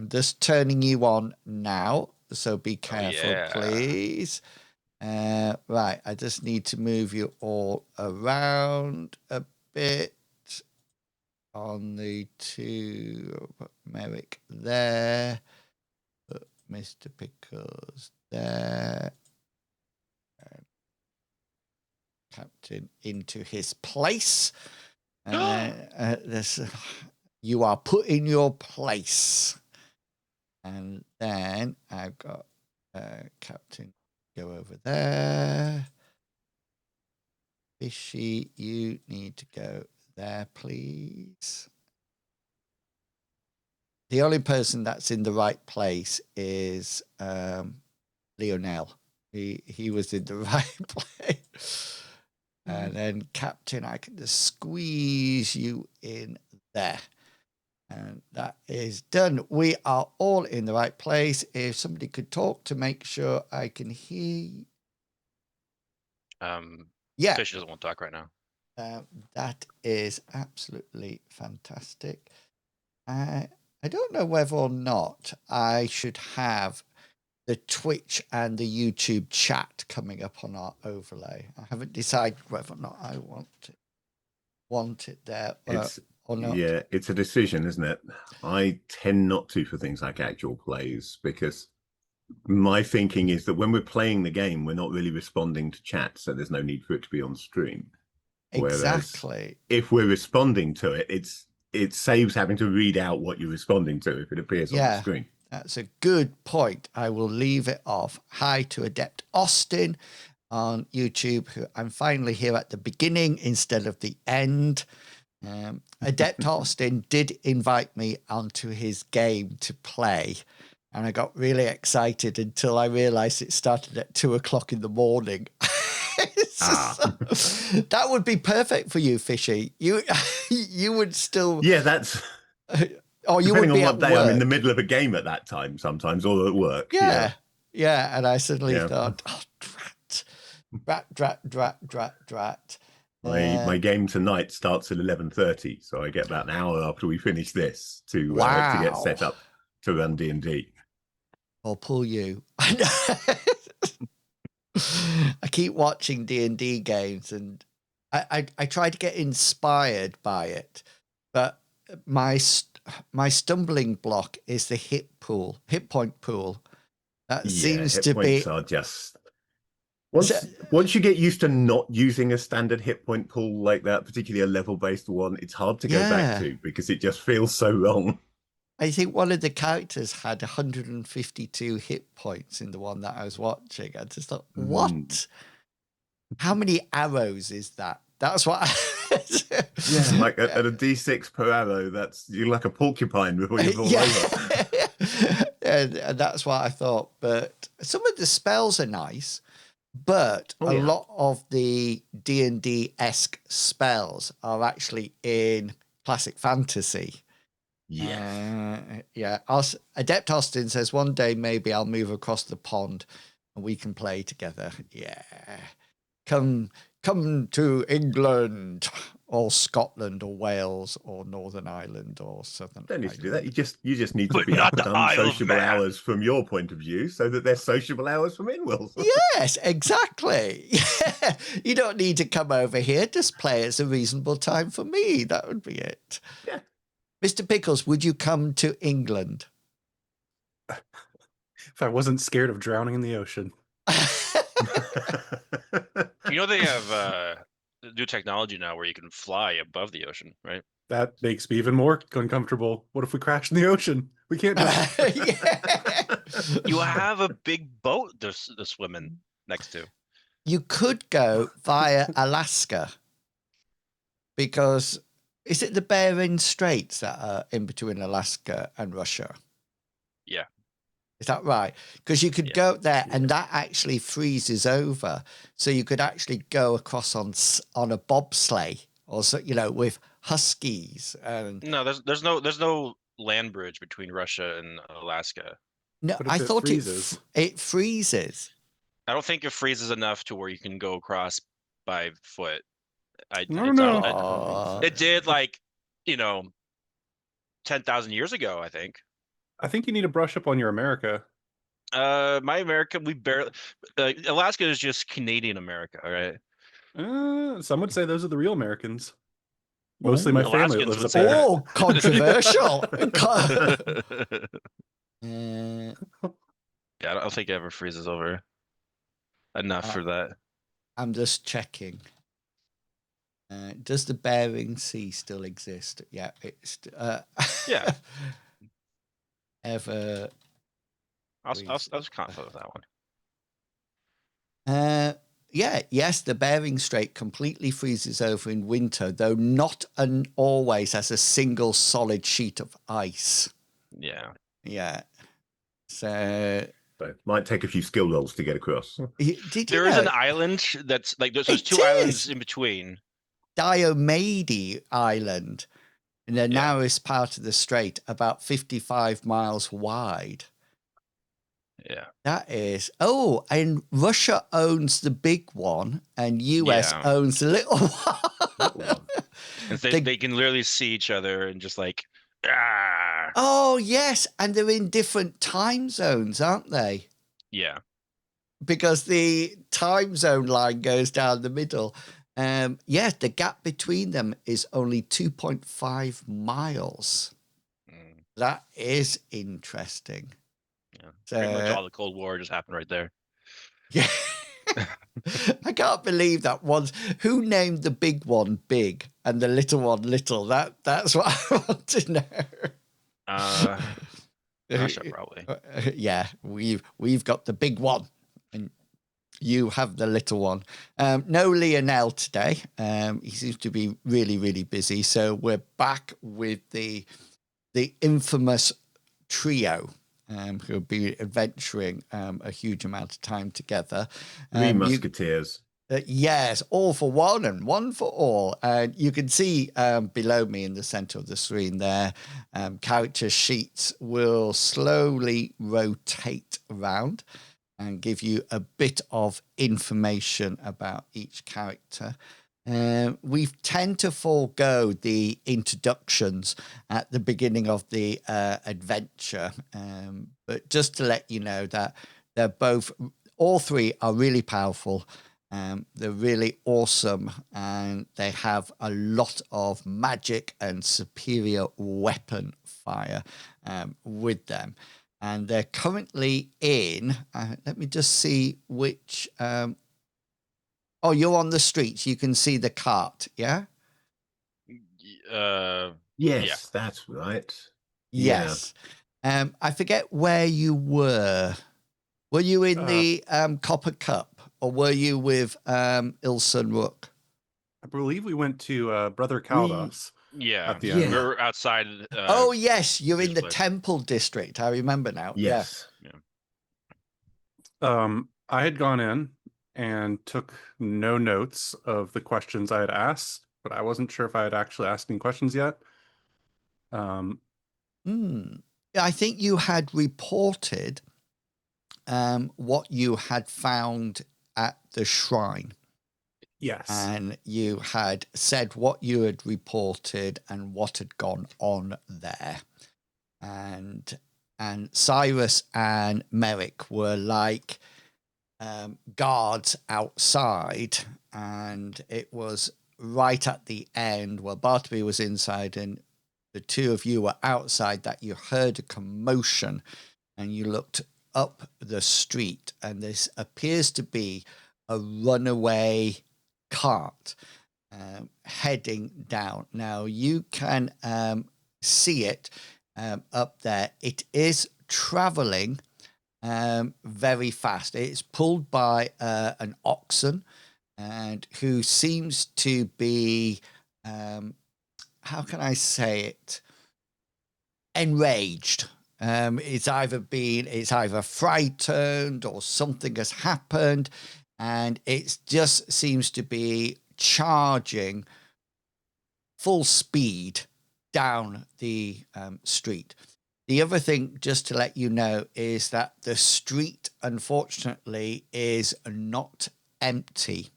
Just turning you on now, so be careful, please. Right, I just need to move you all around a bit on the two. Put Merrick there. Put Mr. Pickles there. And Captain into his place. You are put in your place. And then I've got Captain go over there. Fishy, you need to go there, please. The only person that's in the right place is Lionel. He was in the right place. And then Captain, I can just squeeze you in there. And that is done. We are all in the right place. If somebody could talk to make sure I can hear you. Yeah. Fish doesn't want to talk right now. That is absolutely fantastic. I don't know whether or not I should have the Twitch and the YouTube chat coming up on our overlay. I haven't decided whether or not I want it there or not. Yeah, it's a decision, isn't it? I tend not to for things like actual plays, because my thinking is that when we're playing the game, we're not really responding to chat, so there's no need for it to be on stream. Exactly. Whereas if we're responding to it, it saves having to read out what you're responding to if it appears on the screen. That's a good point. I will leave it off. Hi to Adept Austin on YouTube, who I'm finally here at the beginning instead of the end. Adept Austin did invite me onto his game to play, and I got really excited until I realized it started at 2:00 in the morning. That would be perfect for you, Fishy. You would still... Yeah, that's... Oh, you depending would be on what day work. I'm in the middle of a game at that time sometimes, or at work. Yeah. And I suddenly thought, oh, drat. My game tonight starts at 11:30, so I get about an hour after we finish this to get set up to run D&D. I'll pull you. I keep watching D&D games, and I try to get inspired by it, but my stumbling block is the hit point pool. That seems to be... Hit points are just... Once you get used to not using a standard hit point pool like that, particularly a level-based one, it's hard to go back to because it just feels so wrong. I think one of the characters had 152 hit points in the one that I was watching. I just thought, what? How many arrows is that? That's what like at a D6 per arrow, you're like a porcupine before you fall over. And that's what I thought. But some of the spells are nice, but a lot of the D&D-esque spells are actually in classic fantasy. Adept Austin says, one day maybe I'll move across the pond and we can play together. Yeah. Come to England or Scotland or Wales or Northern Ireland or Southern Don't need Ireland. to do that. You just need to be up at unsociable hours from your point of view so that they're sociable hours from Inwell's. Yes, exactly. You don't need to come over here. Just play at a reasonable time for me. That would be it. Yeah. Mr. Pickles, would you come to England? If I wasn't scared of drowning in the ocean. You know they have new technology now where you can fly above the ocean, right? That makes me even more uncomfortable. What if we crash in the ocean? We can't do that. You have a big boat to swim in next to. You could go via Alaska, because is it the Bering Straits that are in between Alaska and Russia? Yeah. Is that right? Because you could go there and that actually freezes over. So you could actually go across on a bobsleigh or so, with huskies. And no, there's no land bridge between Russia and Alaska. No, I thought it freezes. I don't think it freezes enough to where you can go across by foot. No. It did 10,000 years ago, I think. I think you need to brush up on your America. My America, we barely. Alaska is just Canadian America, right? Some would say those are the real Americans. Mostly my family Alaskans lives would up say there. that. Oh, controversial. Yeah, I don't think it ever freezes over enough for that. I'm just checking. Does the Bering Sea still exist? Yeah, it's Yeah. ever. I was confident with that one. Yes, the Bering Strait completely freezes over in winter, though not always as a single solid sheet of ice. Yeah. Yeah. So So it might take a few skill rolls to get across. there is an island that's like there's two islands in between. Diomede Island, in the narrowest part of the strait, about 55 miles wide. Yeah. That is. Oh, and Russia owns the big one, and US owns the little one. And they can literally see each other and just like, ah. Oh, yes. And they're in different time zones, aren't they? Yeah. Because the time zone line goes down the middle. Yeah, the gap between them is only 2.5 miles. That is interesting. Yeah. Pretty much all the Cold War just happened right there. Yeah. I can't believe that one. Who named the big one big and the little one little? That's what I want to know. Russia, probably. Yeah, we've got the big one, and you have the little one. No Lionel today. He seems to be really, really busy. So we're back with the infamous trio. Who'll be adventuring a huge amount of time together. Three musketeers. Yes, all for one and one for all. And you can see below me in the center of the screen there, character sheets will slowly rotate around and give you a bit of information about each character. We tend to forego the introductions at the beginning of the adventure, but just to let you know that all three are really powerful. They're really awesome, and they have a lot of magic and superior weapon fire with them. And they're currently in, let me just see which... Oh, you're on the streets. You can see the cart, yeah? Yes, that's right. Yes. Yeah. I forget where you were. Were you in the Copper Cup, or were you with Ilson Rook? I believe we went to Brother Caldas. Yeah. At the end. We're outside. Oh, yes. You're in the Temple District. I remember now. Yes. Yeah. I had gone in and took no notes of the questions I had asked, but I wasn't sure if I had actually asked any questions yet. I think you had reported what you had found at the shrine. Yes. And you had said what you had reported and what had gone on there. And Cyrus and Merrick were like guards outside, and it was right at the end where Bartleby was inside and the two of you were outside that you heard a commotion, and you looked up the street, and this appears to be a runaway cart heading down. Now you can see it up there. It is traveling very fast. It's pulled by an oxen, and who seems to be how can I say it, enraged. It's either frightened or something has happened, and it just seems to be charging full speed down the street. The other thing, just to let you know, is that the street, unfortunately, is not empty.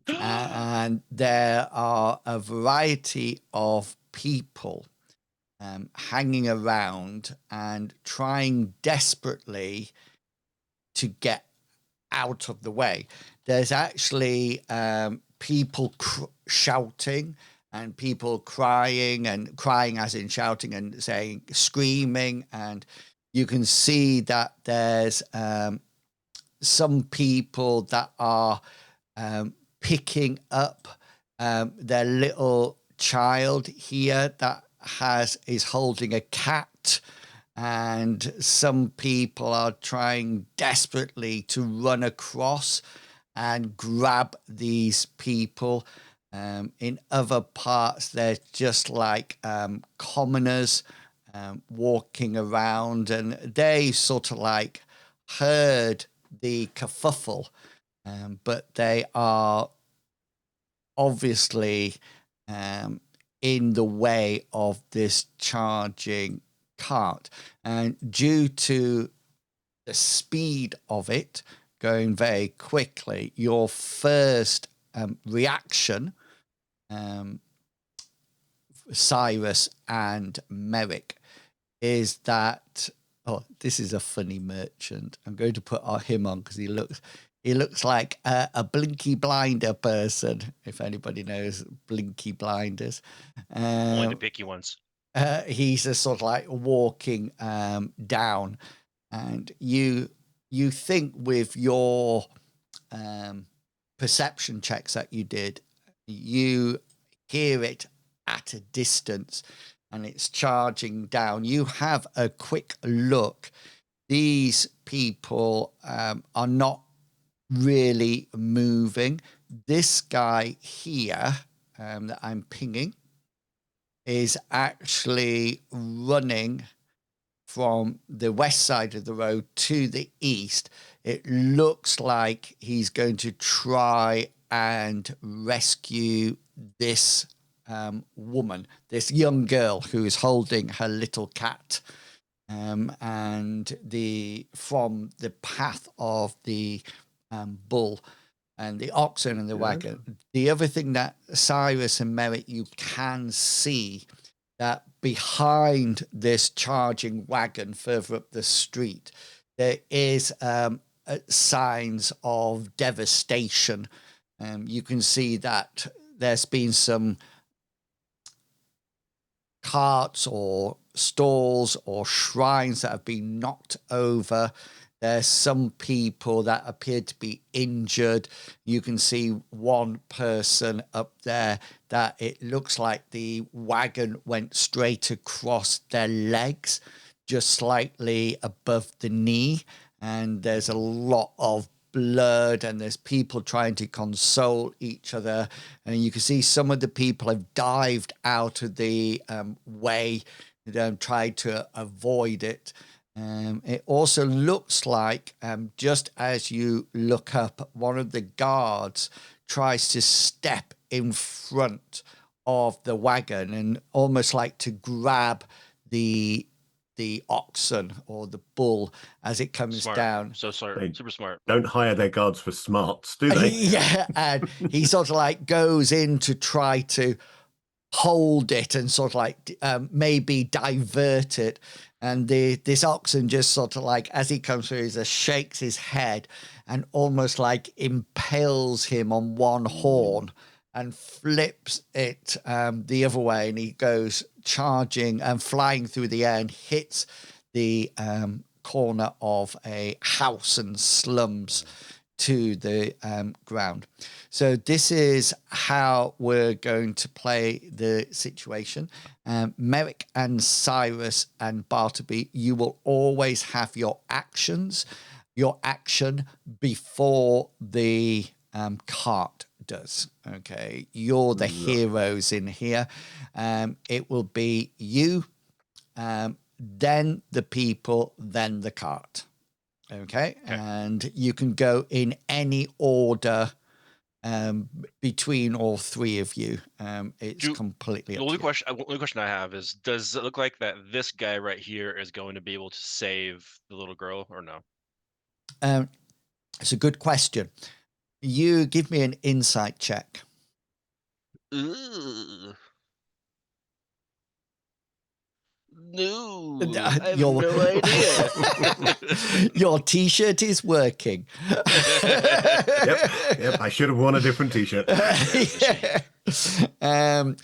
And there are a variety of people hanging around and trying desperately to get out of the way. There's actually people shouting and people crying as in shouting and saying, screaming. And you can see that there's some people that are picking up their little child here that is holding a cat, and some people are trying desperately to run across and grab these people. In other parts, they're just like commoners walking around, and they sort of like heard the kerfuffle, but they are obviously in the way of this charging cart, and due to the speed of it going very quickly, your first reaction, Cyrus and Merrick, is that, oh, this is a funny merchant. I'm going to put him on because he looks like a Blinky Blinder person, if anybody knows Blinky Blinders. Only the picky ones. He's just sort of like walking down, and you think with your perception checks that you did, you hear it at a distance and it's charging down. You have a quick look. These people are not really moving. This guy here that I'm pinging is actually running from the west side of the road to the east. It looks like he's going to try and rescue this woman, this young girl who is holding her little cat, and from the path of the bull and the oxen and the wagon. The other thing that Cyrus and Merrick, you can see that behind this charging wagon further up the street, there is signs of devastation. You can see that there's been some carts or stalls or shrines that have been knocked over. There's some people that appear to be injured. You can see one person up there that it looks like the wagon went straight across their legs, just slightly above the knee. And there's a lot of blood, and there's people trying to console each other. And you can see some of the people have dived out of the way and tried to avoid it. It also looks like, just as you look up, one of the guards tries to step in front of the wagon and almost like to grab the oxen or the bull as it comes Smart. down. So smart. Super smart. Don't hire their guards for smarts, do they? Yeah, and he sort of like goes in to try to hold it and sort of like maybe divert it. And this oxen just sort of like, as he comes through, he just shakes his head and almost like impales him on one horn and flips it the other way. And he goes charging and flying through the air and hits the corner of a house and slums to the ground. So this is how we're going to play the situation. Merrick and Cyrus and Bartleby, you will always have your action before the cart does. Okay, you're the heroes in here. It will be you, then the people, then the cart. Okay, and you can go in any order between all three of you. It's completely up to you. Only question I have is, does it look like that this guy right here is going to be able to save the little girl or no? It's a good question. You give me an insight check. Ooh. No, I have Your- no idea. Your T-shirt is working. Yep. I should have worn a different T-shirt. Yeah.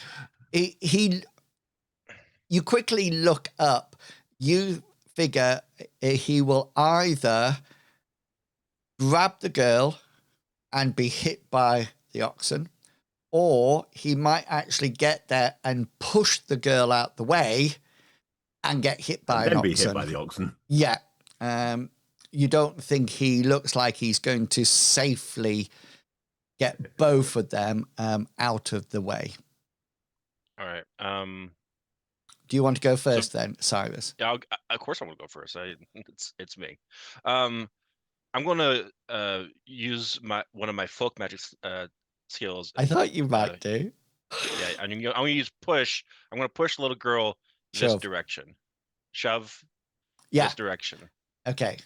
You quickly look up. You figure he will either grab the girl and be hit by the oxen, or he might actually get there and push the girl out the way and get hit by And an then be oxen. hit by the oxen. Yeah. You don't think he looks like he's going to safely get both of them out of the way. All right. Do you want to go first then, Cyrus? Yeah, of course I'm gonna go first. It's me. I'm gonna use one of my folk magic skills. I thought you might do. Yeah, I'm gonna use push. I'm gonna push the little girl this Shove. direction. Shove. Yeah. This direction. Okay.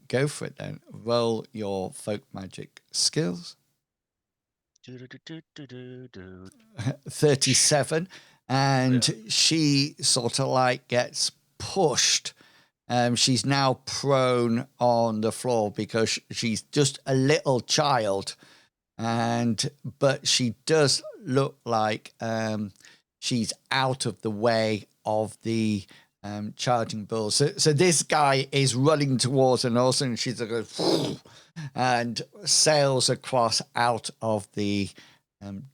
Go for it then. Roll your folk magic skills. 37. And she sort of like gets pushed. She's now prone on the floor because she's just a little child. But she does look like she's out of the way of the charging bulls. So this guy is running towards her, and all of a sudden she's like, and sails across out of the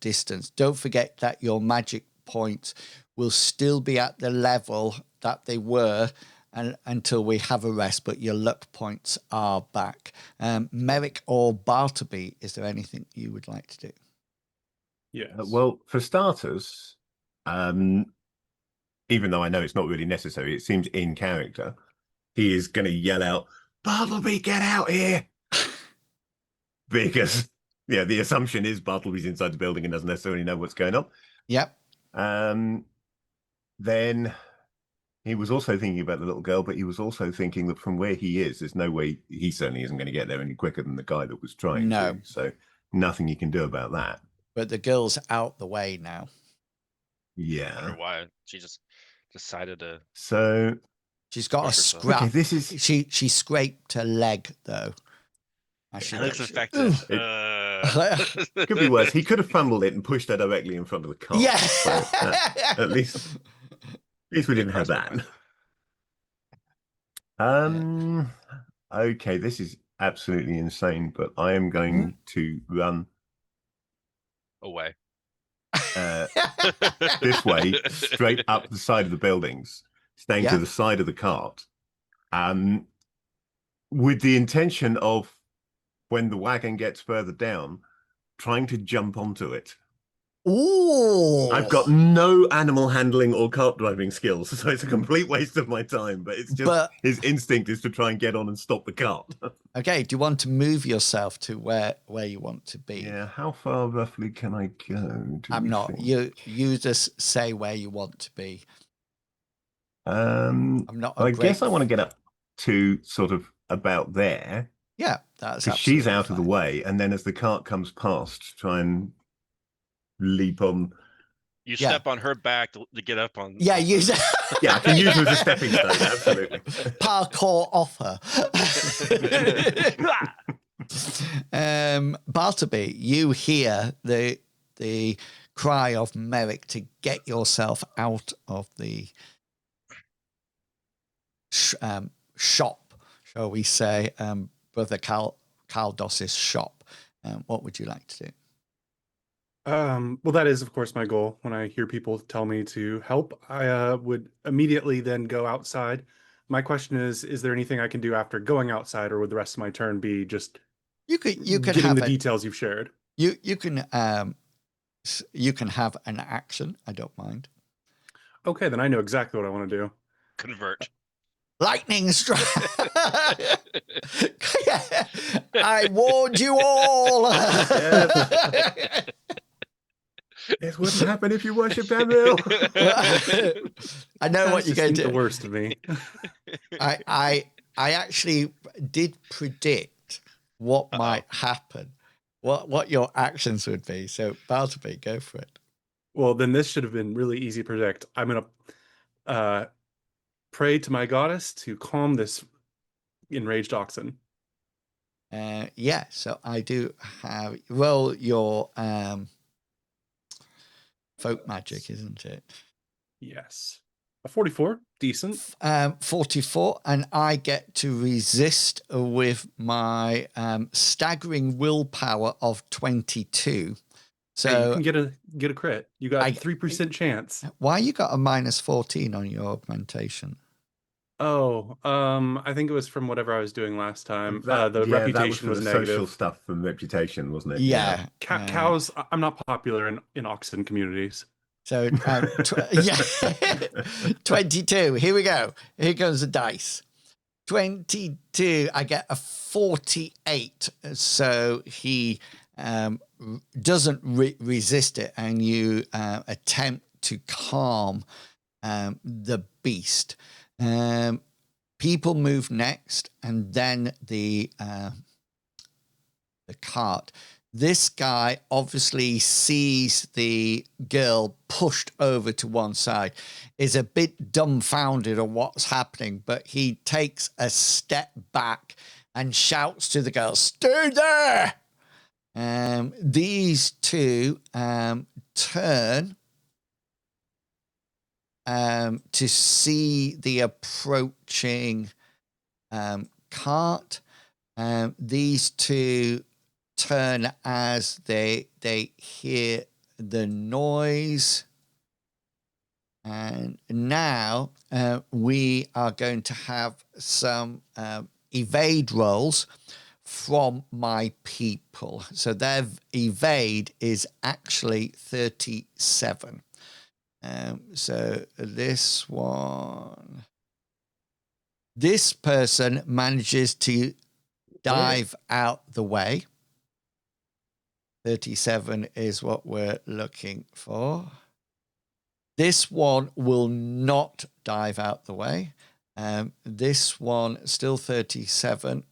distance. Don't forget that your magic points will still be at the level that they were until we have a rest, but your luck points are back. Merrick or Bartleby, is there anything you would like to do? Yes. Well, for starters, even though I know it's not really necessary, it seems in character, he is going to yell out, "Bartleby, get out here!" Because, the assumption is Bartleby's inside the building and doesn't necessarily know what's going on. Yep. Then he was also thinking about the little girl, but he was also thinking that from where he is, there's no way he certainly isn't going to get there any quicker than the guy that was trying to. So nothing you can do about that. But the girl's out the way now. I Yeah. wonder why she just decided to. So She's got a push herself. scrap. okay, this is She scraped her leg though. It looks effective. could be worse. He could have fumbled it and pushed her directly in front of the car. Yeah. So at least we didn't have that. Okay, this is absolutely insane, but I am going to run Away. this way, straight up the side of the buildings, staying to the side of the cart, with the intention of, when the wagon gets further down, trying to jump onto it. Ooh. I've got no animal handling or cart driving skills, so it's a complete waste of my time, but it's just his instinct is to try and get on and stop the cart. Okay, do you want to move yourself to where you want to be? Yeah, how far roughly can I go? I'm not. You just say where you want to be. I'm not. I guess I want to get up to sort of about there. Yeah, that's because she's out of the way, and then as the cart comes past, try and leap on. You step on her back to get up on. Yeah, use yeah, I can use her as a stepping stone. Absolutely. Parkour off her. Bartleby, you hear the cry of Merrick to get yourself out of the shop, shall we say, Brother Caldos's shop. What would you like to do? Well, that is, of course, my goal. When I hear people tell me to help, I would immediately then go outside. My question is there anything I can do after going outside, or would the rest of my turn be just you could getting have the details you've shared? You can have an action. I don't mind. Okay, then I know exactly what I want to do. Convert. Lightning strike. I warned you all. This wouldn't happen if you worship Emil. I know what you're going to do. The worst of me. I actually did predict what might happen, what your actions would be. So Bartleby, go for it. Well, then this should have been really easy to predict. I'm gonna pray to my goddess to calm this enraged oxen. Yeah, so I do have roll your folk magic, isn't it? Yes. A 44, decent. 44, and I get to resist with my staggering willpower of 22. So hey, you can get a crit. You got 3% chance. Why you got a minus 14 on your augmentation? Oh, I think it was from whatever I was doing last time. The that reputation was was the negative. social stuff from reputation, wasn't it? Yeah. Cows, I'm not popular in oxen communities. So, yeah, 22. Here we go. Here goes the dice. 22. I get a 48. So he doesn't resist it, and you attempt to calm the beast. People move next, and then the cart. This guy obviously sees the girl pushed over to one side, is a bit dumbfounded on what's happening, but he takes a step back and shouts to the girl, "Stay there!" These two turn to see the approaching cart. These two turn as they hear the noise, and now we are going to have some evade rolls from my people. So their evade is actually 37. So this person manages to dive out the way. 37 is what we're looking for. This one will not dive out the way. This one, still 37.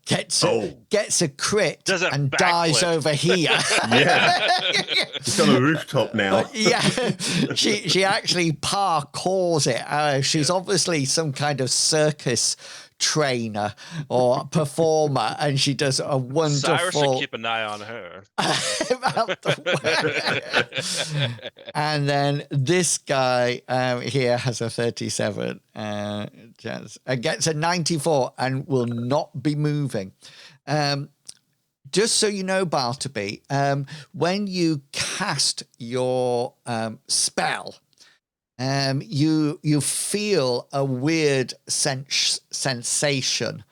Gets a crit and dives over here. Yeah. It's on a rooftop now. Yeah. She actually parkours it. She's obviously some kind of circus trainer or performer, and she does a wonderful. Cyrus should keep an eye on her. And then this guy here has a 37 chance and gets a 94 and will not be moving. Just so you know, Bartleby, when you cast your spell, you feel a weird sensation.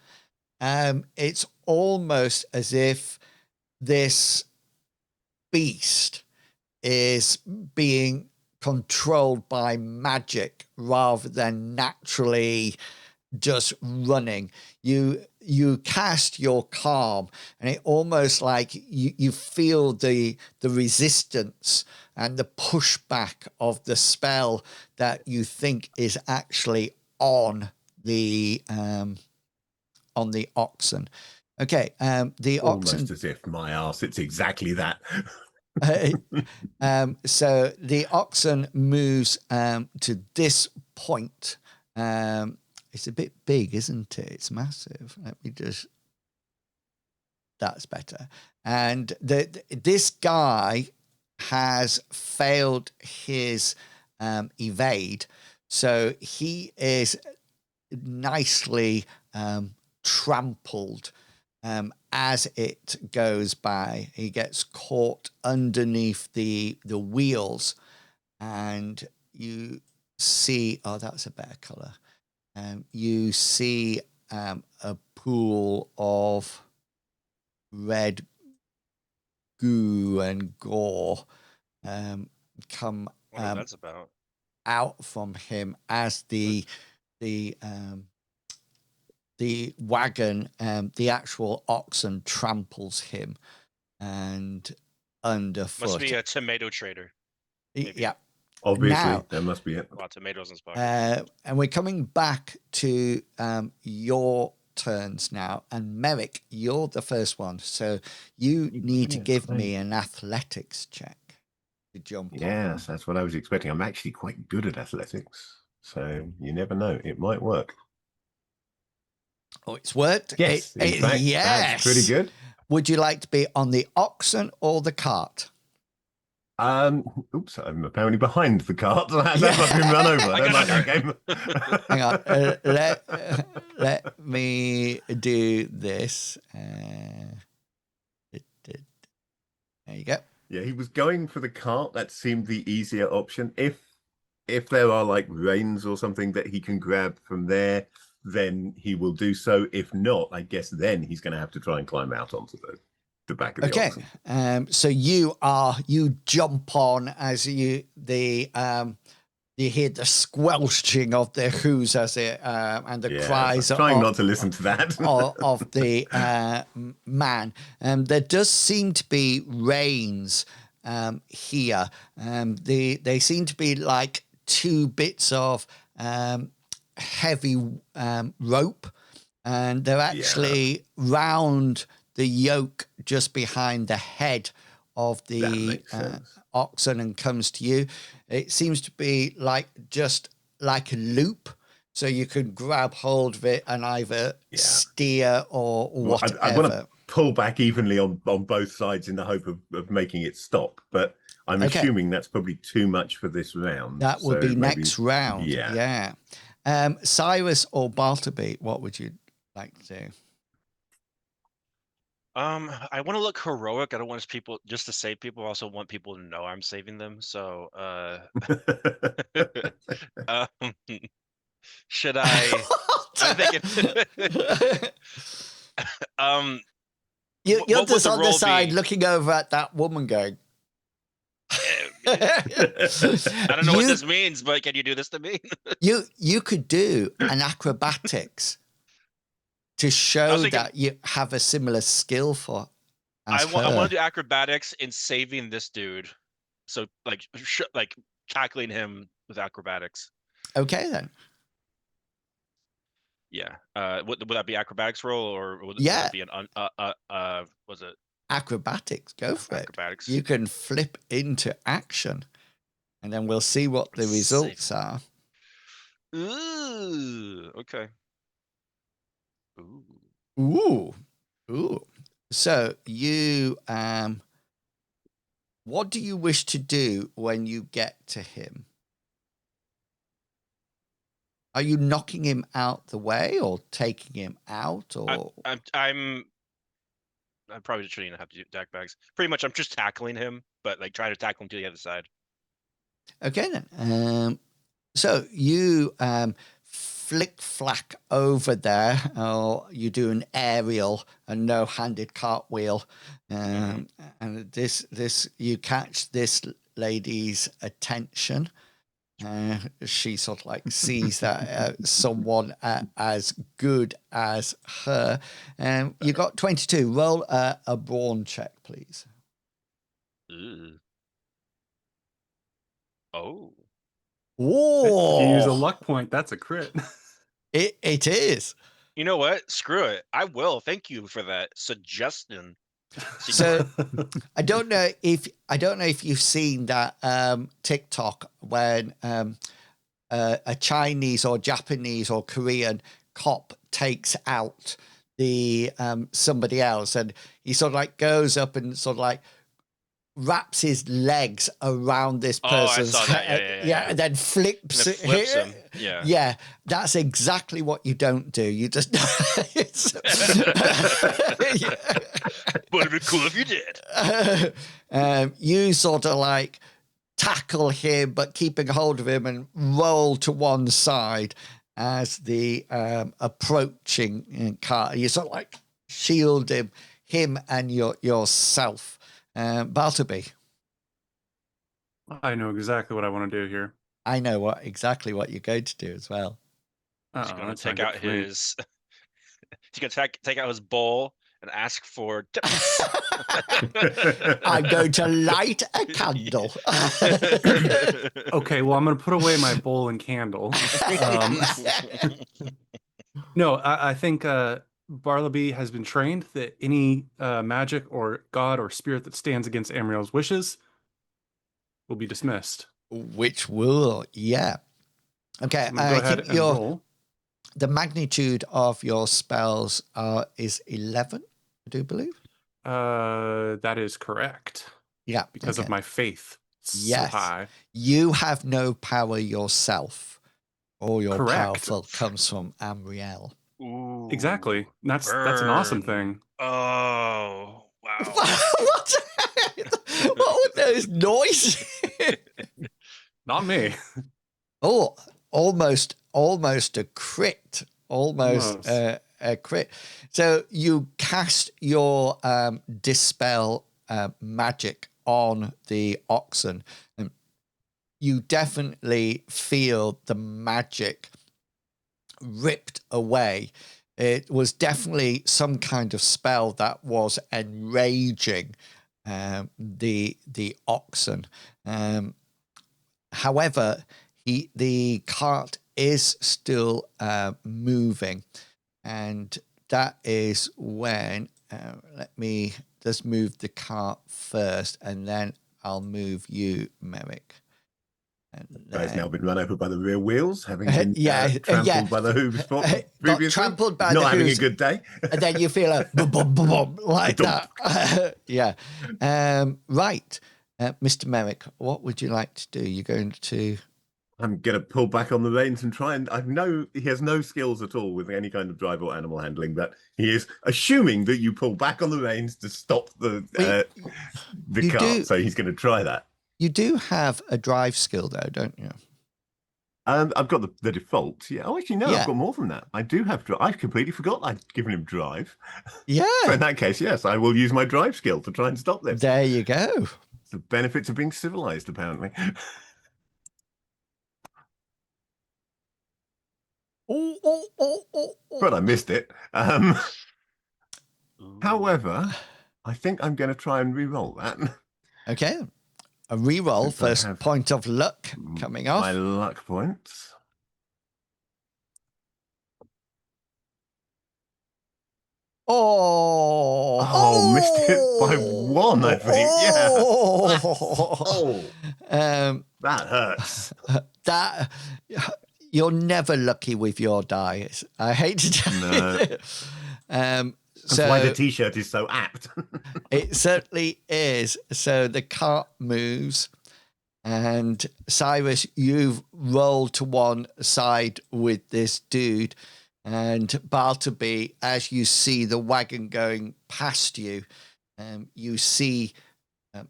It's almost as if this beast is being controlled by magic rather than naturally just running. You cast your calm, and it almost like you feel the resistance and the pushback of the spell that you think is actually on the oxen. Okay, the oxen. Almost as if my arse, it's exactly that. So the oxen moves to this point. It's a bit big, isn't it? It's massive. Let me just. That's better. And this guy has failed his evade, so he is nicely trampled as it goes by. He gets caught underneath the wheels, and you see. Oh, that's a better color. You see a pool of red goo and gore come that's about out from him as the wagon, the actual oxen tramples him and underfoot. Must be a tomato trader. Maybe. Yeah. Obviously, Now, there must be it. A lot of tomatoes in his pocket. and we're coming back to your turns now. And Merrick, you're the first one. So you need to give me an athletics check. to jump on. Yes, that's what I was expecting. I'm actually quite good at athletics, so you never know. It might work. Oh, it's worked? Yes, in fact, yes. that's pretty good. Would you like to be on the oxen or the cart? Oops, I'm apparently behind the cart. I've been run over. I don't like that game. Hang on. Let me do this. There you go. Yeah, he was going for the cart. That seemed the easier option. If there are like reins or something that he can grab from there, then he will do so. If not, I guess then he's going to have to try and climb out onto the back of the oxen. So you jump on as you hear the squelching of the hooves as it and the cries. I'm trying not to listen to that of the man. There does seem to be reins here. They seem to be like two bits of heavy rope, and they're actually round the yoke just behind the head of the oxen and comes to you. It seems to be just like a loop, so you can grab hold of it and either steer or whatever. I want to pull back evenly on both sides in the hope of making it stop, but I'm assuming that's probably too much for this round. That would be next round. Yeah. Cyrus or Bartleby, what would you like to do? I want to look heroic. I don't want people just to save people. I also want people to know I'm saving them. So, should I? I think you're just on the side looking over at that woman going. I don't know what this means, but can you do this to me? you could do an acrobatics to show that you have a similar skill for. I want to do acrobatics in saving this dude. So like tackling him with acrobatics. Okay then. Yeah. Would that be acrobatics roll or would that be an was it acrobatics? Go for acrobatics. You can flip into action, and then we'll see what the results are. Ooh. Okay. Ooh. So you what do you wish to do when you get to him? Are you knocking him out the way or taking him out, or I'm probably shouldn't have to do deck bags. Pretty much I'm just tackling him, but like trying to tackle him to the other side. Okay then. So you flick flack over there, or you do an aerial and no-handed cartwheel, and this you catch this lady's attention. She sort of like sees that someone as good as her. You got 22. Roll a brawn check, please. Oh. Whoa! If you use a luck point, that's a crit. It is. You know what? Screw it. I will. Thank you for that suggestion. So I don't know if you've seen that TikTok when a Chinese or Japanese or Korean cop takes out the somebody else, and he sort of like goes up and sort of like wraps his legs around this person's head, and then flips him. Yeah, that's exactly what you don't do. You just would have been cool if you did. You sort of like tackle him, but keeping hold of him and roll to one side as the approaching car. You sort of like shield him and yourself. Bartleby. I know exactly what I want to do here. I know exactly what you're going to do as well. He's going to take out his. He's going to take out his bowl and ask for tips. I'm going to light a candle. Okay, well, I'm going to put away my bowl and candle. No, I think Bartleby has been trained that any magic or god or spirit that stands against Amriel's wishes will be dismissed. Which will, yeah. Okay, I'm gonna go I ahead think and roll. the magnitude of your spells is 11, I do believe. That is correct. Yeah. Because of my faith. It's Yes. so high. You have no power yourself. All your Correct. powerful comes from Amriel. Ooh, Exactly. That's an awesome burn. thing. Oh, wow. What? What were those noises? Not me. Oh, almost a crit. Almost a crit. So you cast your dispel magic on the oxen, and you definitely feel the magic ripped away. It was definitely some kind of spell that was enraging the oxen. However, the cart is still moving, and that is when let me just move the cart first, and then I'll move you, Merrick. Guy's now been run over by the rear wheels, having been trampled by the hooves previously. Trampled by Not the having hooves, a good day. and then you feel a boom, boom, boom, boom, like that. Yeah. Right. Mr. Merrick, what would you like to do? You're going to... I'm going to pull back on the reins and try and... I know he has no skills at all with any kind of drive or animal handling, but he is assuming that you pull back on the reins to stop the cart. So he's going to try that. You do have a drive skill, though, don't you? I've got the default. Yeah. Oh, actually, no, Yeah. I've got more than that. I do have drive. I completely forgot I'd given him drive. Yeah. So in that case, yes, I will use my drive skill to try and stop this. There you go. It's the benefits of being civilized, apparently. But I missed it. However, I think I'm going to try and re-roll that. Okay. A re-roll, first point of luck coming off. My luck points. Missed it by 1, I think. Yeah. That hurts. That you're never lucky with your dice. I hate to tell you. That's why the t-shirt is so apt. It certainly is. So the cart moves, and Cyrus, you've rolled to one side with this dude, and Bartleby, as you see the wagon going past you, you see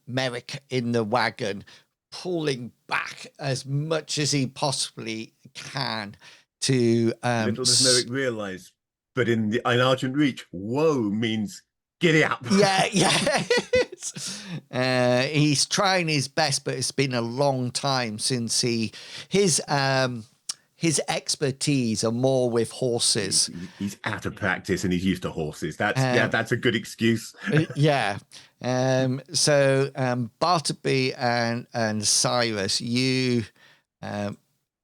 Merrick in the wagon pulling back as much as he possibly can to... Little does Merrick realise, but in Argent Reach, whoa means giddy up. Yeah. He's trying his best, but it's been a long time since his expertise are more with horses. He's out of practice and he's used to horses. That's a good excuse. Yeah. So Bartleby and Cyrus, you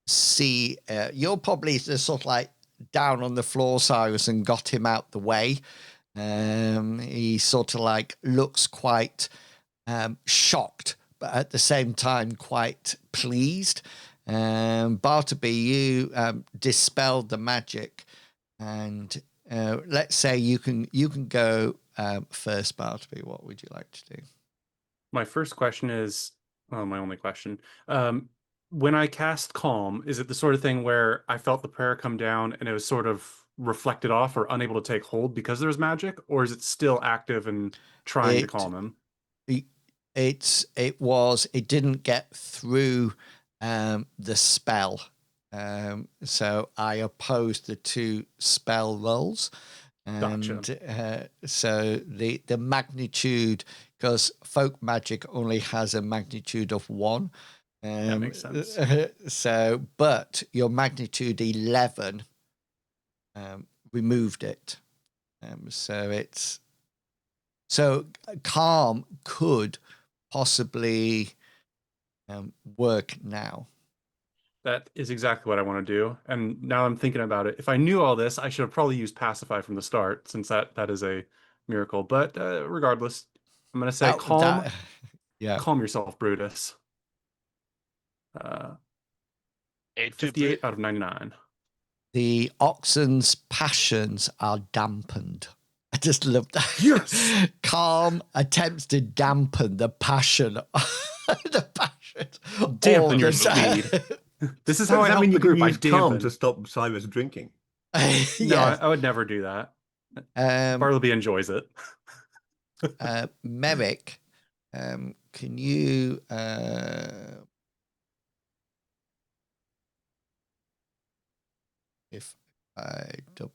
see, you're probably just sort of like down on the floor, Cyrus, and got him out the way. He sort of like looks quite shocked, but at the same time quite pleased. Bartleby, you dispelled the magic, and let's say you can go first, Bartleby. What would you like to do? My first question is, my only question. When I cast Calm, is it the sort of thing where I felt the prayer come down and it was sort of reflected off or unable to take hold because there's magic, or is it still active and trying to calm him? It didn't get through the spell. So I opposed the 2 spell rolls. And gotcha. So the magnitude, because folk magic only has a magnitude of 1. That makes sense. So, but your magnitude 11 removed it. So calm could possibly work now. That is exactly what I want to do. And now I'm thinking about it. If I knew all this, I should have probably used Pacify from the start, since that is a miracle. But regardless, I'm going to say calm. Yeah. Calm yourself, Brutus. 8 to 58 out of 99. The oxen's passions are dampened. I just love that. Yes! Calm attempts to dampen the passion. The passion. Dampen all your the time. speed. This is So how does I that mean help the you can group. I use calm dampen. to stop Cyrus drinking? No, Yes. I would never do that. Bartleby enjoys it. Merrick, can you if I do,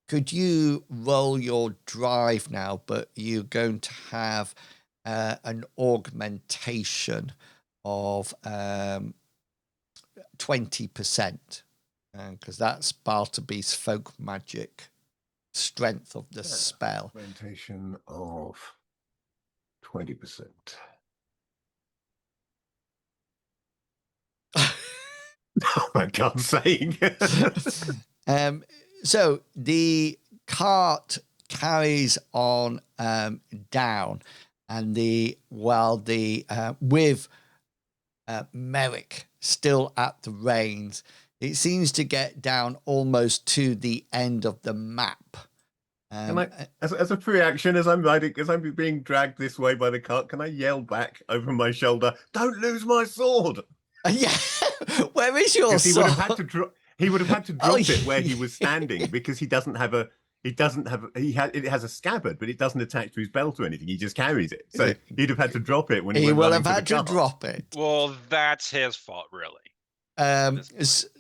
could you roll your drive now, but you're going to have an augmentation of 20%, because that's Bartleby's folk magic strength of the spell. Augmentation of 20%. I can't say. So the cart carries on down, and with Merrick still at the reins, it seems to get down almost to the end of the map. Can I, as a free action, as I'm being dragged this way by the cart, can I yell back over my shoulder, "Don't lose my sword"? Yeah, where is your Because he sword? would have had to drop. He would have had to drop it where he yeah. was standing because it has a scabbard, but it doesn't attach to his belt or anything. He just carries it. So he'd have had to drop it when he He went will running have for had the to cart. drop it. Well, that's his fault, really.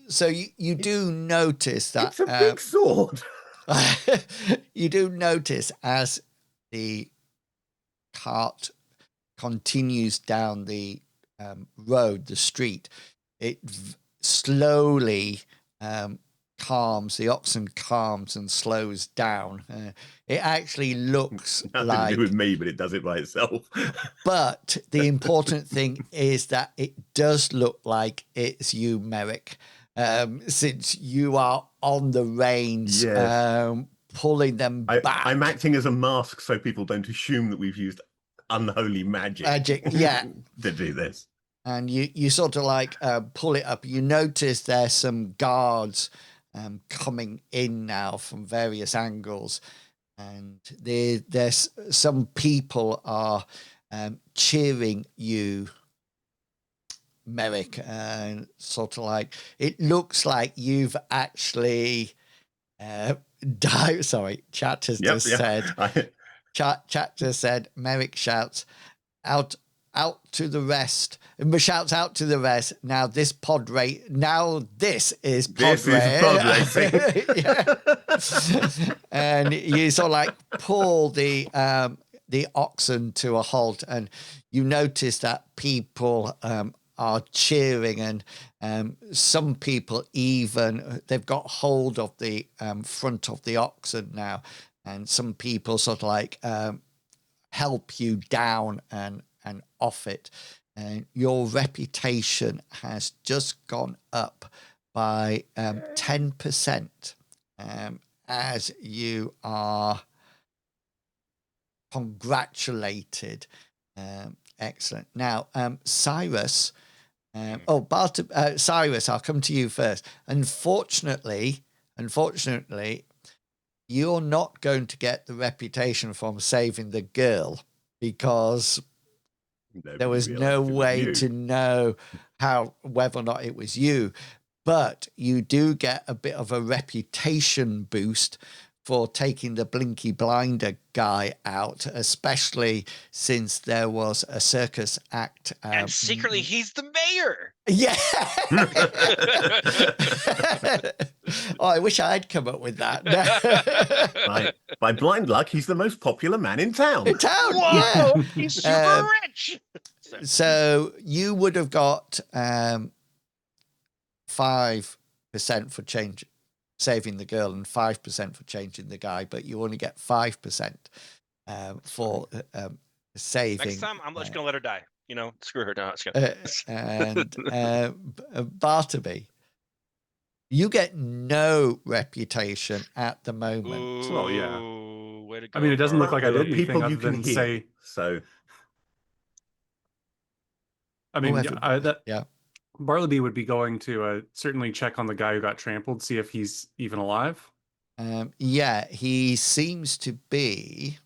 So you do notice that It's a big sword. you do notice as the cart continues down the road, the street, it slowly calms, the oxen calms and slows down. It actually looks Nothing like... to do with me, but it does it by itself. But the important thing is that it does look like it's you, Merrick, since you are on the reins, Yes. pulling them back. I'm acting as a mask so people don't assume that we've used unholy magic yeah. to do this. And you sort of like pull it up. You notice there's some guards coming in now from various angles. And there's some people are cheering you, Merrick, and sort of like, it looks like you've actually died. Sorry, chat has just said, chat just said, Merrick shouts, out to the rest. Shouts out to the rest. Now this is pod racing. And you sort of like pull the oxen to a halt, and you notice that people are cheering, and some people even, they've got hold of the front of the oxen now, and some people sort of like help you down and off it. And your reputation has just gone up by 10% as you are congratulated. Excellent. Now, Cyrus, Cyrus, I'll come to you first. Unfortunately, you're not going to get the reputation from saving the girl, because there was no way to know whether or not it was you. But you do get a bit of a reputation boost for taking the Blinky Blinder guy out, especially since there was a circus act. And secretly, he's the mayor. Yeah. Oh, I wish I'd come up with that. By blind luck, he's the most popular man in town. Whoa, yeah. He's super rich. So you would have got 5% for saving the girl and 5% for changing the guy, but you only get 5% for saving. Next time, I'm just gonna let her die. Screw her down. And Bartleby, you get no reputation at the moment. Ooh, yeah. Way to go. I mean, it doesn't look like I did anything People other you can than hear. say. So I mean, everybody. Yeah. Bartleby would be going to certainly check on the guy who got trampled, see if he's even alive. Yeah, he seems to be.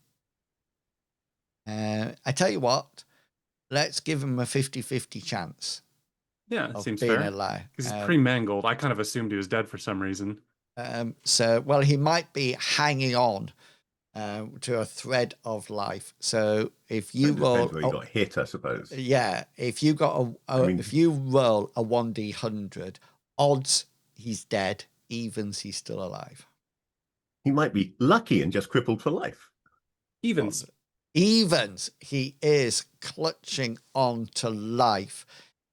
I tell you what, let's give him a 50-50 chance. Yeah, it of seems being fair. alive. Because he's pretty mangled. I kind of assumed he was dead for some reason. Well, he might be hanging on to a thread of life. So if you roll, depends where you got hit, I suppose. Yeah, if you got if you roll a 1d100, odds he's dead, evens he's still alive. He might be lucky and just crippled for life. Evens. Evens, he is clutching on to life.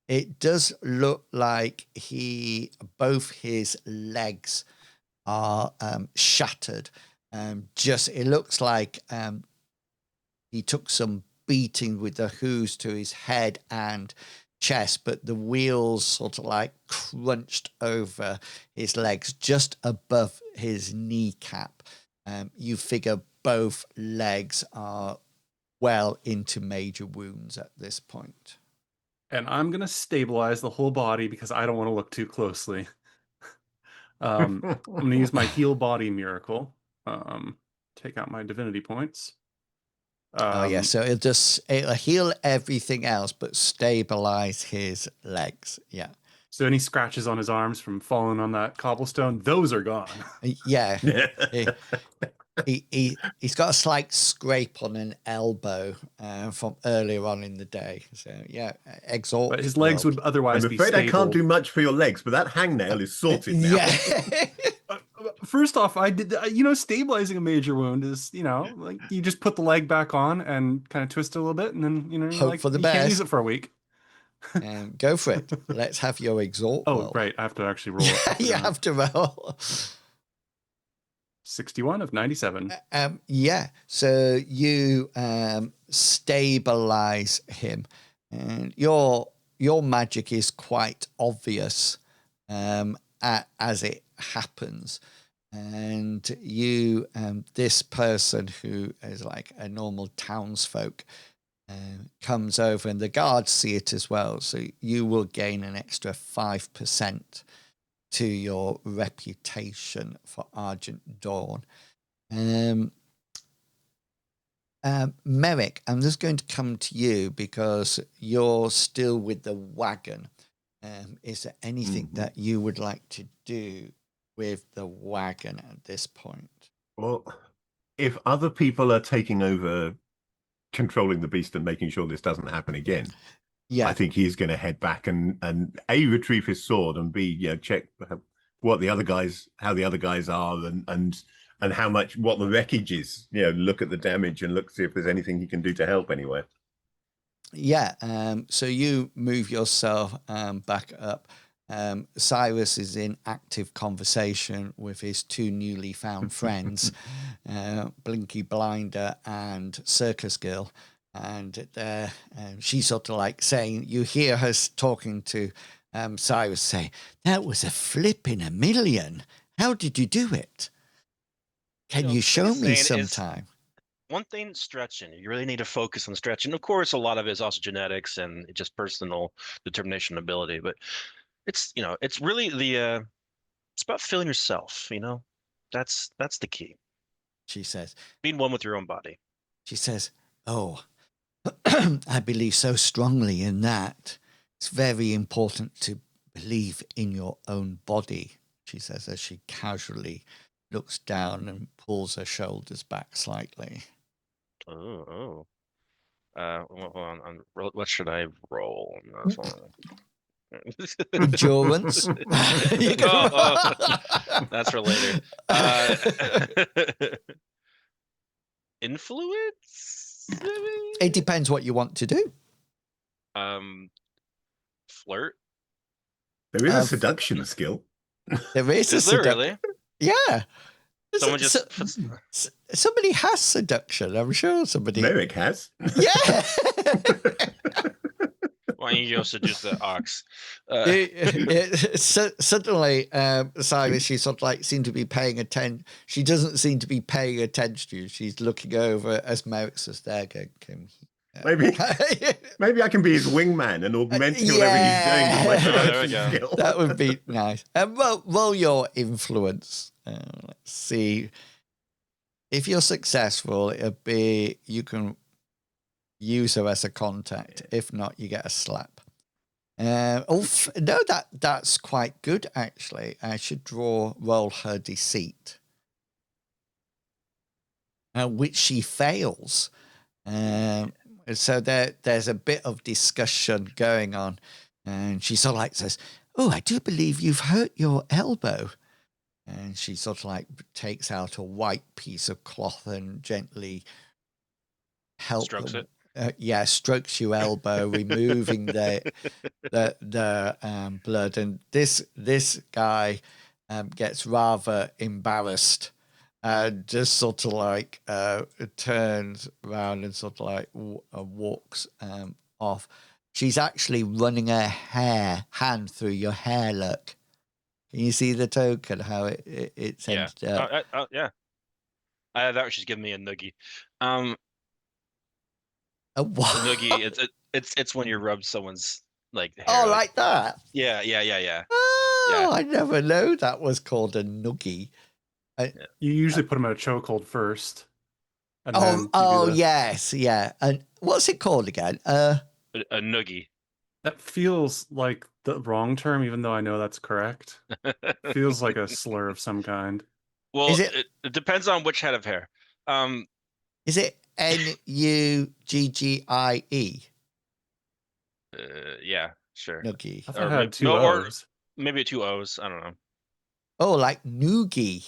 It does look like both his legs are shattered. It looks like he took some beating with the hooves to his head and chest, but the wheels sort of like crunched over his legs just above his kneecap. You figure both legs are well into major wounds at this point. And I'm going to stabilize the whole body because I don't want to look too closely. I'm going to use my heal body miracle. Take out my divinity points. So it'll heal everything else, but stabilize his legs. Yeah. So any scratches on his arms from falling on that cobblestone, those are gone. Yeah. He's got a slight scrape on an elbow from earlier on in the day. So yeah, exalt. But his legs would otherwise be I'm afraid stable. I can't do much for your legs, but that hangnail is sorted now. Yeah. First off, I did, stabilizing a major wound is, like you just put the leg back on and kind of twist it a little bit, and then, hope for the you best. can't use it for a week. Go for it. Let's have your exalt. Oh, right. I have to actually roll it. You have to roll. 61 of 97. Yeah. So you stabilize him, and your magic is quite obvious as it happens. And you, this person who is like a normal townsfolk, comes over, and the guards see it as well. So you will gain an extra 5% to your reputation for Argent Dawn. Merrick, I'm just going to come to you because you're still with the wagon. Is there anything that you would like to do with the wagon at this point? Well, if other people are taking over controlling the beast and making sure this doesn't happen again, I think he's going to head back and A, retrieve his sword, and B, check what the other guys, how the other guys are, and how much, what the wreckage is. Look at the damage and see if there's anything he can do to help anywhere. Yeah. So you move yourself back up. Cyrus is in active conversation with his two newly found friends, Blinky Blinder and Circus Girl. And she's sort of like saying, you hear her talking to Cyrus say, "That was a flip in a million. How did you do it? Can you show me sometime?" One thing, stretching. You really need to focus on stretching. Of course, a lot of it is also genetics and just personal determination and ability. But it's it's really it's about feeling yourself. That's the key. She says, being one with your own body. She says, "Oh, I believe so strongly in that. It's very important to believe in your own body," she says as she casually looks down and pulls her shoulders back slightly. Hold on. What should I roll? Endurance. That's for later. Influence? It depends what you want to do. Flirt? There is a seduction skill. There is a seduction. Really? Yeah. Someone somebody has seduction. I'm sure somebody. Merrick has. Yeah. Why don't you go seduce the ox? Suddenly, Cyrus, she sort of like seemed to be paying attention. She doesn't seem to be paying attention to you. She's looking over as Merrick's just there going, Maybe I can be his wingman and augment whatever he's doing with my Yeah. There we seduction go. skill. That would be nice. Roll your influence. Let's see. If you're successful, it'll be you can use her as a contact. If not, you get a slap. No, that's quite good actually. I should roll her deceit, which she fails. So there's a bit of discussion going on, and she sort of like says, "Oh, I do believe you've hurt your elbow." And she sort of like takes out a white piece of cloth and gently Strokes it. Strokes your elbow, removing the blood. And this guy gets rather embarrassed and just sort of like turns around and sort of like walks off. She's actually running her hand through your hair. Look, can you see the token? How it's Yeah. ended up? Yeah. I thought she's giving me a noogie. A what? A noogie. It's when you rub someone's like hair. Oh, like that. Yeah. Oh, I never know that was called a noogie. You usually put them in a chokehold first. And then Oh, you do oh the- yes, yeah. And what's it called again? A noogie. That feels like the wrong term, even though I know that's correct. Feels like a slur of some kind. Well, Is it- it depends on which head of hair. Is it Nuggie? Yeah, sure. Noogie. I thought Or it had maybe- two no, or- O's. Maybe 2 O's. I don't know. Oh, like noogie.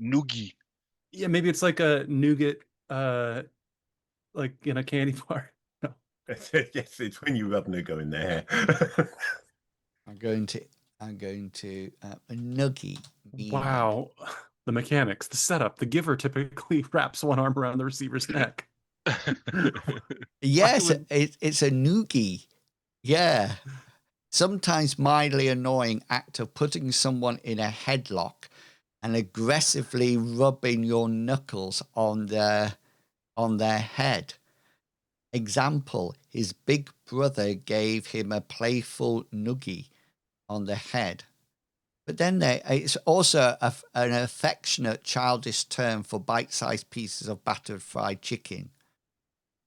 Noogie. Yeah, maybe it's like a nougat, like in a candy bar. No. Yes, it's when you rub nougat in their hair. I'm going to a noogie. meaning- Wow. The mechanics, the setup, the giver typically wraps one arm around the receiver's neck. Yes, would- it's a noogie. Yeah. Sometimes mildly annoying act of putting someone in a headlock and aggressively rubbing your knuckles on their head. Example, his big brother gave him a playful noogie on the head. But then it's also an affectionate, childish term for bite-sized pieces of battered fried chicken.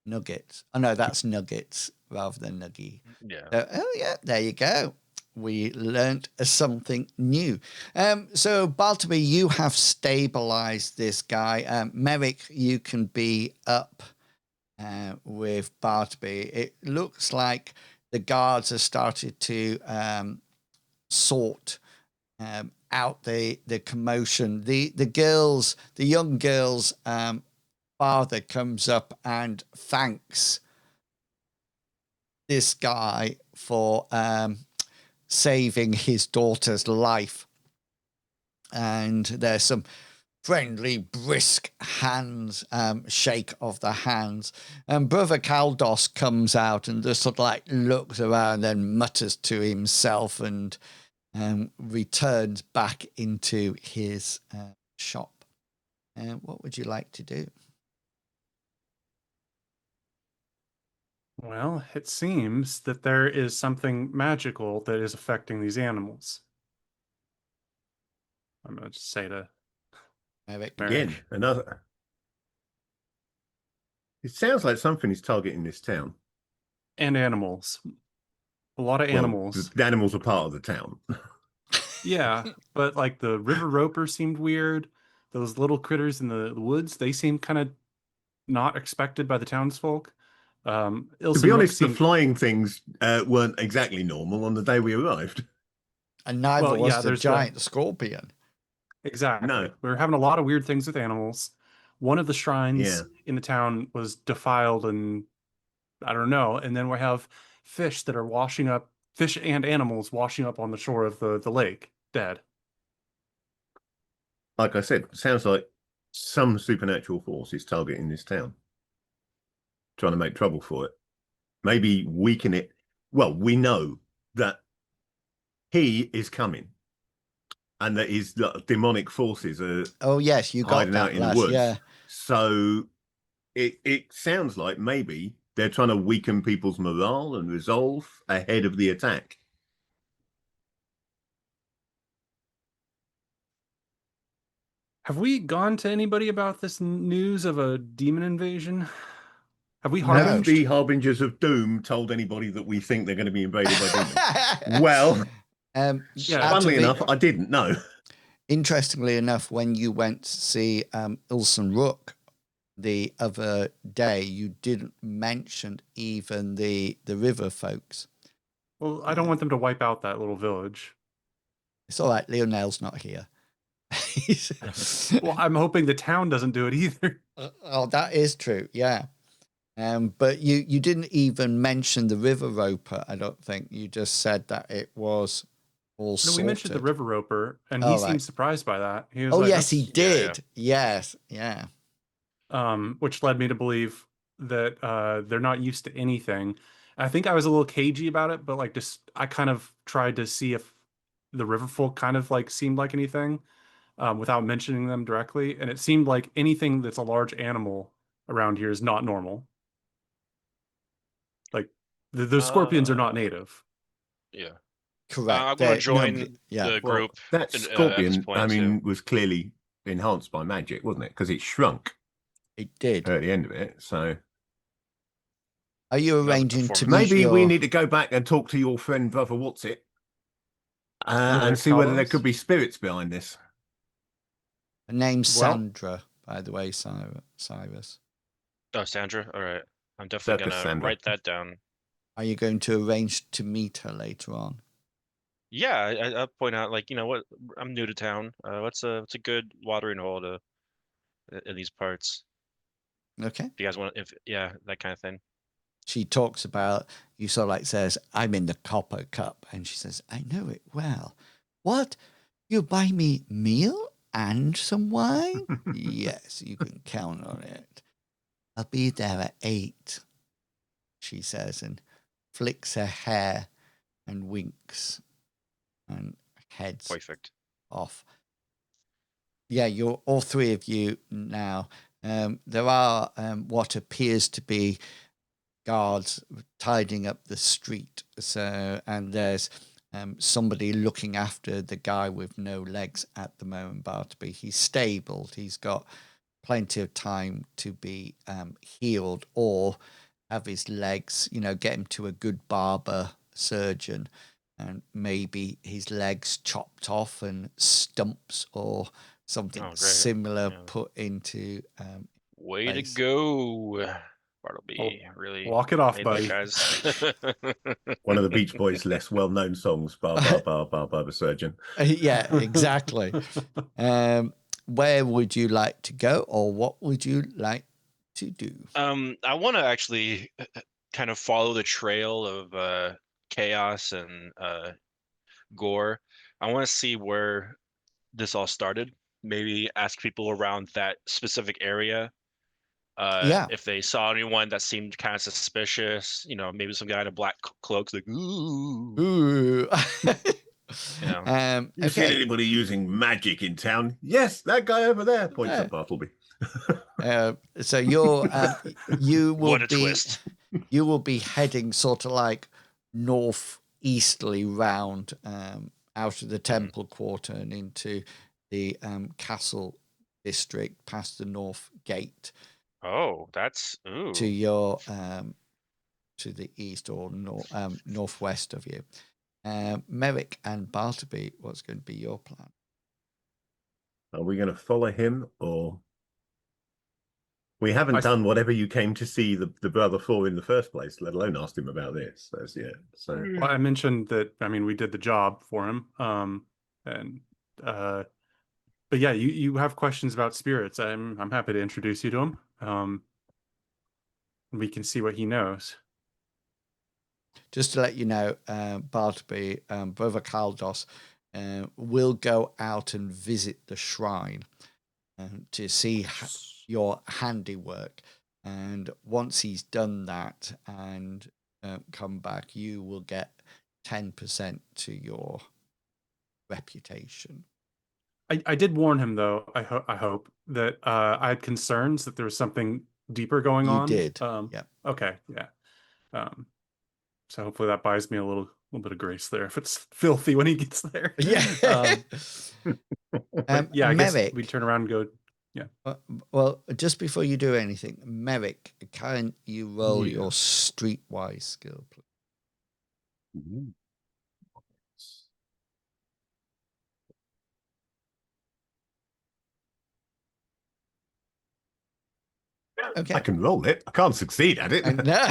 Nuggets. Oh, no, that's nuggets rather than nuggie. Yeah. So, oh, yeah, there you go. We learned something new. So, Bartleby, you have stabilized this guy. Merrick, you can be up with Bartleby. It looks like the guards have started to sort out the commotion. The young girl's father comes up and thanks this guy for saving his daughter's life. And there's some friendly, brisk hands, shake of the hands. And Brother Caldos comes out and just sort of like looks around and mutters to himself and returns back into his shop. What would you like to do? Well, it seems that there is something magical that is affecting these animals. I'm going to just say to Merrick? Again, another. It sounds like something is targeting this town. and animals. A lot of Well, animals. the animals are part of the town. Yeah, but like the river roper seemed weird. Those little critters in the woods, they seemed kind of not expected by the townsfolk. To Ilse be and Rook honest, the seemed- flying things weren't exactly normal on the day we arrived. And neither Well, was yeah, the there's the- giant scorpion. Exactly. No. We were having a lot of weird things with animals. One of the shrines Yeah. in the town was defiled and I don't know. And then we have fish that are washing up, fish and animals washing up on the shore of the lake, dead. Like I said, sounds like some supernatural force is targeting this town, trying to make trouble for it. Maybe weaken it. Well, we know that he is coming and that his demonic forces are Oh, yes, you got hiding that out in the last, woods. yeah. So it sounds like maybe They're trying to weaken people's morale and resolve ahead of the attack. Have we gone to anybody about this news of a demon invasion? Have we No. Haven't the Harbingers of Doom told anybody that we think they're going to be invaded by demons? Well, Yeah, funnily enough, I didn't know. Interestingly enough, when you went to see Ilson Rook the other day, you didn't mention even the river folks. well, I don't want them to wipe out that little village. It's all right. Lionel's not here. Well, I'm hoping the town doesn't do it either. Oh, that is true. Yeah. But you didn't even mention the river roper. I don't think you just said that it was all No, we mentioned the sorted. river roper, and Oh, he right. seemed surprised by that. He was Oh, like, yes, he "That's-" did. Yes. Yeah. Which led me to believe that they're not used to anything. I think I was a little cagey about it, but like just I kind of tried to see if the river folk kind of like seemed like anything without mentioning them directly, and it seemed like anything that's a large animal around here is not normal. Like the scorpions are not native. Yeah. Correct. I'm going to join yeah. the Well, group that at this scorpion, point, I mean, too. was clearly enhanced by magic, wasn't it? Because it shrunk It did. at the end of it. So Are you Another arranging to meet maybe we your need to go back and talk to your friend, Brother What's It, and see whether there Carlos? could be spirits behind this. her name's Well- Sandra, by the way, Cyrus? Oh, Sandra? All right. I'm definitely Circus going to Sandra. write that down. Are you going to arrange to meet her later on? Yeah, I'll point out, like, you know what? I'm new to town. What's a good watering hole to in these parts? Okay. If you guys want, yeah, that kind of thing. She talks about, you sort of like says, I'm in the copper cup. And she says, I know it well. What? You buy me meal and some wine? Yes, you can count on it. I'll be there at 8, she says, and flicks her hair and winks and heads Perfect. off. Yeah, you're all three of you now. There are what appears to be guards tidying up the street. So, and there's somebody looking after the guy with no legs at the moment, Bartleby. He's stabled. He's got plenty of time to be healed or have his legs, get him to a good barber surgeon and maybe his legs chopped off and stumps or something similar put into Way place. to go, Bartleby. Really walk it off, made buddy. that guy's- One of the Beach Boys' less well-known songs, Bar, Bar, Bar, Bar, Barber Surgeon. Yeah, exactly. Where would you like to go, or what would you like to do? I want to actually kind of follow the trail of chaos and gore. I want to see where this all started. Maybe ask people around that specific area Yeah. if they saw anyone that seemed kind of suspicious. Maybe some guy in a black cloak's like, ooh. Ooh. You seen anybody using magic in town? Yes, that guy over there points at Bartleby. So you will What a be twist. you will be heading sort of like northeasterly round out of the temple quarter and into the castle district past the north gate. Oh, that's to your to the east or northwest of you. Merrick and Bartleby, what's going to be your plan? Are we going to follow him, or we haven't done whatever you came to see the brother for in the first place, let alone asked him about this? So Well, I mentioned that. I mean, we did the job for him, but yeah, you have questions about spirits. I'm happy to introduce you to him. We can see what he knows. Just to let you know, Bartleby, Brother Caldos, will go out and visit the shrine to see your handiwork. And once he's done that and come back, you will get 10% to your reputation. I did warn him, though. I hope that I had concerns that there was something deeper going You on. did. Yeah. Okay. Yeah. So hopefully that buys me a little bit of grace there if it's filthy when he gets there. Yeah. But yeah, I guess Merrick, we turn around and go. Yeah. well, just before you do anything, Merrick, can you roll Yeah. your streetwise skill, please? Mhm. Okay. I can roll it. I can't succeed at it. And no,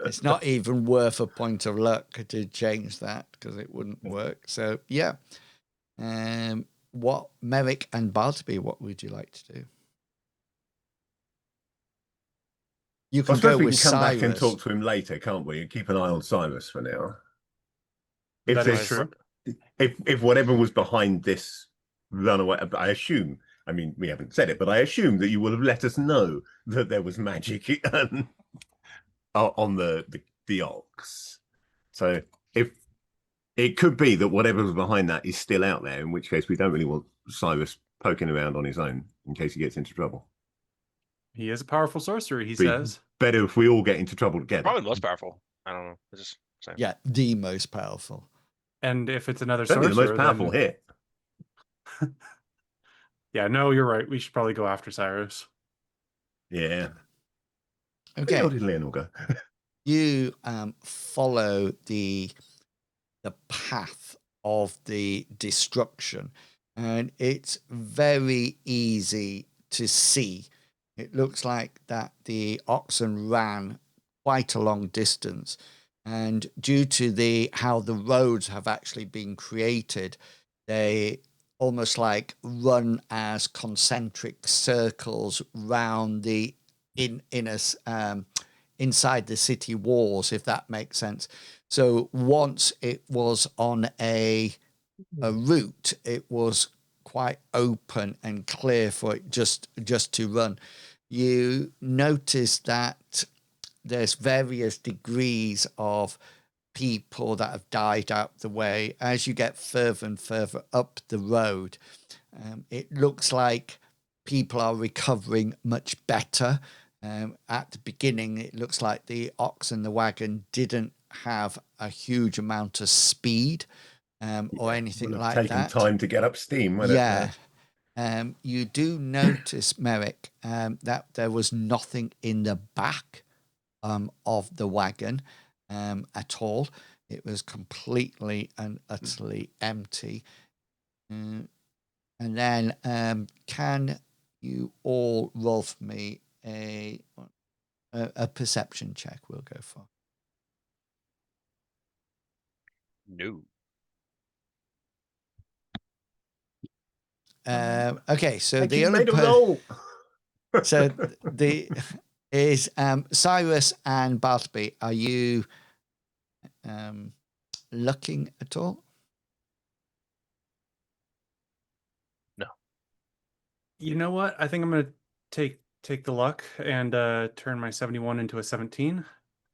it's not even worth a point of luck to change that because it wouldn't work. So yeah. What Merrick and Bartleby, what would you like to do? You I can suppose go we with can come back and Cyrus. talk to him later, can't we? And keep an eye on Cyrus for now. If That is this, true. if whatever was behind this runaway, I assume. I mean, we haven't said it, but I assume that you will have let us know that there was magic on the ox. So if it could be that whatever was behind that is still out there, in which case we don't really want Cyrus poking around on his own in case he gets into trouble. He is a powerful sorcerer, he Be says. better if we all get into trouble together. Probably the most powerful. I don't know. I just saying. Yeah, the most powerful. And if it's another Certainly the sorcerer, most powerful then... here. Yeah, no, you're right. We should probably go after Cyrus. Yeah. Okay. How did Leonor go? You follow the path of the destruction, and it's very easy to see. It looks like that the oxen ran quite a long distance, and due to how the roads have actually been created, they almost like run as concentric circles round the inside the city walls, if that makes sense. So once it was on a route, it was quite open and clear for it just to run. You notice that there's various degrees of people that have died out the way. As you get further and further up the road, it looks like people are recovering much better. At the beginning, it looks like the ox and the wagon didn't have a huge amount of speed or anything Would have like taken that. time to get up steam, wouldn't Yeah. it? You do notice, Merrick, that there was nothing in the back of the wagon at all. It was completely and utterly empty. And then can you all roll for me a perception check? We'll go for. No. Okay, so the You only made a roll. so the is Cyrus and Bartleby. Are you looking at all? No. You know what? I think I'm going to take the luck and turn my 71 into a 17,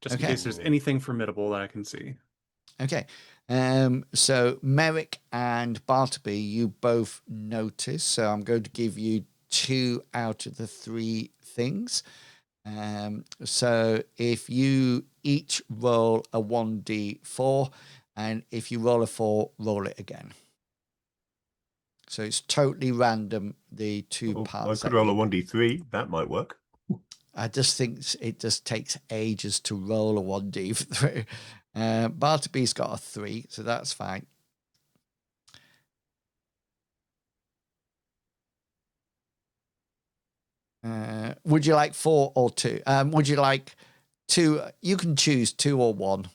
just in Okay. case there's anything formidable that I can see. Okay. So Merrick and Bartleby, you both notice. So I'm going to give you 2 out of the 3 things. So if you each roll a 1d4, and if you roll a 4, roll it again. So it's totally random, the 2 parts. I could roll a 1d3. That might work. I just think it just takes ages to roll a 1d3. Bartleby's got a 3, so that's fine. Would you like 4 or 2? Would you like 2? You can choose 2 or 1.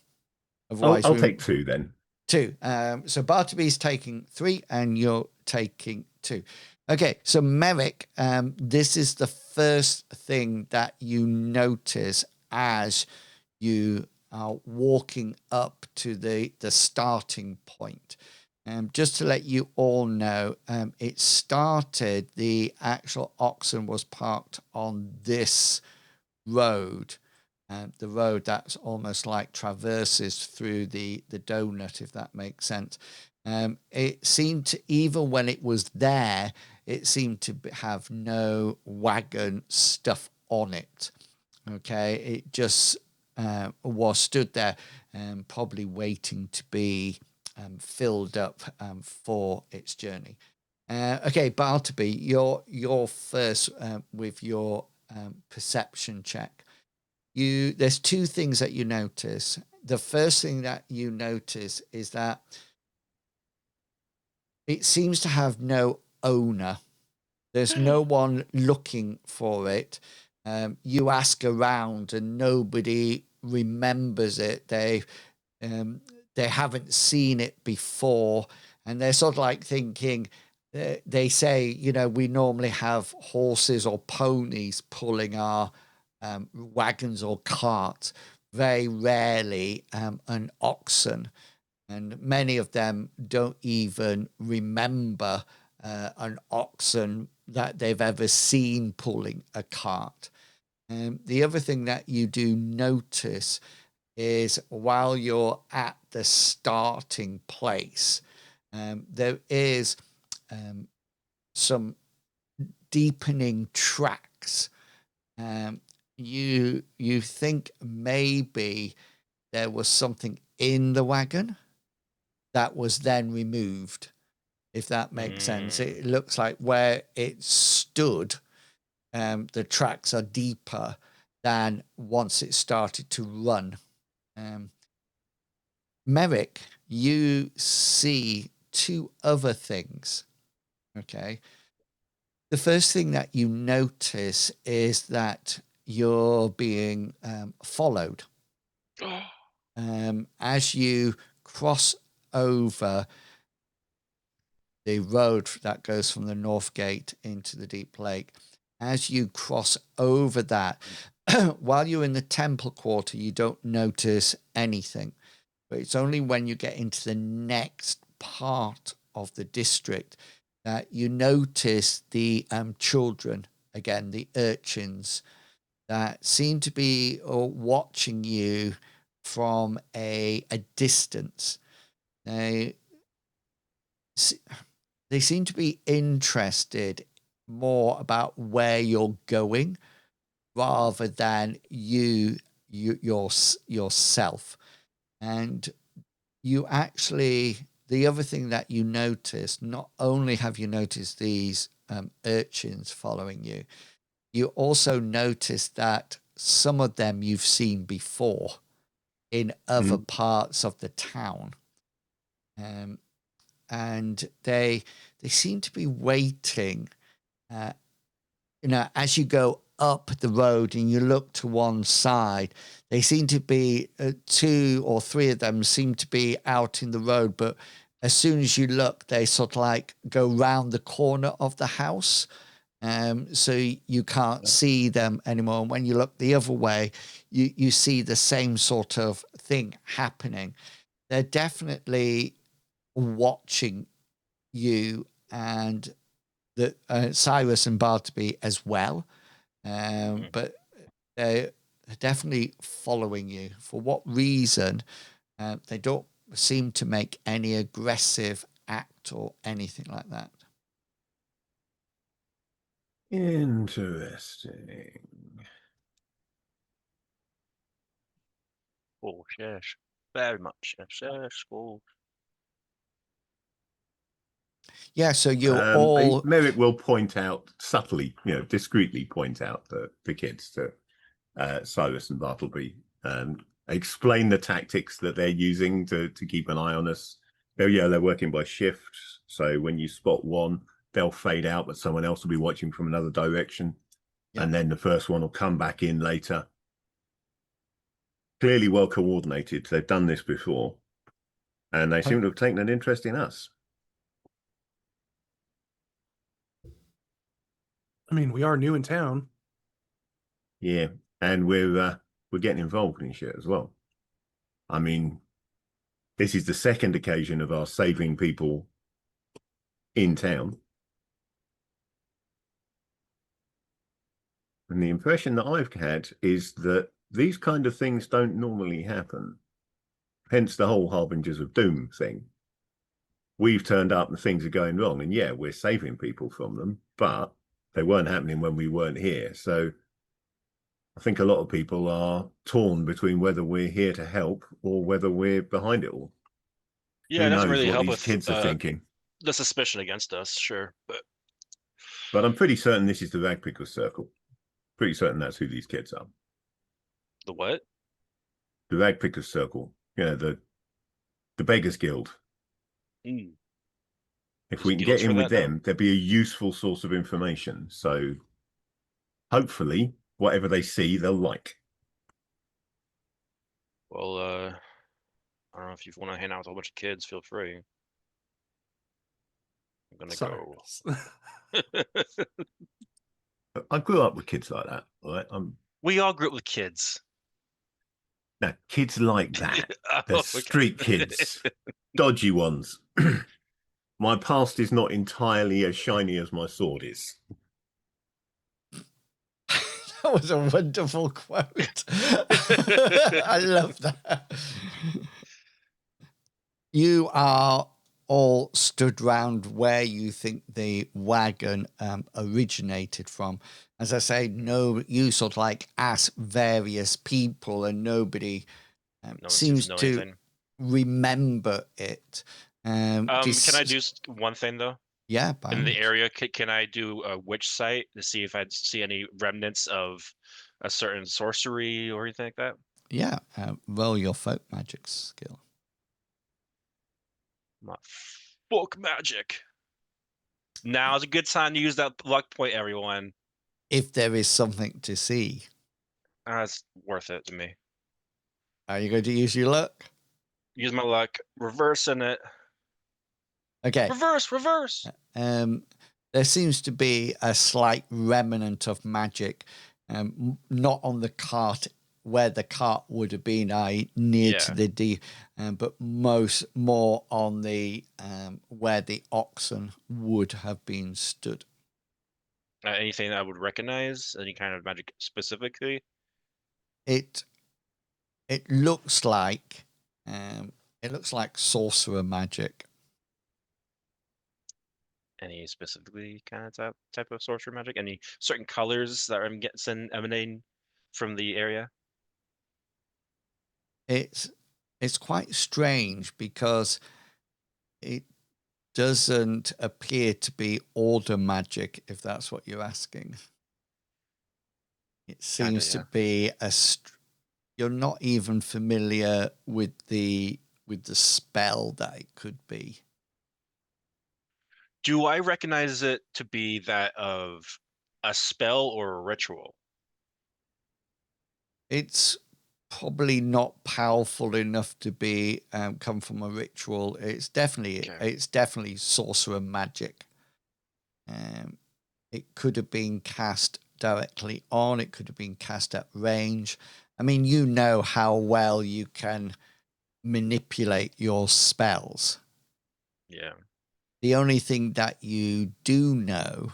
Otherwise, I'll take 2 then. 2. So Bartleby's taking 3 and you're taking 2. Okay, so Merrick, this is the first thing that you notice as you are walking up to the starting point. Just to let you all know, it started, the actual oxen was parked on this road, the road that's almost like traverses through the donut, if that makes sense. It seemed to, even when it was there, it seemed to have no wagon stuff on it. Okay, it just was stood there, probably waiting to be filled up for its journey. Okay, Bartleby, you're first with your perception check. There's two things that you notice. The first thing that you notice is that it seems to have no owner. There's no one looking for it. You ask around and nobody remembers it. They haven't seen it before, and they're sort of like thinking, they say, you know, we normally have horses or ponies pulling our wagons or carts, very rarely an oxen, and many of them don't even remember an oxen that they've ever seen pulling a cart. The other thing that you do notice is while you're at the starting place, there is some deepening tracks. You think maybe there was something in the wagon that was then removed, if that makes sense. It looks like where it stood, the tracks are deeper than once it started to run. Merrick, you see two other things. Okay. The first thing that you notice is that you're being followed. As you cross over the road that goes from the North Gate into the Deep Lake, as you cross over that, while you're in the Temple Quarter, you don't notice anything. But it's only when you get into the next part of the district that you notice the children, again, the urchins, that seem to be watching you from a distance. They seem to be interested more about where you're going rather than yourself. And you actually, the other thing that you notice, not only have you noticed these urchins following you, you also notice that some of them you've seen before in other parts of the town. And they seem to be waiting, you know, as you go up the road and you look to one side, they seem to be two or three of them seem to be out in the road, but as soon as you look, they sort of like go round the corner of the house, so you can't see them anymore. And when you look the other way, you see the same sort of thing happening. They're definitely watching you and the Cyrus and Bartleby as well. But they're definitely following you. For what reason? They don't seem to make any aggressive act or anything like that. Interesting. Oh, yes. Very much. Yes, cool. Yeah, so you're all... Merrick will point out subtly, you know, discreetly point out the kids to Cyrus and Bartleby, and explain the tactics that they're using to keep an eye on us. They're working by shifts, so when you spot one, they'll fade out, but someone else will be watching from another direction, and then the first one will come back in later. Clearly well coordinated. They've done this before, and they seem to have taken an interest in us. I mean, we are new in town. Yeah, and we're getting involved in shit as well. I mean, this is the second occasion of our saving people in town. And the impression that I've had is that these kind of things don't normally happen. Hence the whole Harbingers of Doom thing. We've turned up and things are going wrong. And yeah, we're saving people from them, but they weren't happening when we weren't here. So I think a lot of people are torn between whether we're here to help or whether we're behind it all. Yeah, Who it doesn't knows really what help these with kids are thinking? the suspicion against us, sure. But I'm pretty certain this is the Rag Pickers Circle. Pretty certain that's who these kids are. The what? The Rag Pickers Circle. Yeah, the Beggars Guild. Mm. If There's we can guilds get for in with that now? them, there'd be a useful source of information. So hopefully, whatever they see, they'll like. Well, I don't know if you want to hang out with a whole bunch of kids, feel free. I'm gonna go. Cyrus. I grew up with kids like that, right? We all grew up with kids. No, kids like that. Oh, The okay. street kids, dodgy ones. My past is not entirely as shiny as my sword is. That was a wonderful quote. I love that. You are all stood round where you think the wagon originated from. As I say, you sort of like ask various people, and nobody No one seems seems to know to anything. remember it. Can I do one thing though? Yeah, by all In the means. area, can I do a witch site to see if I see any remnants of a certain sorcery or anything like that? Yeah, roll your folk magic skill. My folk magic. Now's a good time to use that luck point, everyone. If there is something to see, It's worth it to me. are you going to use your luck? Use my luck. Reversing it. Okay. Reverse. There seems to be a slight remnant of magic, not on the cart where the cart would have been, near to the but more on the where the oxen would have been stood. Anything I would recognize? Any kind of magic specifically? It looks like sorcerer magic. Any specifically kind of type of sorcerer magic? Any certain colors that I'm getting emanating from the area? It's quite strange because it doesn't appear to be order magic, if that's what you're asking. It seems to be you're not even familiar with the spell that it could be. Do I recognize it to be that of a spell or a ritual? It's probably not powerful enough to be come from a ritual. It's definitely sorcerer magic. It could have been cast directly on. It could have been cast at range. I mean, you know how well you can manipulate your spells. Yeah. The only thing that you do know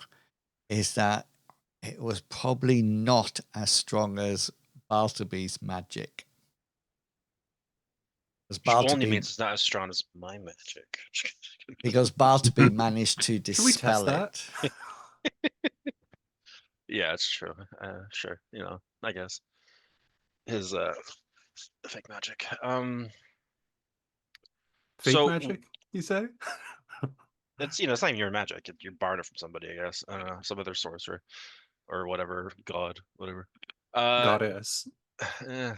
is that it was probably not as strong as Bartleby's magic. Which only means it's not as strong as my magic. Because Bartleby managed to Should we test dispel that? it. Yeah, it's true. Sure. I guess his fake magic. Fake So magic, you say? it's it's not even your magic. You're borrowing it from somebody, I guess. I don't know, some other sorcerer or whatever, god, whatever. Goddess. eh.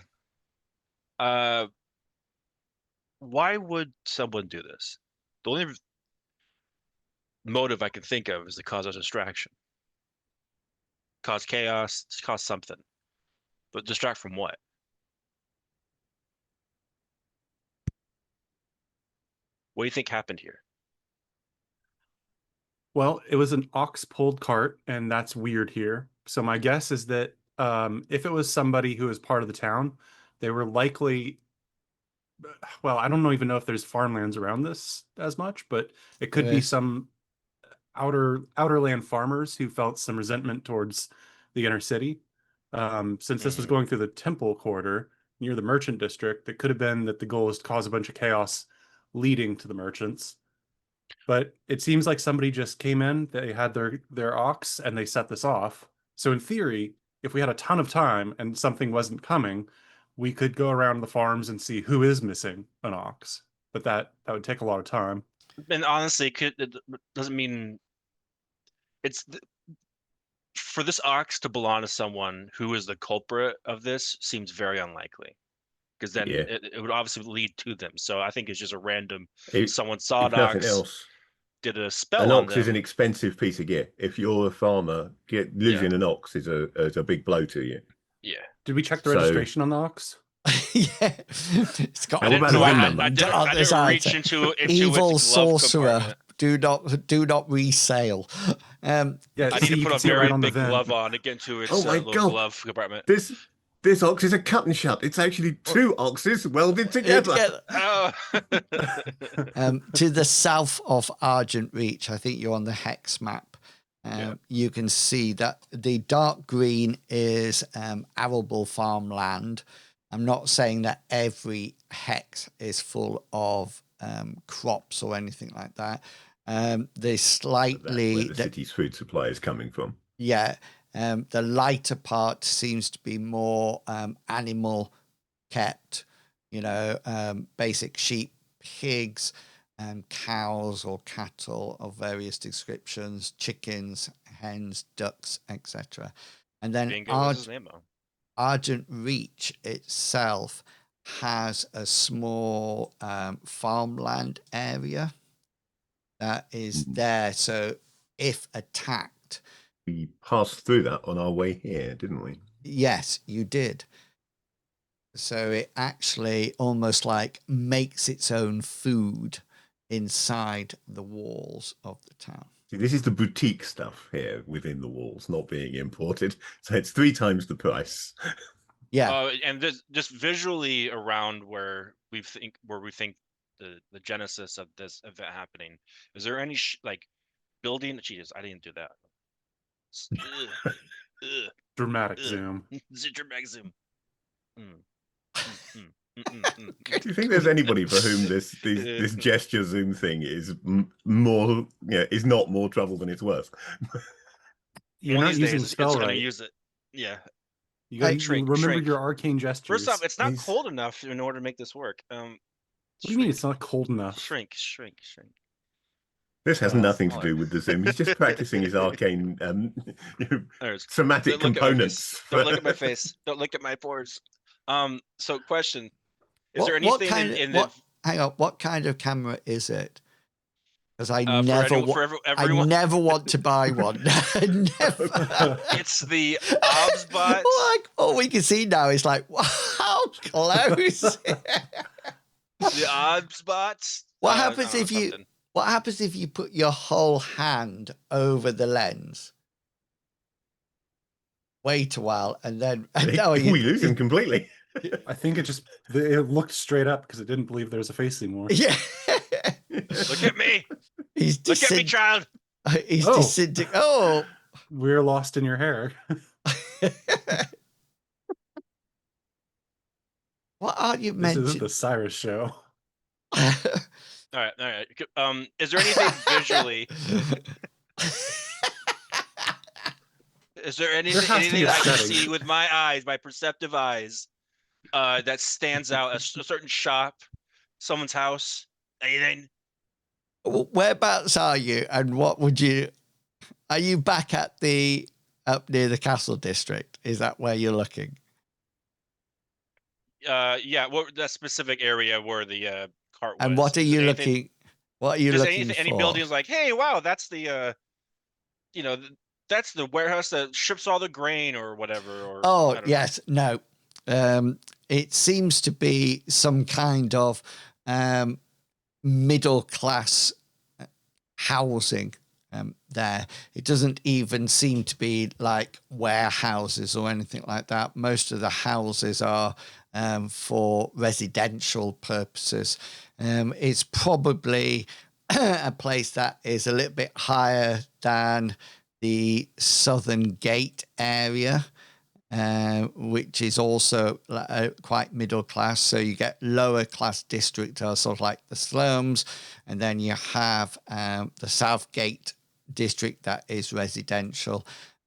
Uh, why would someone do this? The only motive I can think of is to cause a distraction, cause chaos, cause something. But distract from what? What do you think happened here? Well, it was an ox-pulled cart, and that's weird here. So my guess is that if it was somebody who was part of the town, they were likely, well, I don't even know if there's farmlands around this as much, but it could be Yes. some outerland farmers who felt some resentment towards the inner city. Since this was going through the temple quarter near the merchant district, it could have been that the goal is to cause a bunch of chaos leading to the merchants. But it seems like somebody just came in, they had their ox, and they set this off. So in theory, if we had a ton of time and something wasn't coming, we could go around the farms and see who is missing an ox. But that would take a lot of time. And honestly, it doesn't mean it's for this ox to belong to someone who is the culprit of this seems very unlikely, because then Yeah. it would obviously lead to them. So I think it's just a random. If, Someone saw if an nothing ox, else, did a spell an on ox is an them. expensive piece of gear. If you're a farmer, losing an ox is a big blow to you. Yeah. Did we check the So- registration on the ox? Yeah, it's got I a didn't- no, brand I didn't on this reach item. into Evil its glove sorcerer. compartment. Do not resale. Yeah, I see, need to you put can a see it very right on the big vent. glove on to get into its Oh my little God. glove compartment. This ox is a cut and shut. It's actually two oxes welded together. Oh. To the south of Argent Reach, I think you're on the hex map. You can see that the dark green is arable farmland. I'm not saying that every hex is full of crops or anything like that. There's That's where slightly the city's food supply is coming from. Yeah, the lighter part seems to be more animal kept, basic sheep, pigs, cows or cattle of various descriptions, chickens, hens, ducks, etc. And then Bingo was his name, Argent Reach itself has a small farmland area that is there. So if attacked, We passed through that on our way here, didn't we? yes, you did. So it actually almost like makes its own food inside the walls of the town. See, this is the boutique stuff here within the walls, not being imported. So it's 3 times the price. Yeah. And just visually around where we think the genesis of this event happening, is there any building? Jesus, I didn't do that. Dramatic zoom. Dramatic zoom. Do you think there's anybody for whom this gesture zoom thing is more, is not more trouble than it's worth? You're One not of these using the days, spell it's gonna right. use it. Yeah. You got to Shrink, remember shrink. your arcane gestures. First off, it's not He's- cold enough in order to make this work. What do you mean it's not cold enough? Shrink. This has Oh, nothing to smaller. do with the zoom. He's just practicing his arcane There's- somatic Don't look at my components. face. Don't look at my face. Don't look at my pores. So question: Is there What anything kind in of, the hang on, what kind of camera is it? Because I for never, everyone? I never want to buy one. Never. It's the Obsbot. Like all we can see now is like, wow, how close. The Obsbots. What happens I don't if know, you? something. What happens if you put your whole hand over the lens? Wait a while, and then We lose him completely. I think it looked straight up because it didn't believe there was a face anymore. Yeah. Look at me. He's Look at me, child. He's Oh. disintegrating. Oh. We're lost in your hair. What are you This isn't mentioning? the Cyrus show. All right. Is there anything visually? Is there anything has to be a I can setting. see with my eyes, my perceptive eyes, that stands out? A certain shop, someone's house, anything? Whereabouts are you, and what would you? Are you back at up near the castle district? Is that where you're looking? Yeah. What that specific area where the cart was? And what are Is you there anything- looking? What are you Just looking for? any buildings like, hey, wow, that's the that's the warehouse that ships all the grain or whatever. Or I Oh don't know. yes, no. It seems to be some kind of middle class housing there. It doesn't even seem to be like warehouses or anything like that. Most of the houses are for residential purposes. It's probably a place that is a little bit higher than the Southern Gate area, which is also quite middle class. So you get lower class districts are sort of like the slums, and then you have the South Gate district that is residential,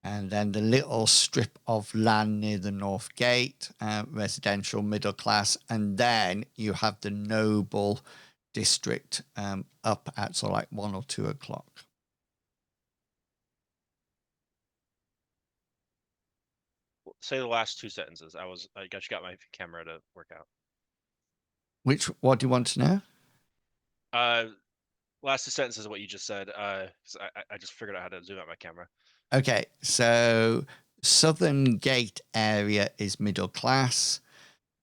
And then the little strip of land near the north gate, residential, middle class. And then you have the noble district up at sort of like 1 or 2 o'clock. Say the last 2 sentences. I got my camera to work out. What do you want to know? Last 2 sentences of what you just said. 'Cause I just figured out how to zoom out my camera. Okay, so Southern Gate area is middle class.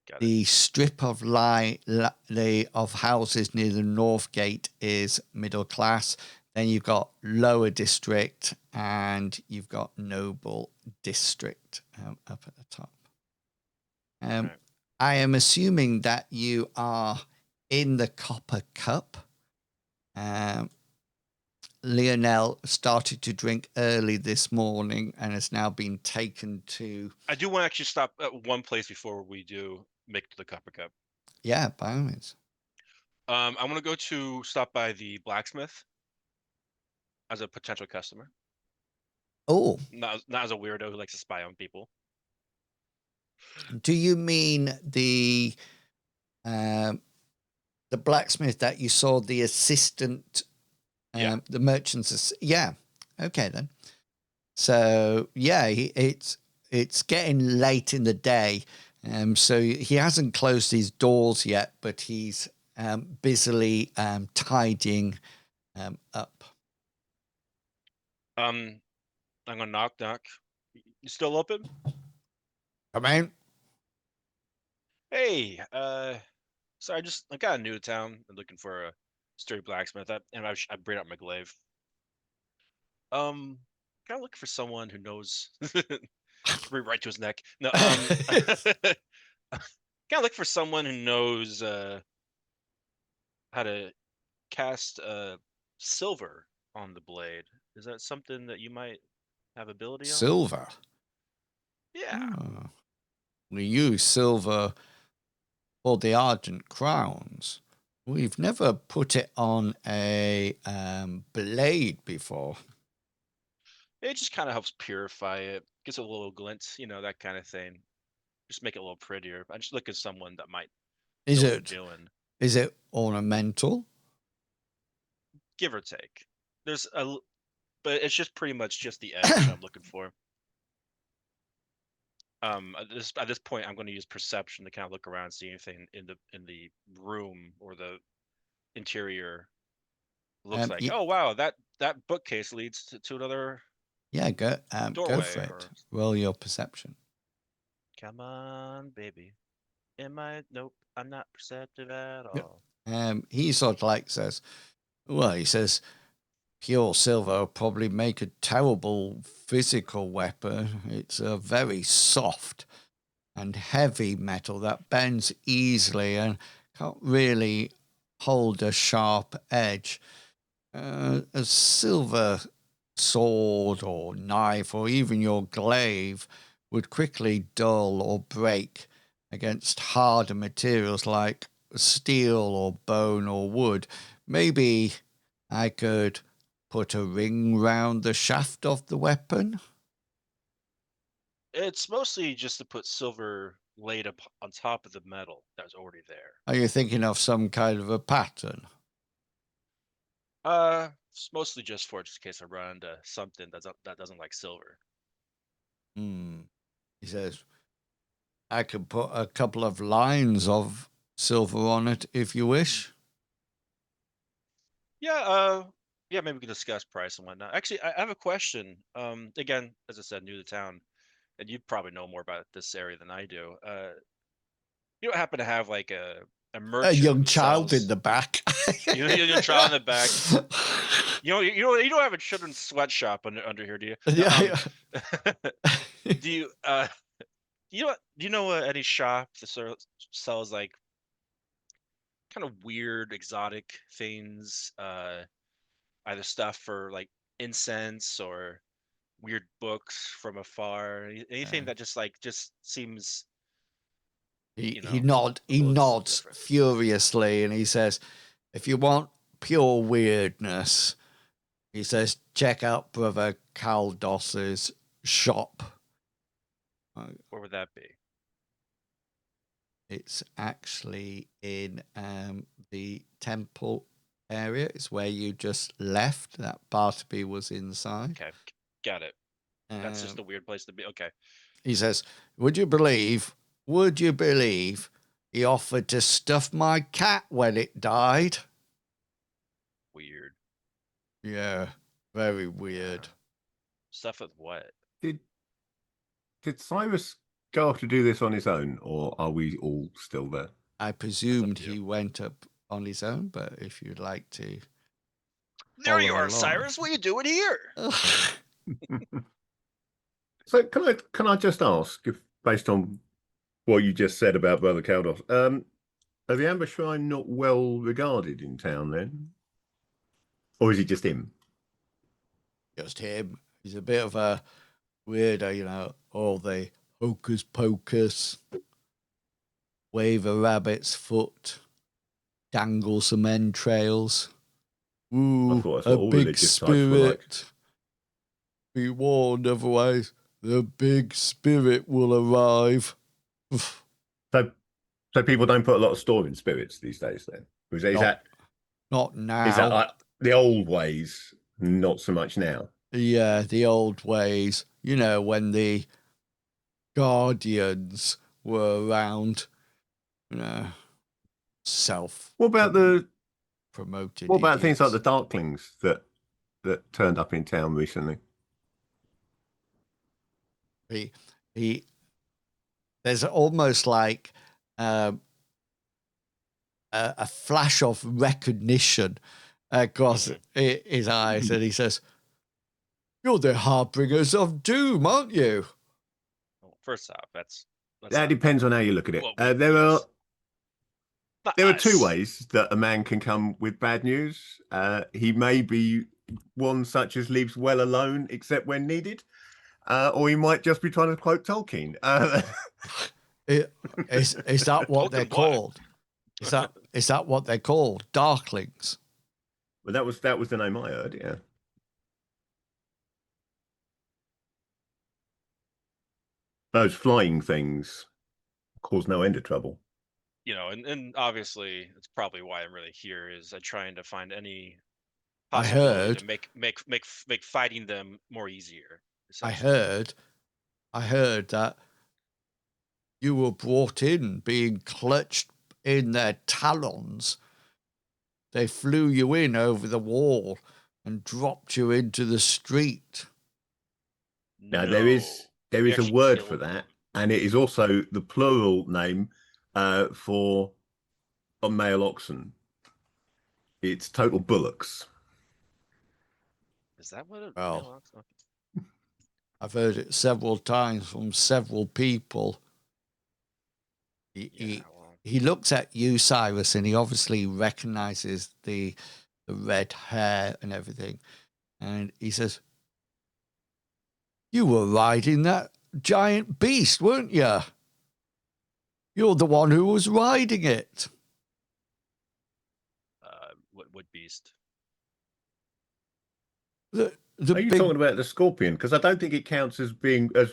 Got it. The strip of of houses near the North Gate is middle class. Then you've got Lower District and you've got Noble District up at the top. Right. I am assuming that you are in the Copper Cup. Lionel started to drink early this morning and has now been taken to... I do want to actually stop at one place before we do make it to the Copper Cup. Yeah, by all means. I want to stop by the blacksmith as a potential customer. Oh, Not as a weirdo who likes to spy on people. do you mean the blacksmith that you saw, the assistant, Yeah. the merchants? Yeah. Okay, then. So, yeah, it's getting late in the day. So he hasn't closed his doors yet, but he's busily tidying up. I'm gonna knock. You still open? Come in. Hey, sorry, I got new to town. I'm looking for a sturdy blacksmith. I bring out my glaive. Kind of looking for someone who knows. Right to his neck. No, kind of look for someone who knows how to cast silver on the blade. Is that something that you might have ability on? Silver. Yeah. Oh. We use silver for the Argent Crowns. We've never put it on a blade before. It just kind of helps purify it. Gives it a little glint, that kind of thing. Just make it a little prettier. I just look at someone that might know what they're doing. Is it ornamental? Give or take. But it's just pretty much just the edge I'm looking for. At this point, I'm going to use perception to kind of look around, see anything in the room or the interior looks like. Oh wow, that bookcase leads to another. Yeah, go doorway for it. Roll your perception. Come on, baby. Nope, I'm not perceptive at all. He sort of like says, he says, pure silver will probably make a terrible physical weapon. It's a very soft and heavy metal that bends easily and can't really hold a sharp edge. A silver sword or knife or even your glaive would quickly dull or break against harder materials like steel or bone or wood. Maybe I could put a ring round the shaft of the weapon. It's mostly just to put silver laid up on top of the metal that's already there. Are you thinking of some kind of a pattern? It's mostly just in case I run into something that doesn't like silver. He says, I could put a couple of lines of silver on it if you wish. Yeah, maybe we can discuss price and whatnot. Actually, I have a question. Again, as I said, new to town, and you probably know more about this area than I do. You don't happen to have like a merchant, a young child in the back. You know, young child in the back. You don't have a children's sweatshop under here, do you? Yeah. Do you know any shop that sort of sells like kind of weird, exotic things? Either stuff for like incense or weird books from afar. Anything that just seems. He nods furiously and he says, if you want pure weirdness, he says, check out Brother Caldos's shop. Where would that be? It's actually in the temple area. It's where you just left. That Bartleby was inside. Okay, got it. That's just Um, a weird place to be. Okay. He says, would you believe he offered to stuff my cat when it died? Weird. Yeah, very weird. Stuff with what? Did Cyrus go off to do this on his own, or are we all still there? I presumed to you. he went up on his own, but if you'd like to. There you follow are, along. Cyrus. What are you doing here? So can I just ask, if based on what you just said about Brother Kaldos, are the Amber Shrine not well regarded in town then? Or is it just him? Just him. He's a bit of a weirdo, you know, all the hocus pocus, wave a rabbit's foot, dangle some entrails. Ooh, thought that's what a all big religious types were like. spirit. Be warned, otherwise the big spirit will arrive. So people don't put a lot of store in spirits these days then? Not now. Is that like the old ways, not so much now? Yeah, the old ways. You know, when the Guardians were around, you know, What about promoted. what about things like the idiots. Darklings that turned up in town recently? He there's almost like a flash of recognition across his eyes, and he says, "You're the Harbingers of Doom, aren't you?" Well, first off, that's That depends on how you look at it. Well, There are two ways that a man can come with bad news. He may be one such as leaves well alone except when needed, or he might just be trying to quote Tolkien. Is that what they're Tolkien what? called? Is that what they're called? Darklings. Well, that was the name I heard. Yeah. Those flying things cause no end of trouble. You know, and obviously it's probably why I'm really here is I'm trying to find any I possibility heard. to make fighting them more easier. I essentially. heard that you were brought in being clutched in their talons. They flew you in over the wall and dropped you into the street. Now there is We a actually word killed for them. that, and it is also the plural name for a male oxen. It's total bullocks. Is that what it? Well, I've heard it several times from several people. He looks at you, Cyrus, and he obviously recognizes the red hair and everything. And he says, "You were riding that giant beast, weren't you? You're the one who was riding it." What beast? Are you talking about the scorpion? Because I don't think it counts as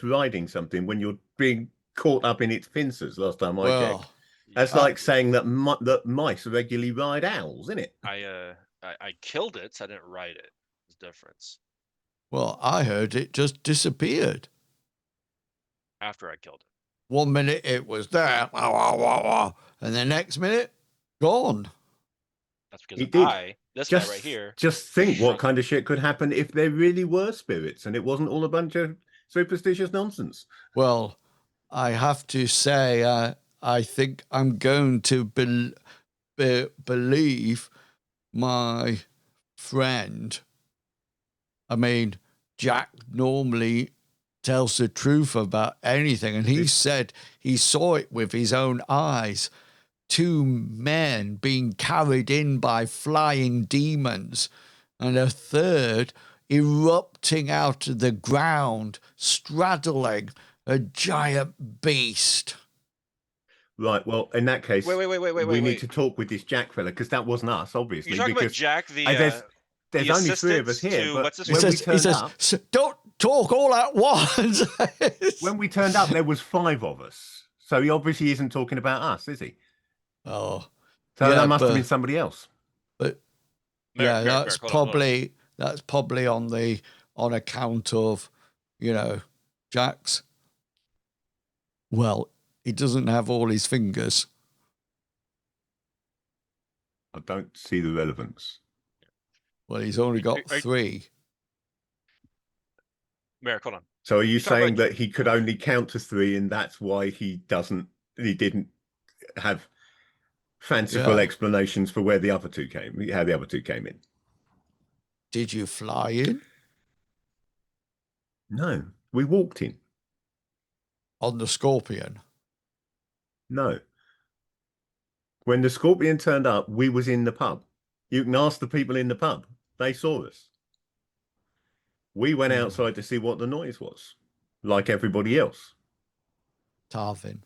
riding something when you're being caught up in its pincers. Last time I checked, that's like saying that mice regularly ride owls, isn't it? I killed it. So I didn't ride it. There's a difference. Well, I heard it just disappeared. After I killed it. 1 minute it was there, and the next minute, gone. That's because this guy right here. Just think what kind of shit could happen if there really were spirits and it wasn't all a bunch of superstitious nonsense. Well, I have to say, I think I'm going to believe my friend. I mean, Jack normally tells the truth about anything, and he said he saw it with his own eyes. 2 men being carried in by flying demons, and a third erupting out of the ground, straddling a giant beast. Right, well, in that case, wait, we need to talk with this Jack fella, because that wasn't us, obviously. You're talking about Jack, there's only 3 of us here, but when we turned up... So talk all at once. When we turned up, there was 5 of us. So he obviously isn't talking about us, is he? Oh, So yeah, that must have been somebody else. But Merrick, that's hold on. probably on account of, Jack's. Well, he doesn't have all his fingers. I don't see the relevance. Well, he's only got 3. Merrick, hold on. So are you You're talking saying about- that he could only count to 3 and that's why he didn't have fanciful explanations for how the other 2 came in? Did you fly in No, we walked in. on the Scorpion? No. When the Scorpion turned up, we was in the pub. You can ask the people in the pub. They saw us. We went outside to see what the noise was, like everybody else. Tarvin.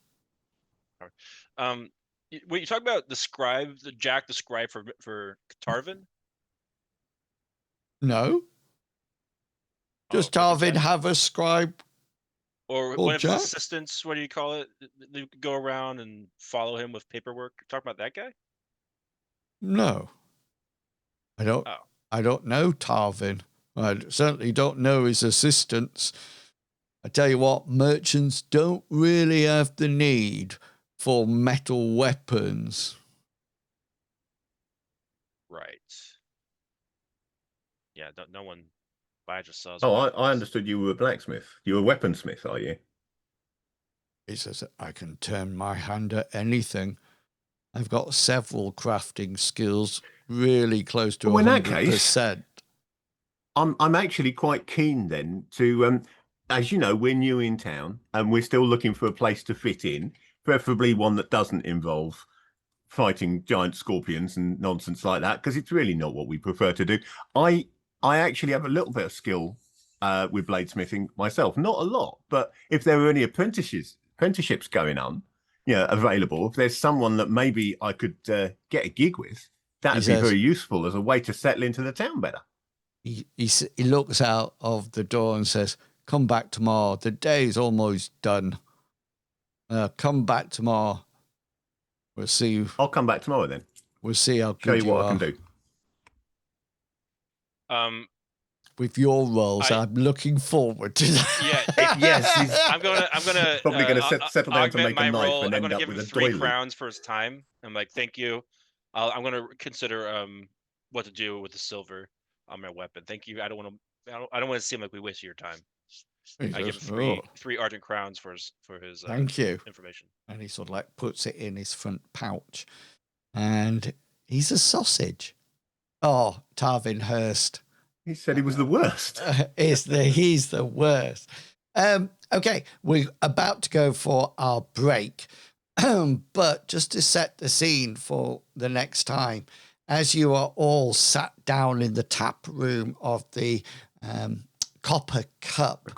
When you talk about Jack the scribe for Tarvin? No. Does Tarvin have a scribe? Or Well, one of his Jack? assistants, what do you call it? They go around and follow him with paperwork. Talk about that guy? No. I don't. Oh. I don't know Tarvin. I certainly don't know his assistants. I tell you what, merchants don't really have the need for metal weapons. Right. Yeah, no one buys or sells. Oh, I weapons. understood you were a blacksmith. You're a weaponsmith, are you? He says, I can turn my hand at anything. I've got several crafting skills, really close to 100%. In that case, I'm actually quite keen then to, as you know, we're new in town and we're still looking for a place to fit in, preferably one that doesn't involve fighting giant scorpions and nonsense like that, because it's really not what we prefer to do. I actually have a little bit of skill with bladesmithing myself, not a lot, but if there were any apprenticeships going on, available, if there's someone that maybe I could get a gig with, that'd be very useful as a way to settle into the town better. He looks out of the door and says, come back tomorrow. The day's almost done. Come back tomorrow. We'll see. I'll come back tomorrow then. We'll see how good Show you what are. I can do. With your roles, I'm looking forward to that. Yeah, yes. I'm gonna probably going to settle down to make a knife role. and I'm end gonna up give with him a 3 doily. crowns for his time. I'm like, thank you. I'm gonna consider what to do with the silver on my weapon. Thank you. I don't want to seem like we waste your time. I give him three ardent crowns for his thank you information. And he sort of like puts it in his front pouch, and he's a sausage. Oh, Tarvin Hurst. He said he was the worst. He's the worst. Okay, we're about to go for our break, but just to set the scene for the next time, as you are all sat down in the tap room of the Copper Cup,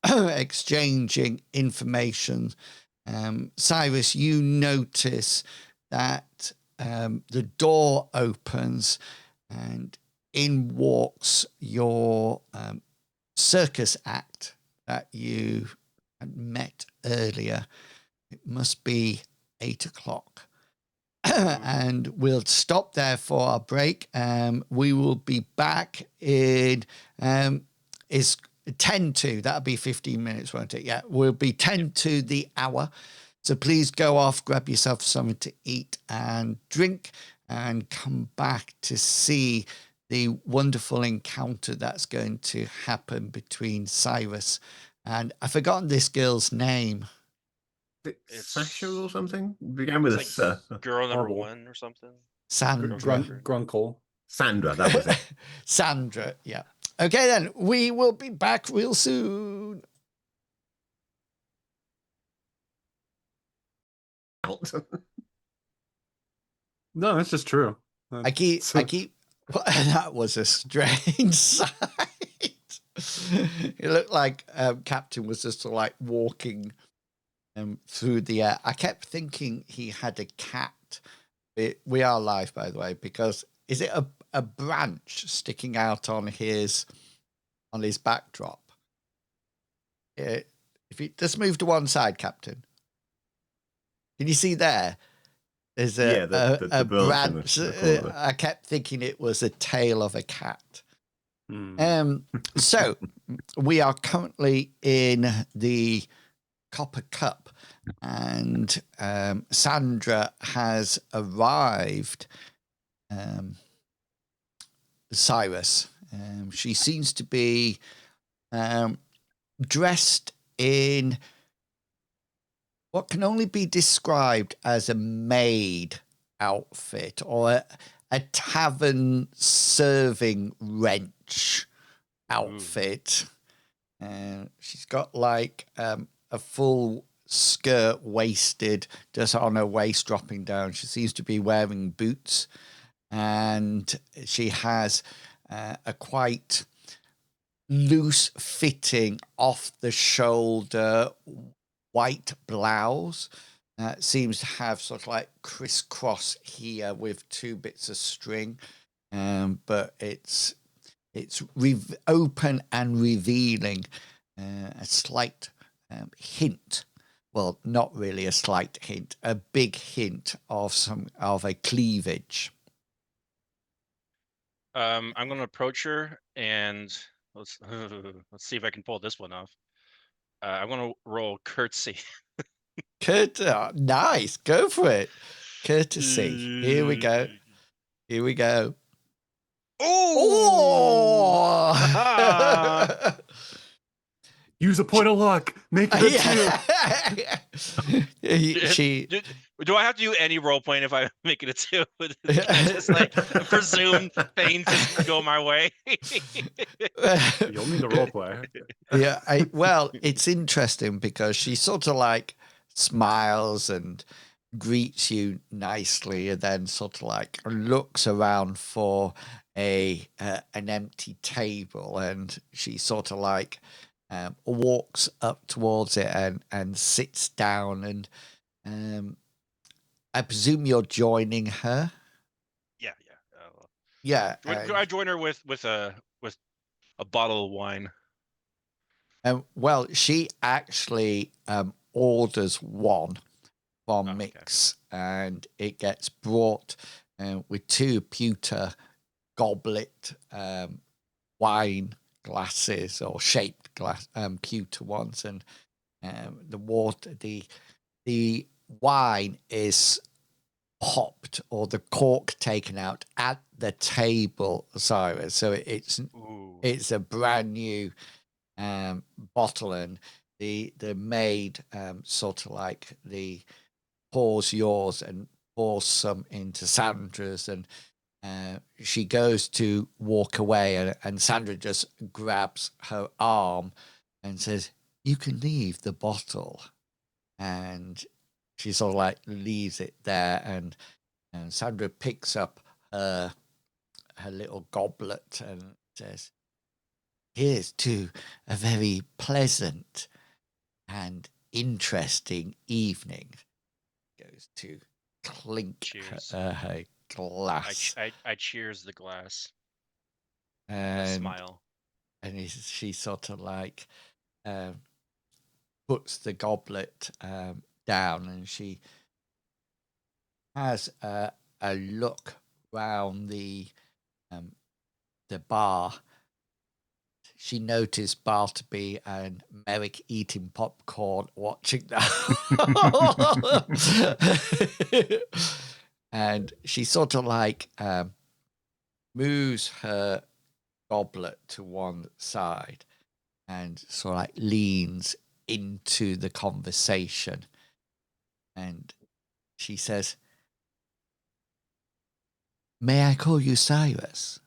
exchanging information, Cyrus, you notice that the door opens and in walks your circus act that you had met earlier. It must be 8 o'clock. And we'll stop there for our break. We will be back in is 10 to, that'll be 15 minutes, won't it? Yeah, we'll be 10 to the hour. So please go off, grab yourself something to eat and drink, and come back to see the wonderful encounter that's going to happen between Cyrus and I've forgotten this girl's name. It's Sasha or something? It began with a girl number 1 or something. Sandra. Grunkle. Sandra, that was it. Sandra, yeah. Okay, then we will be back real soon. No, that's just true. I keep. That was a strange sight. It looked like Captain was just sort of like walking through the air. I kept thinking he had a cat. We are live, by the way, because is it a branch sticking out on his on his backdrop. If you just move to one side, Captain. Can you see there? There's a branch. I kept thinking it was a tail of a cat. So we are currently in the Copper Cup, and Sandra has arrived. Cyrus. She seems to be dressed in what can only be described as a maid outfit or a tavern serving wench outfit. She's got like a full skirt waisted just on her waist dropping down. She seems to be wearing boots, and she has a quite loose fitting off the shoulder white blouse. Seems to have sort of like crisscross here with 2 bits of string, but it's open and revealing. A slight hint, well, not really a slight hint, a big hint of a cleavage. I'm going to approach her and let's see if I can pull this one off. I'm going to roll curtsy. Nice, go for it. Courtesy. Here we go. Oh! Use a point of luck. Make it a 2. Do I have to do any role playing if I make it a 2? Just like presume things just go my way. You'll need a role play. Yeah, well, it's interesting because she sort of like smiles and greets you nicely, and then sort of like looks around for an empty table, and she sort of like walks up towards it and sits down, and I presume you're joining her. Yeah. I join her with a bottle of wine. Well, she actually orders one from Mix, and it gets brought with 2 pewter goblet wine glasses, or shaped glass pewter ones, and the wine is popped, or the cork taken out at the table, Cyrus. So it's a brand new bottle, and the maid sort of like pours yours and pours some into Sandra's, and she goes to walk away, and Sandra just grabs her arm and says, "You can leave the bottle." And she sort of like leaves it there, and Sandra picks up her little goblet and says, "Here's to a very pleasant and interesting evening." Goes to clink her glass. I cheers the glass. And smile. And she sort of like puts the goblet down, and she has a look round the bar. She noticed Bartleby and Merrick eating popcorn, watching that. And she sort of like moves her goblet to one side and sort of like leans into the conversation. And she says, "May I call you Cyrus?"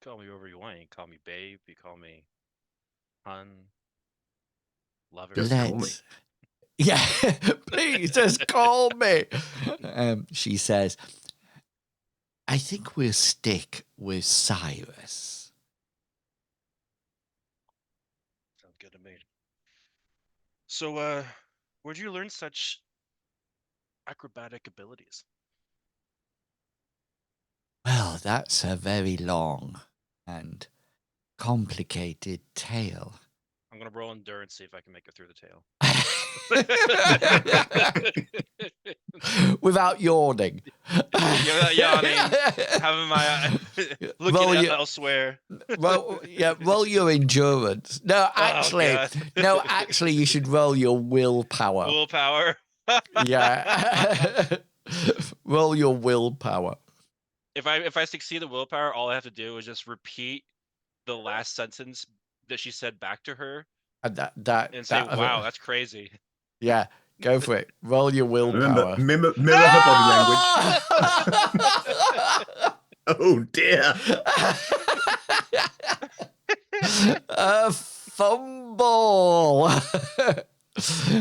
Call me whatever you want. You call me babe. You call me hun. Lover. Just call me. Yeah, please just call me. She says, "I think we'll stick with Cyrus." Sounds good to me. So, where'd you learn such acrobatic abilities? Well, that's a very long and complicated tale. I'm gonna roll endurance, see if I can make it through the tail. Without yawning. Without yawning, having my looking elsewhere. Roll your endurance. No, actually, you should roll your willpower. Willpower. Yeah. Roll your willpower. If I succeed the willpower, all I have to do is just repeat the last sentence that she said back to her, And say, "Wow, that's crazy." Yeah, go for it. Roll your willpower. Remember her body language. Oh dear. A fumble.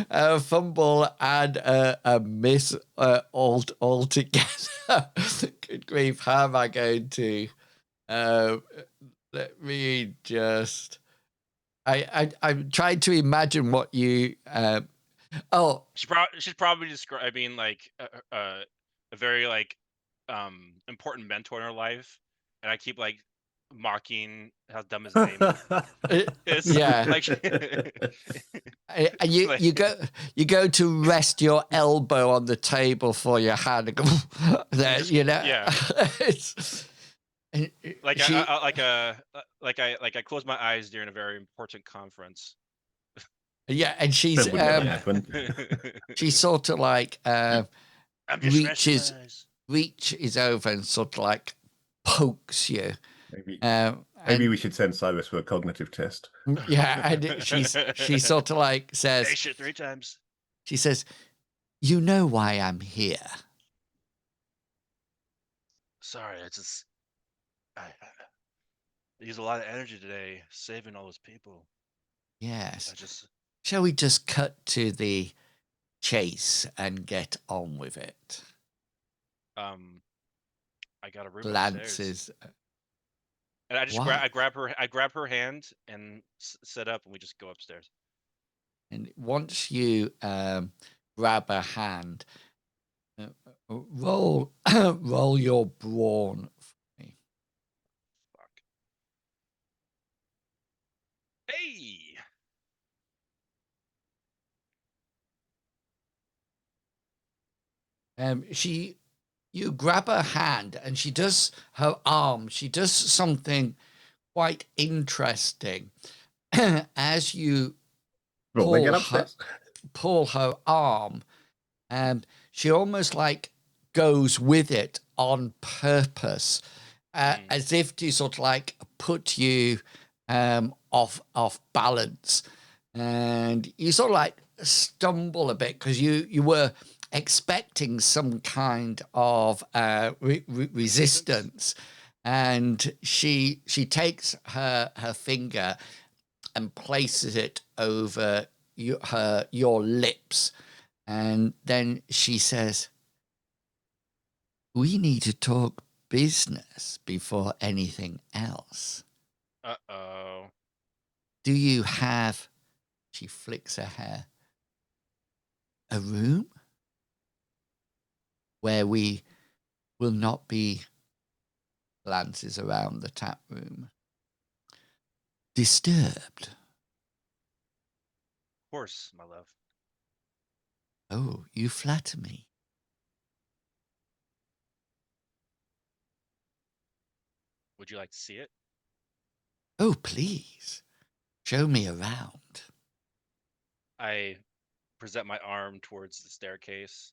A fumble and a miss altogether. Good grief, how am I going to... let me just... I'm trying to imagine what you... she's probably describing like a very like important mentor in her life, and I keep like mocking how dumb his name is. Yeah. Like, you go to rest your elbow on the table for your hand and go, there, you know. Yeah. I close my eyes during a very important conference. Yeah, and she's sort of like reaches over and sort of like pokes you. Maybe we should send Cyrus for a cognitive test. Yeah, and she sort of like says, "Hey, shit 3 times." She says, "You know why I'm here." Sorry, I use a lot of energy today saving all those people. Yes. Shall we just cut to the chase and get on with it? I got a room Glances. And I just I grab her hand and set up, and we just go upstairs. And once you grab her hand, roll your brawn for me. Fuck. Hey. You grab her hand, and she does her arm. She does something quite interesting as you pull her arm, and she almost like goes with it on purpose, as if to sort of like put you off balance, and you sort of like stumble a bit because you were expecting some kind of resistance, and she takes her finger and places it over your lips, and then she says, "We need to talk business before anything else." Uh-oh. Do you have... She flicks her hair. "A room where we will not be..." Glances around the tap room. "Disturbed?" Of course, my love. "Oh, you flatter me." Would you like to see it? "Oh, please. Show me around." I present my arm towards the staircase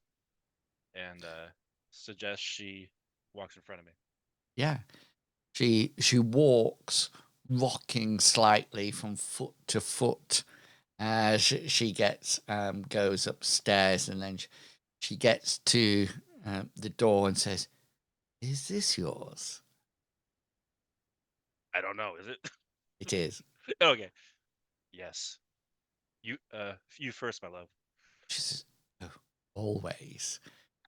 and suggest she walks in front of me. Yeah. She walks, rocking slightly from foot to foot as she goes upstairs, and then she gets to the door and says, "Is this yours?" I don't know, is it? It is. Okay. Yes. You first, my love. She says, "Oh, always."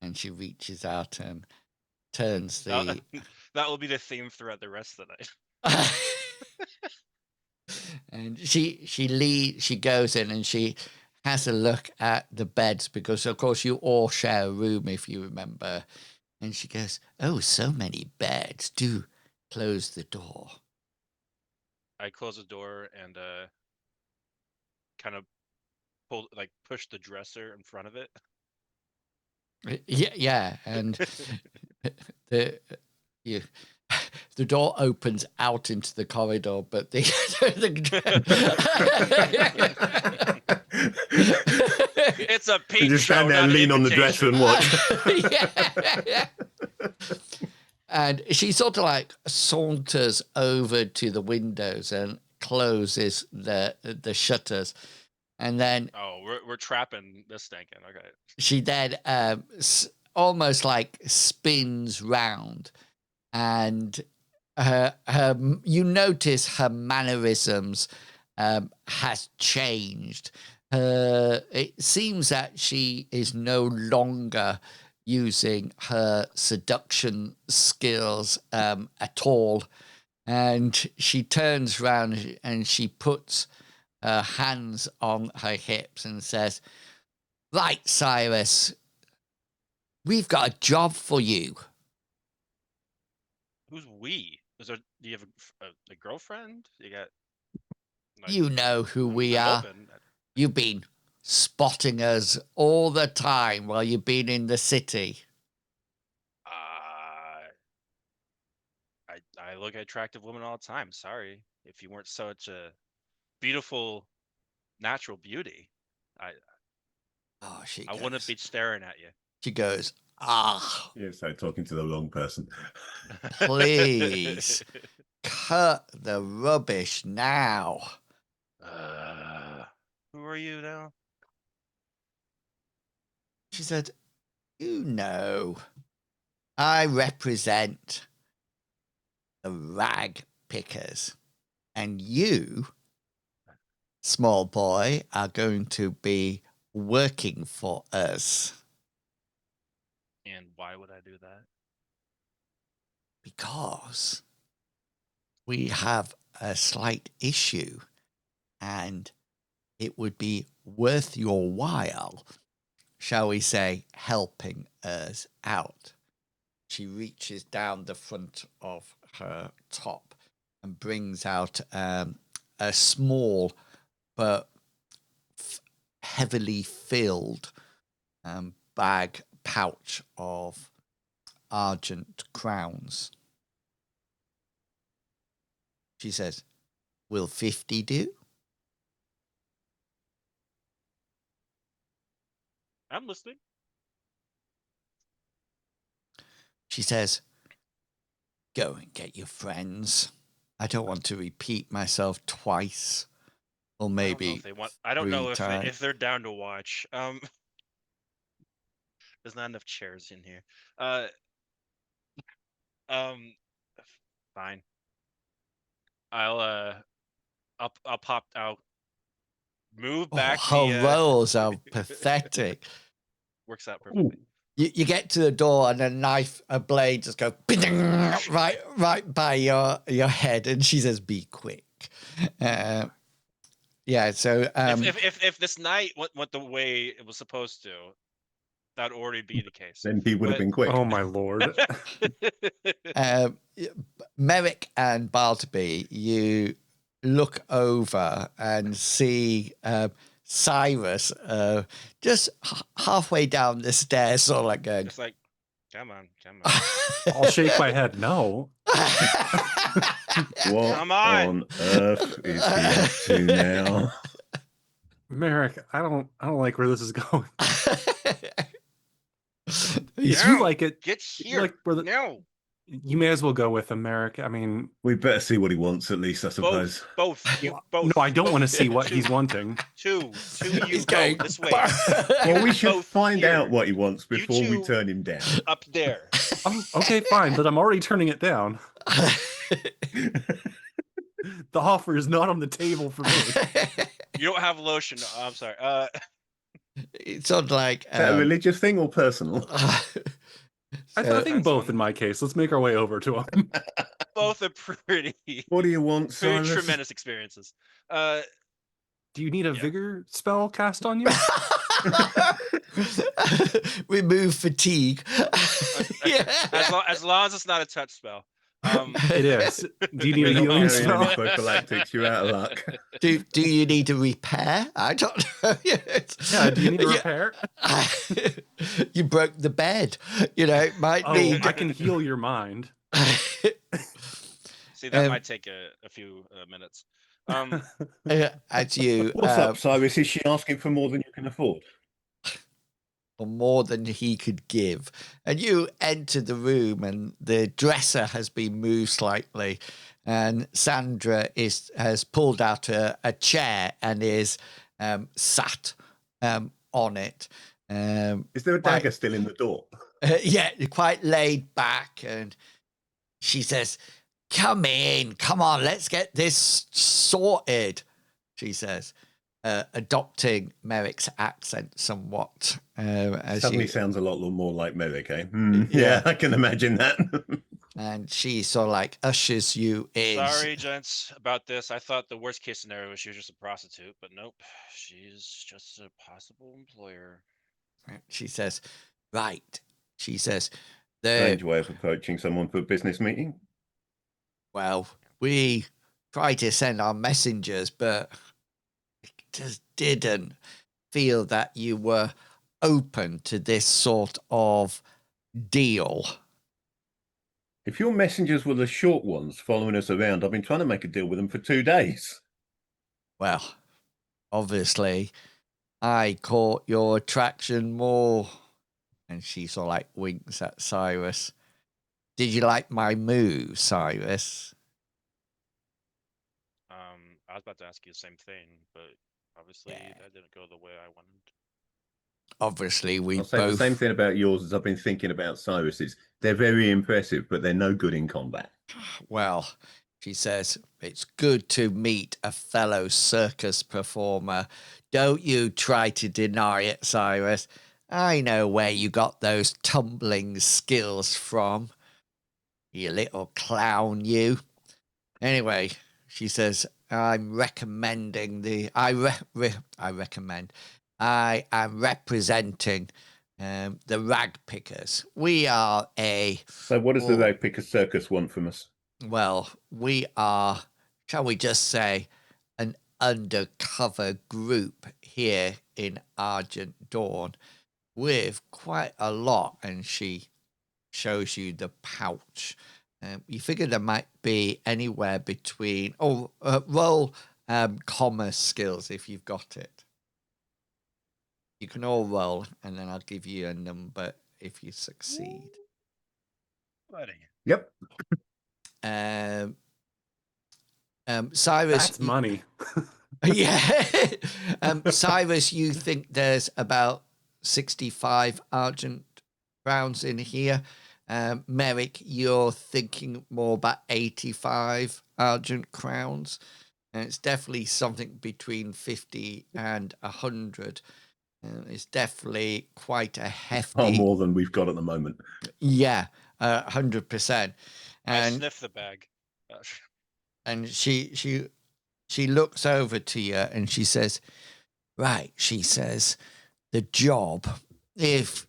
And she reaches out and turns the... That will be the theme throughout the rest of the night. And she goes in and she has a look at the beds, because of course you all share a room, if you remember. And she goes, "Oh, so many beds. Do close the door." I close the door and kind of push the dresser in front of it. Yeah, and the you the door opens out into the corridor, but It's a peep You just show, stand there not and an lean on the dresser invitation. and watch. Yeah. And she sort of like saunters over to the windows and closes the shutters, and then we're trapping this thinking. Okay. she then almost like spins round, and you notice her mannerisms has changed. It seems that she is no longer using her seduction skills at all, and she turns around and she puts her hands on her hips and says, "Right, Cyrus, we've got a job for you." Who's we? Do you have a girlfriend? You got. You know who we I'm are. open. You've been spotting us all the time while you've been in the city. I look at attractive women all the time. Sorry, if you weren't such a beautiful natural beauty, I wouldn't be staring at you. She goes, Yeah, so talking to the wrong person. please cut the rubbish now. Who are you now? She said, you know, I represent the rag pickers, and you, small boy, are going to be working for us. And why would I do that? Because we have a slight issue, and it would be worth your while, shall we say, helping us out. She reaches down the front of her top and brings out a small but heavily filled bag pouch of argent crowns. She says, will 50 do? I'm listening. She says, go and get your friends. I don't want to repeat myself twice. Or maybe I don't know if they're down to watch. There's not enough chairs in here. Fine. I'll pop out. Move back. Her rolls are pathetic. Works out perfectly. You get to the door and a blade just goes right by your head, and she says, "Be quick." Yeah. So if this night went the way it was supposed to, that would already be the case. Then he would have been quick. Oh my lord. Merrick and Bartleby, you look over and see Cyrus just halfway down the stairs, sort of like going, just like, come on. I'll shake my head. No. What Come on earth is he up to now? Merrick, I don't like where this is going. He's- You like it. Get here. Like where No. You may as well go with him, Merrick. I mean, We better see what he wants, at least, I suppose. Both. no, I don't want to see what he's wanting. Two. You He's go going this way. Well, we should Both find here. out what he wants before we two- turn him down. Up there. Okay, fine, but I'm already turning it down. The offer is not on the table for me. You don't have lotion. Oh, I'm sorry. It's sort of like Is that a religious thing or personal? I think both in my case. Let's make our way over to him. Both are pretty What do you want, Cyrus? tremendous experiences. Do you need a vigor spell cast on you? Remove fatigue. Yeah. As long as it's not a touch spell. It is. Do you need You're a not healing carrying any spell? prophylactics. You're out of luck. Do you need a repair? I don't know. Yeah, do you need a repair? You broke the bed. It might Oh, need. I can heal your mind. See, that Um, might take a few minutes. as you What's up, Cyrus? Is she asking for more than you can afford? or more than he could give. And you enter the room, and the dresser has been moved slightly, and Sandra has pulled out a chair and is sat on it. Is there a quite- dagger still in the door? yeah, quite laid back, and she says, "Come in, come on, let's get this sorted," she says. Adopting Merrick's accent somewhat. As Suddenly you, sounds a lot more like Merrick, eh? Yeah. Yeah, I can imagine that. and she sort of like ushers you in. Sorry, gents, about this. I thought the worst case scenario was she was just a prostitute, but nope, she's just a possible employer. She says, "Right." She says, Strange way of approaching someone for a business meeting. "Well, we tried to send our messengers, but just didn't feel that you were open to this sort of deal." If your messengers were the short ones following us around, I've been trying to make a deal with them for 2 days. Well, obviously, I caught your attraction more. And she sort of like winks at Cyrus. "Did you like my move, Cyrus?" I was about to ask you the same thing, but obviously Yeah. that didn't go the way I wanted. Obviously, we I'll say both. the same thing about yours as I've been thinking about Cyrus's. They're very impressive, but they're no good in combat. Well, she says, "It's good to meet a fellow circus performer. Don't you try to deny it, Cyrus. I know where you got those tumbling skills from. You little clown, you." Anyway, she says, "I'm recommending I am representing the rag pickers. We are So what does the Rag Picker Circus want from us? well, we are, shall we just say, an undercover group here in Argent Dawn with quite a lot." And she shows you the pouch. You figure there might be anywhere between, roll commerce skills if you've got it. You can all roll, and then I'll give you a number if you succeed. Buddy. Yep. Cyrus, That's money. yeah. Cyrus, you think there's about 65 Argent crowns in here. Merrick, you're thinking more about 85 Argent crowns. And it's definitely something between 50 and 100. It's definitely quite a hefty. Far more than we've got at the moment. Yeah, 100%. I And sniff the bag. and she looks over to you and she says, "Right," she says, "the job, if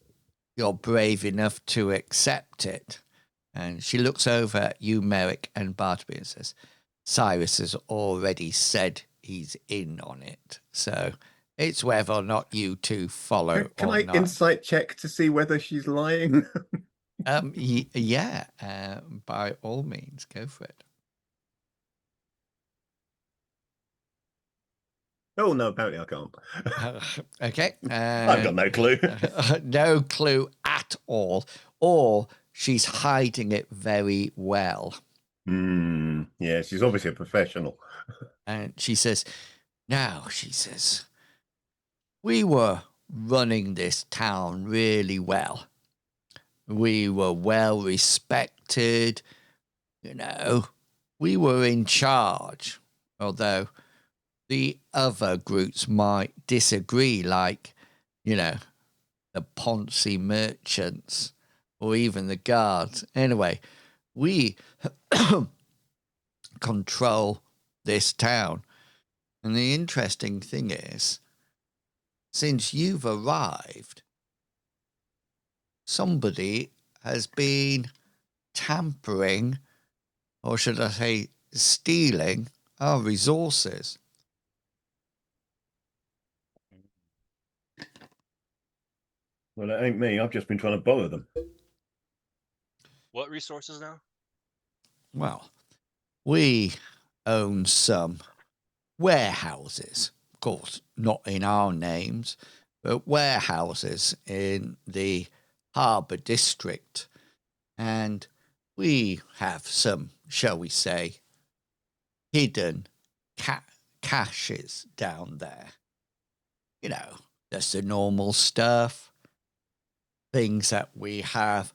you're brave enough to accept it." And she looks over at you, Merrick, and Bartleby and says, "Cyrus has already said he's in on it. So it's whether or not you two follow Can or I not." insight check to see whether she's lying? Yeah, by all means, go for it. Oh, no, apparently I can't. Okay. I've got no clue. No clue at all. Or she's hiding it very well. Yeah, she's obviously a professional. And she says, "Now," she says, "we were running this town really well. We were well respected. We were in charge. Although the other groups might disagree, like, the Ponzi merchants or even the guards. Anyway, we control this town. And the interesting thing is, since you've arrived, somebody has been tampering or should I say stealing our resources. Well, it ain't me. I've just been trying to borrow them. What resources now? Well, we own some warehouses, of course, not in our names, but warehouses in the harbour district. And we have some, shall we say, hidden caches down there. You know, that's the normal stuff, things that we have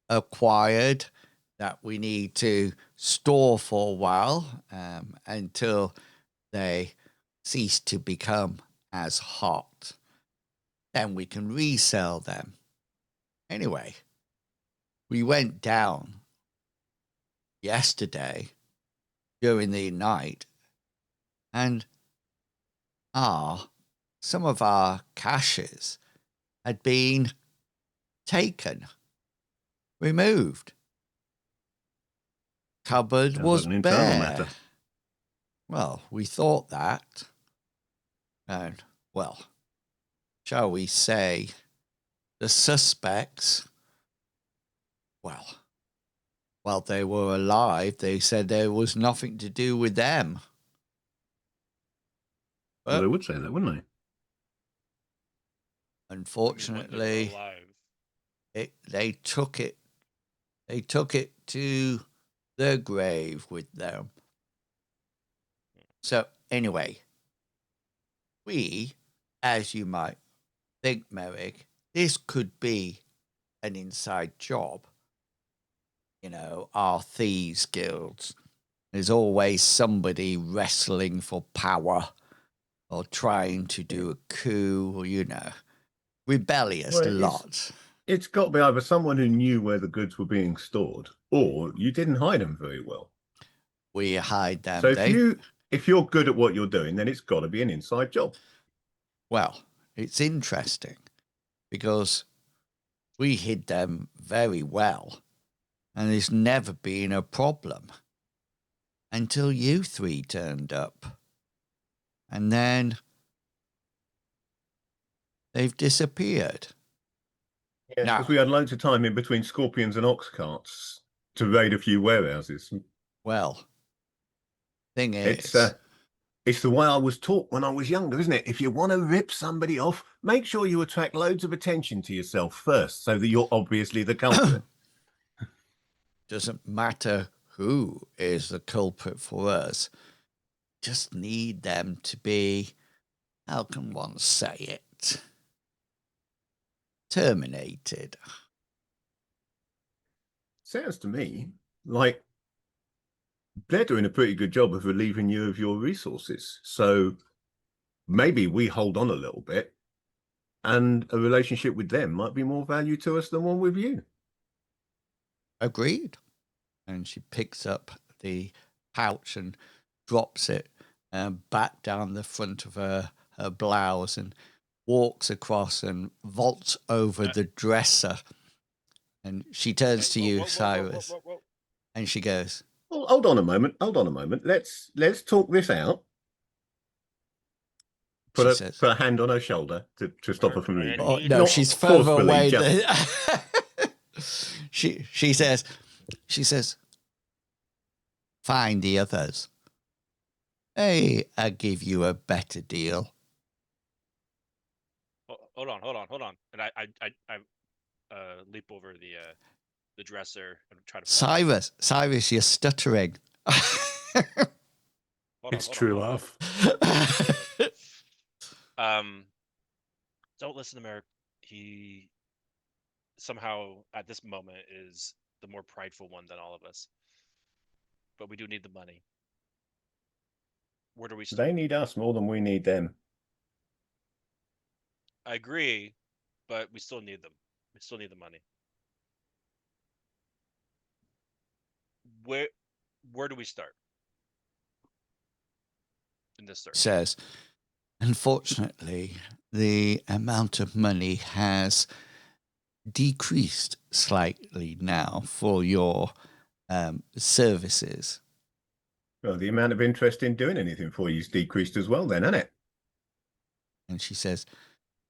acquired that we need to store for a while until they cease to become as hot. Then we can resell them. Anyway, we went down yesterday during the night, and some of our caches had been taken, removed. Cupboard Sounds was like an internal bare. matter. Well, we thought that. And, well, shall we say, the suspects, well, while they were alive, they said there was nothing to do with them. Well, they But would say that, wouldn't they? unfortunately, Alive. they took it to their grave with them. So anyway, we, as you might think, Merrick, this could be an inside job. You know, our thieves guilds. There's always somebody wrestling for power or trying to do a coup, or, you know, rebellious Well, lot. It's got to be either someone who knew where the goods were being stored, or you didn't hide them very well. We hide them. So if you're good at what you're doing, then it's got to be an inside job. Well, it's interesting because we hid them very well, and there's never been a problem until you three turned up. And then they've disappeared. Yeah, Now- because we had loads of time in between scorpions and ox carts to raid a few warehouses. Well, thing is, It's the way I was taught when I was younger, isn't it? If you want to rip somebody off, make sure you attract loads of attention to yourself first, so that you're obviously the culprit. doesn't matter who is the culprit for us. Just need them to be, how can one say it, terminated. Sounds to me like they're doing a pretty good job of relieving you of your resources. So maybe we hold on a little bit, and a relationship with them might be more value to us than one with you. Agreed. And she picks up the pouch and drops it back down the front of her blouse and walks across and vaults over the dresser. And she turns to you, Cyrus, and she goes, Well, hold on a moment. Let's talk this out. Put a hand on her shoulder to stop her from leaving. "Oh no, Not she's further forcefully, away." just- She says, "Find the others. Hey, I give you a better deal." Hold on. And I leap over the dresser and try to. Cyrus, you're stuttering. It's true love. Don't listen to Merrick. He somehow at this moment is the more prideful one than all of us. But we do need the money. Where do we start? They need us more than we need them. I agree, but we still need them. We still need the money. Where do we start in this search? Says, unfortunately, the amount of money has decreased slightly now for your services. Well, the amount of interest in doing anything for you is decreased as well, then, isn't it? And she says,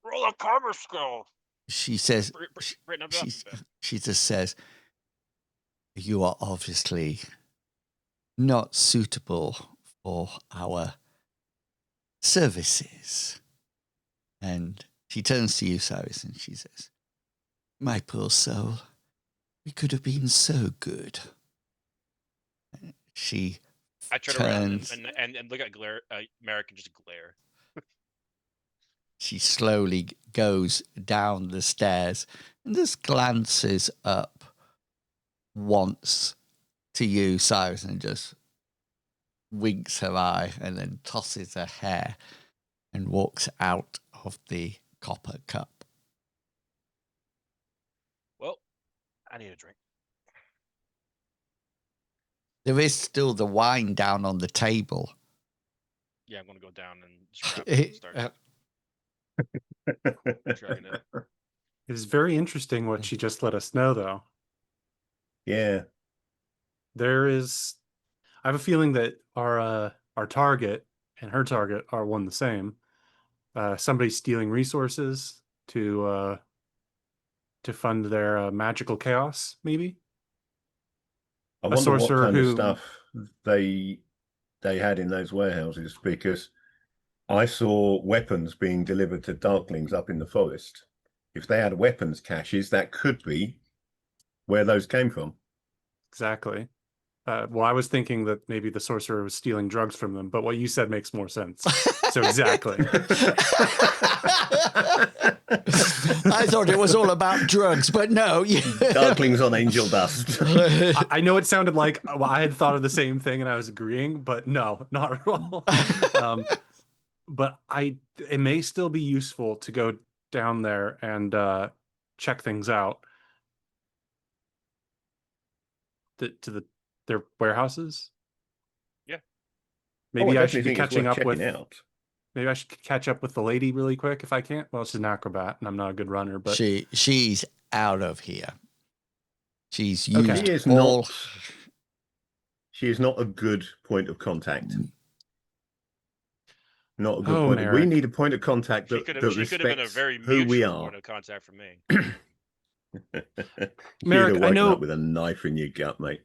Roll a karma skill. she says, Written up. she just says, you are obviously not suitable for our services. And she turns to you, Cyrus, and she says, my poor soul, we could have been so good. I turn around and look at Merrick and just glare. She slowly goes down the stairs and just glances up once to you, Cyrus, and just winks her eye and then tosses her hair and walks out of the copper cup. Well, I need a drink. There is still the wine down on the table. Yeah, I'm going to go down and just grab it and start chugging it. It is very interesting what she just let us know, though. Yeah. I have a feeling that our target and her target are one the same. Somebody stealing resources to fund their magical chaos, maybe. I A wonder what sorcerer kind of who- stuff they had in those warehouses, because I saw weapons being delivered to Darklings up in the forest. If they had weapons caches, that could be where those came from. Exactly. Well, I was thinking that maybe the sorcerer was stealing drugs from them, but what you said makes more sense. So exactly. I thought it was all about drugs, but no. Darklings on angel dust. I know it sounded like I had thought of the same thing and I was agreeing, but no, not at all. But it may still be useful to go down there and check things out. Their warehouses. Yeah. Maybe I I should be catching up with. Out. Maybe I should catch up with the lady really quick if I can't. Well, she's an acrobat and I'm not a good runner, but she's out of here. She's Okay. used She is not a good point of contact. Not a good Oh, point. We Merrick. need a point of contact She could have been a very who we mutual are. point of contact for me. Merrick, You'd have I woken know- up with a knife in your gut, mate.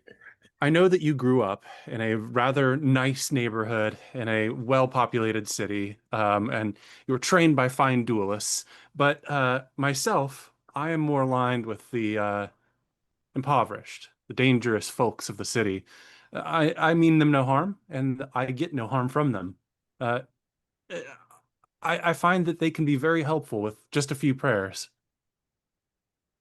I know that you grew up in a rather nice neighborhood in a well-populated city, and you were trained by fine duelists. But myself, I am more aligned with the impoverished, the dangerous folks of the city. I mean them no harm, and I get no harm from them. I find that they can be very helpful with just a few prayers.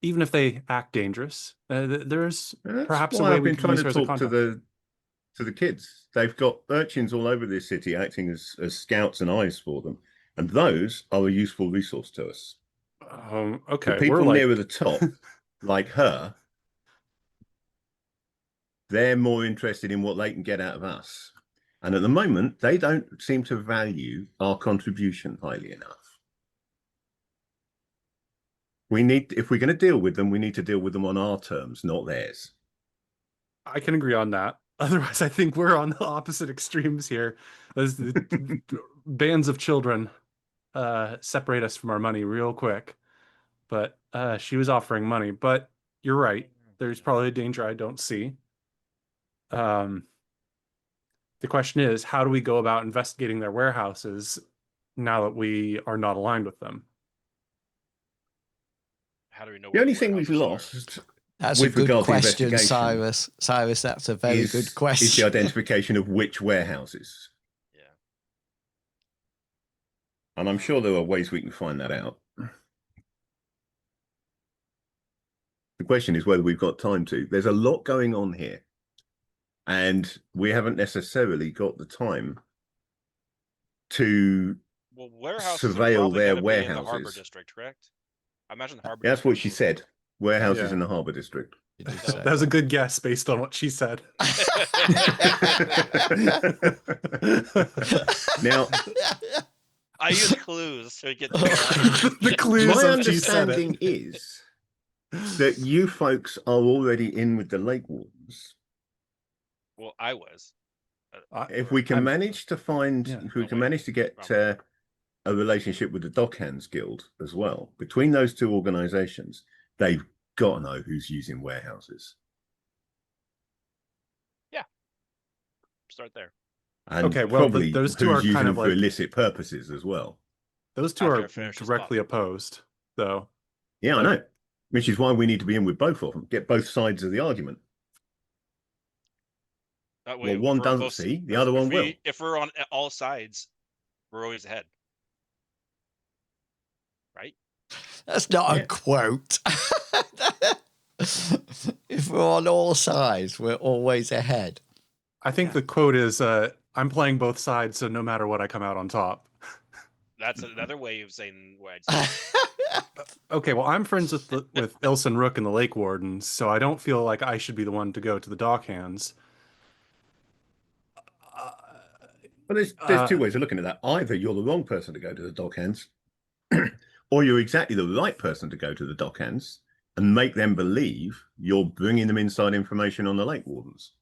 Even if they act dangerous, there's That's perhaps a why way I've we been can trying use to her as a talk to contact. the kids. They've got urchins all over this city acting as scouts and eyes for them, and those are a useful resource to us. Okay, The people we're like, nearer the top, like her, they're more interested in what they can get out of us. And at the moment, they don't seem to value our contribution highly enough. If we're going to deal with them, we need to deal with them on our terms, not theirs. I can agree on that. Otherwise, I think we're on the opposite extremes here. As the bands of children separate us from our money real quick. But she was offering money. But you're right. There's probably a danger I don't see. The question is, how do we go about investigating their warehouses now that we are not aligned with them? How do we know? The where only the thing we've warehouses lost That's a with good regard to question, investigation Cyrus. Cyrus, that's a very good is the question. identification of which warehouses. are? Yeah. And I'm sure there are ways we can find that out. The question is whether we've got time to. There's a lot going on here. And we haven't necessarily got the time to Well, warehouses surveil are probably their going to be in the harbor warehouses. district, correct? I imagine the harbor. That's what she district said. Warehouses Yeah. in the Harbour District. You did That say That was a good guess based on what she said. Now, I use clues to get The clues my of she said it. understanding is that you folks are already in with the Lake Wardens Well, I was. If we can manage to find, Yeah. if we Oh, can wait. manage to get Wrong. a relationship with the Dockhands Guild as well, between those two organizations, they've got to know who's using warehouses. Start there. And Okay, well, probably those two who's are using kind them of for like illicit purposes as well. those two After are I finish this directly pop. opposed, though. Yeah, Like- I know. Which is why we need to be in with both of them, get both sides of the argument. That Well, way, one if we're doesn't see, the other one will. If we're on all sides, we're always ahead. Right? That's not Yeah. a quote. If we're on all sides, we're always ahead. I think the quote is, "I'm playing both sides, so no matter what, I come out on top." That's another way of saying what I'd say. Okay, well, I'm friends with Ilson Rook and the Lake Wardens, so I don't feel like I should be the one to go to the Dockhands. But there's two ways of looking at that. Either you're the wrong person to go to the Dockhands, or you're exactly the right person to go to the Dockhands and make them believe you're bringing them inside information on the Lake Wardens.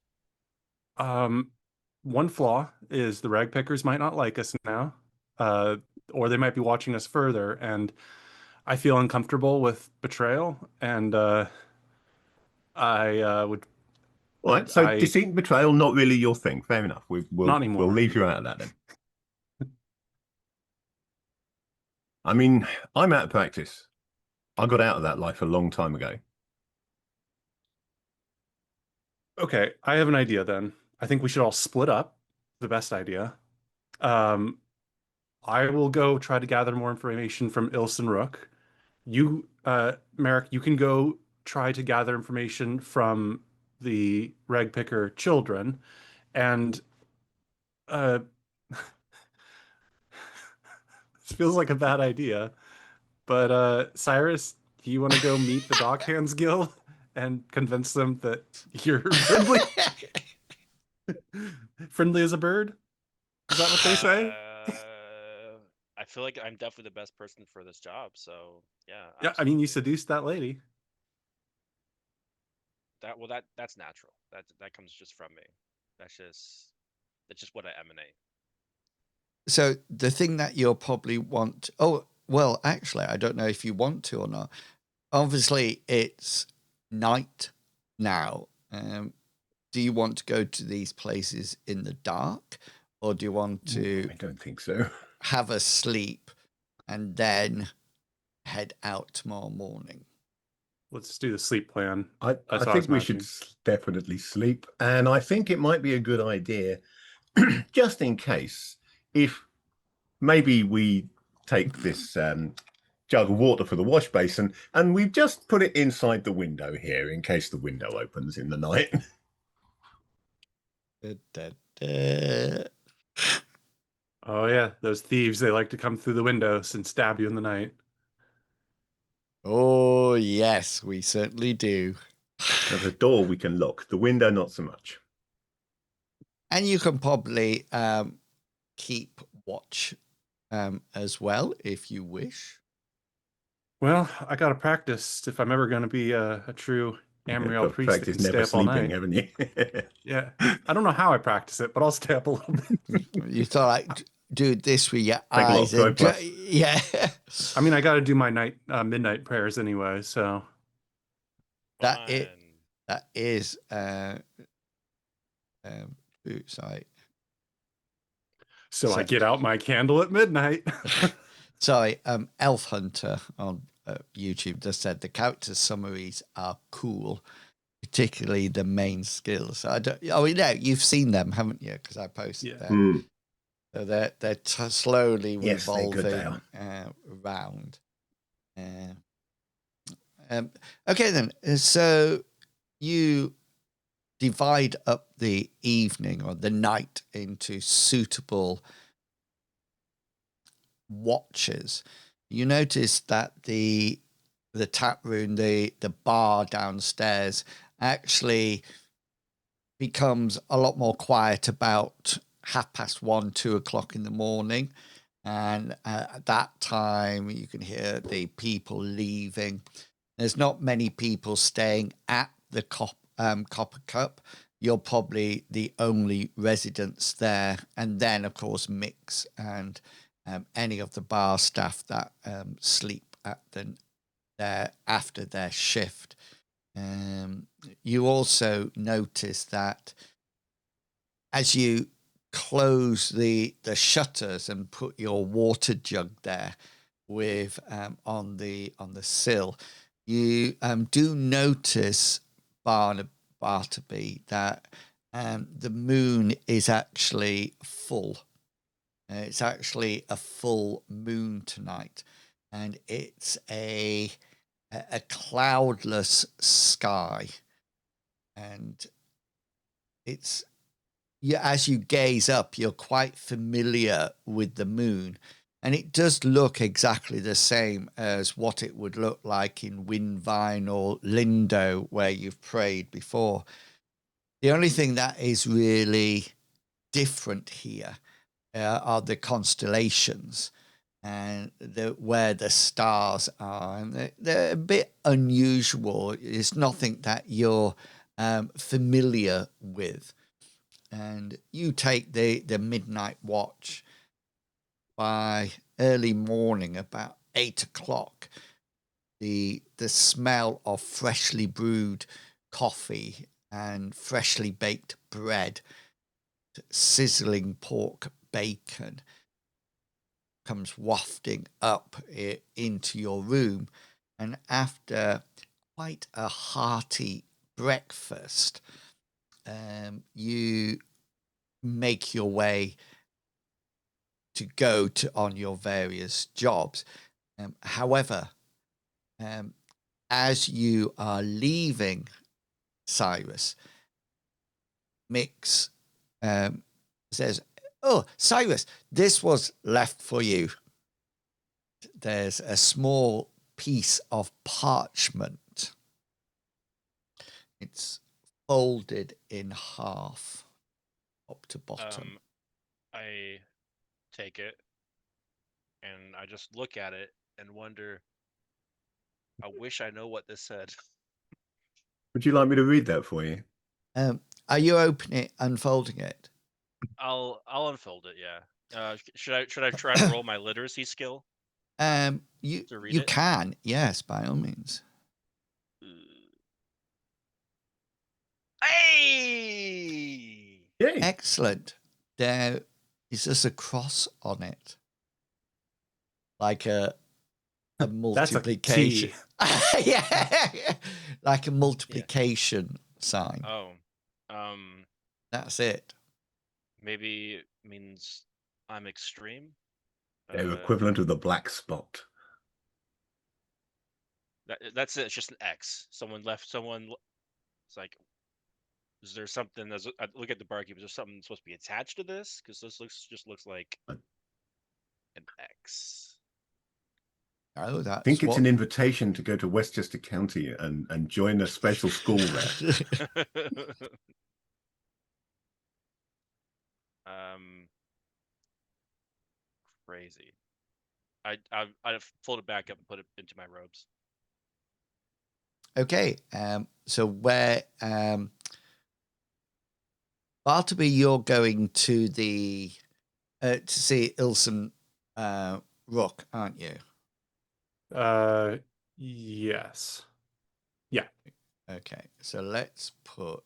One flaw is the rag pickers might not like us now, or they might be watching us further, and I feel uncomfortable with betrayal, and I would All right, so I- deceit and betrayal, not really your thing. Fair enough. Not anymore. We'll leave you out of that then. I mean, I'm out of practice. I got out of that life a long time ago. Okay, I have an idea then. I think we should all split up. The best idea. I will go try to gather more information from Ilson Rook. You, Merrick, you can go try to gather information from the rag picker children, and this feels like a bad idea. But Cyrus, do you want to go meet the Dockhands Guild and convince them that you're friendly? Friendly as a bird? Is that what they say? I feel like I'm definitely the best person for this job. So yeah. Yeah, I mean, you absolutely. seduced that lady. That's natural. That comes just from me. That's just what I emanate. So the thing that you'll probably want, oh, well, actually, I don't know if you want to or not. Obviously, it's night now. Do you want to go to these places in the dark, or do you want to I don't think so. have a sleep and then head out tomorrow morning? Let's do the sleep plan. I That's what I think was we should definitely sleep. And I think it might be a good idea, just in case, if maybe we take this jug of water for the wash basin and we've just put it inside the window here in case the window opens in the night. Oh yeah, those thieves, they like to come through the windows and stab you in the night. Oh, yes, we certainly do. Now, the door we can lock, the window not so much. And you can probably keep watch as well if you wish. Well, I gotta practice if I'm ever gonna be a true Amriel You've priest that practiced can stay never up all sleeping, night. haven't you? Yeah, I don't know how I practice it, but I'll stay up a little bit. You thought, like, do this with your Take a lot eyes. of And Dry Plus. yeah. I mean, I got to do my midnight prayers anyway, so That it. Fun. That is sorry. I get out my candle at midnight. Sorry, Elf Hunter on YouTube just said the character summaries are cool, particularly the main skills. You've seen them, haven't you? Because I posted them. So they're slowly Yes, they're good, they revolving around. Okay then. So you divide up the evening or the night into suitable watches. You notice that the tap room, the bar downstairs actually becomes a lot more quiet about 1:30, 2 o'clock in the morning. And at that time, you can hear the people leaving. There's not many people staying at the Copper Cup. you're probably the only residents there. And then, of course, Mix and any of the bar staff that sleep at after their shift. You also notice that as you close the shutters and put your water jug there with on the sill, you do notice, Bartleby, that the moon is actually full. It's actually a full moon tonight, and it's a cloudless sky, and it's as you gaze up, you're quite familiar with the moon, and it does look exactly the same as what it would look like in Windvine or Lindo, where you've prayed before. The only thing that is really different here are the constellations and where the stars are, and they're a bit unusual. It's nothing that you're familiar with. And you take the midnight watch. By early morning, about 8 o'clock, the smell of freshly brewed coffee and freshly baked bread, sizzling pork bacon, comes wafting up into your room. And after quite a hearty breakfast, you make your way to go on your various jobs. However, as you are leaving, Cyrus, Mix says, "Oh, Cyrus, this was left for you." There's a small piece of parchment. It's folded in half, top to bottom. I take it and I just look at it and wonder, I wish I know what this said. Would you like me to read that for you? Are you opening it, unfolding it? I'll unfold it, yeah. Should I try to roll my literacy skill? You to read it? can, yes, by all means. Hey! Yay. Excellent. There is just a cross on it, like a multiplication. Yeah, like a multiplication sign. Oh, That's it. maybe it means I'm extreme. They're equivalent of the black spot. That's it. It's just an X. It's like, is there something? I look at the barkeep. Is there something supposed to be attached to this? Because this looks like an X. Oh, I think it's an invitation to go to Westchester County and join a special school there. Crazy. I fold it back up and put it into my robes. Okay. So where Bartleby, you're going to the to see Ilson Rook, aren't you? Yes. Yeah. Okay. So let's put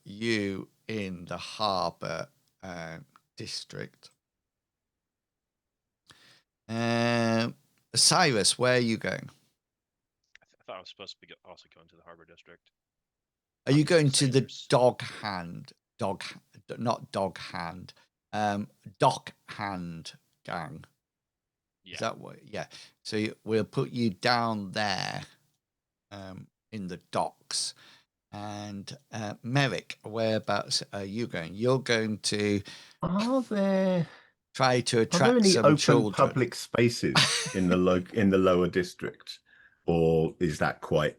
you in the Harbour district. Cyrus, where are you going? I thought I was supposed to be also going to the Harbor District. Are you going to the Sailors. Dock Hand gang? Yeah. Is that what? Yeah. So we'll put you down there, in the docks. And Merrick, whereabouts are you going? You're going to try to attract any some open children. public spaces in the lower district, or is that quite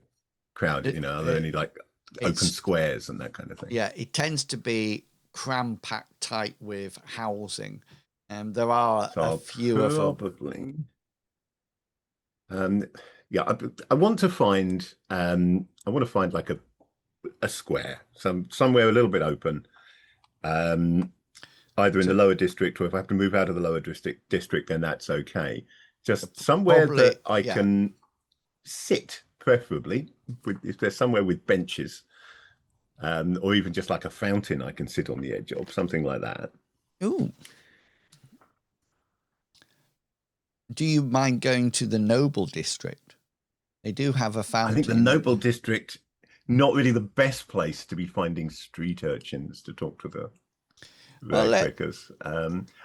crowded? Are there any like open squares and that kind of thing? Yeah, it tends to be cram-packed tight with housing, and there are a few of them. Probably. Yeah, I want to find like a a square, somewhere a little bit open, either in the lower district, or if I have to move out of the lower district, then that's okay. Just somewhere Probably, that I can sit, preferably. If there's somewhere with benches, or even just like a fountain I can sit on the edge of, something like that. Ooh. Do you mind going to the noble district? They do have a fountain. I think the noble district, not really the best place to be finding street urchins to talk to the ragpickers.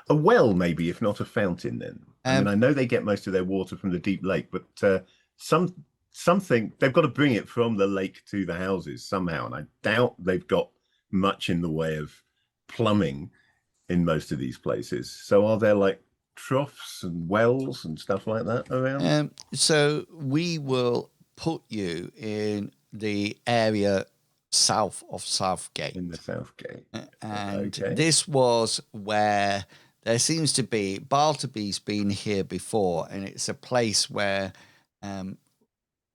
A well, maybe, if not a fountain. Then I mean, I know they get most of their water from the deep lake, but something they've got to bring it from the lake to the houses somehow, and I doubt they've got much in the way of plumbing in most of these places. So are there like troughs and wells and stuff like that around? So we will put you in the area south of Southgate. In the Southgate. And this was where there seems to be, Bartleby's been here before, and it's a place where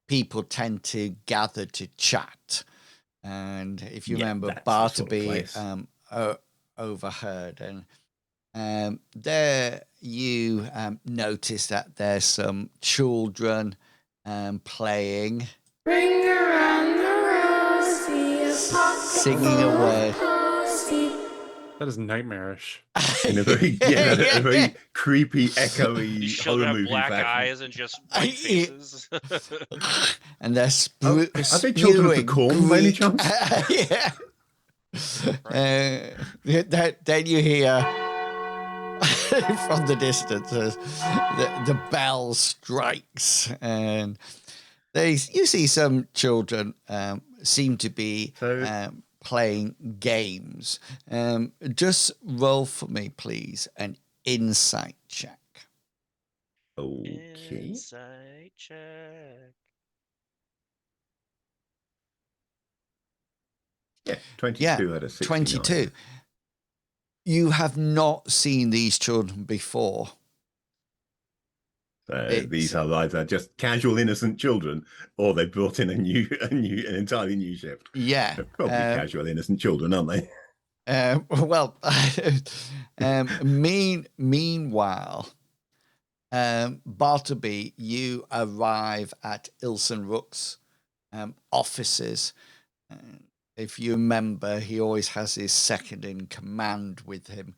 people tend to gather to chat. And if you remember, Bartleby overheard, and there you notice that there's some children playing, Ring around the rosy, singing away. That is nightmarish. In a very, a very creepy, echoey These horror children have movie black fashion. eyes and just white faces. And they're Are they children of the corn by any chance? Yeah. Then you hear from the distance the bell strikes, and you see some children seem to be playing games. Just roll for me, please, an insight check. Okay. Insight check. Yeah, 22 out of 69. 22. You have not seen these children before. These are either just casual, innocent children, or they brought in an entirely new shift. Yeah, They're probably casual, innocent children, aren't they? Well, meanwhile, Bartleby, you arrive at Ilson Rook's offices. If you remember, he always has his second in command with him.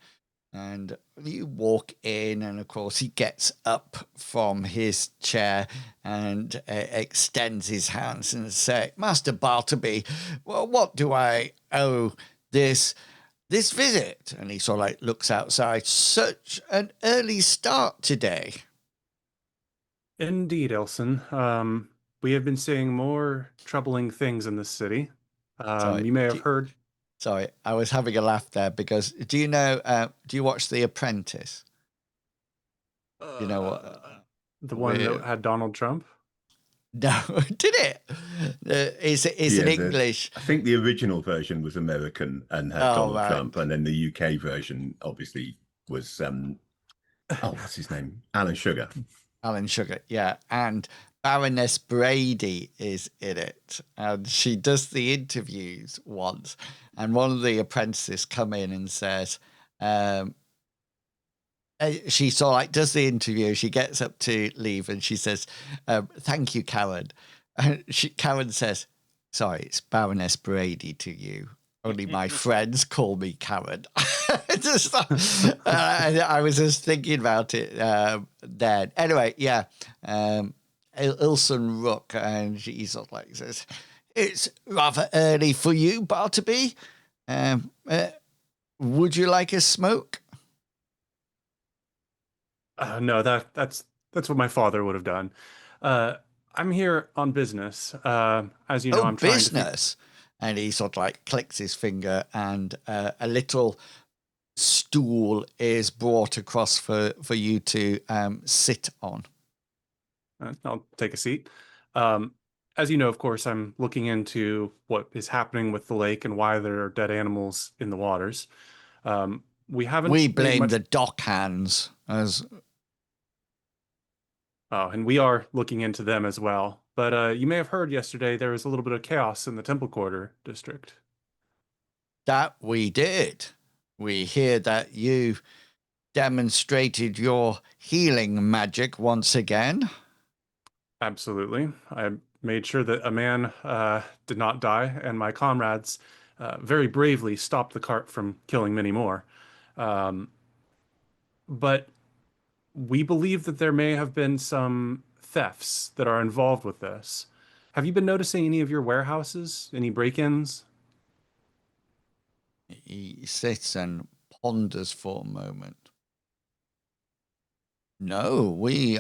And you walk in, and of course, he gets up from his chair and extends his hands and says, Master Bartleby, well, what do I owe this visit? And he sort of like looks outside. Such an early start today. Indeed, Elson. We have been seeing more troubling things in this city. You may have heard. Sorry, I was having a laugh there because do you watch The Apprentice? You know what? The one that had Donald Trump? No, did it? It's in English. I think the original version was American and had Donald Trump, and then the UK version obviously was what's his name? Alan Sugar. Alan Sugar, yeah. And Baroness Brady is in it, and she does the interviews once, and one of the apprentices come in and says, she sort of like does the interview, she gets up to leave, and she says, thank you, Karen. And Karen says, sorry, it's Baroness Brady to you. Only my friends call me Karen. I was just thinking about it then. Anyway, yeah. Ilson Rook, and he sort of like says, it's rather early for you, Bartleby. Would you like a smoke? No, that's what my father would have done. I'm here on business. As you know, I'm trying business. And he sort of like clicks his finger, and a little stool is brought across for you to sit on. I'll take a seat. As you know, of course, I'm looking into what is happening with the lake and why there are dead animals in the waters. We blame the dock hands as. Oh, and we are looking into them as well. But you may have heard yesterday there was a little bit of chaos in the Temple Quarter district. That we did. We hear that you demonstrated your healing magic once again. Absolutely. I made sure that a man did not die, and my comrades very bravely stopped the cart from killing many more. Um, but we believe that there may have been some thefts that are involved with this. Have you been noticing any of your warehouses, any break-ins? He sits and ponders for a moment. No, we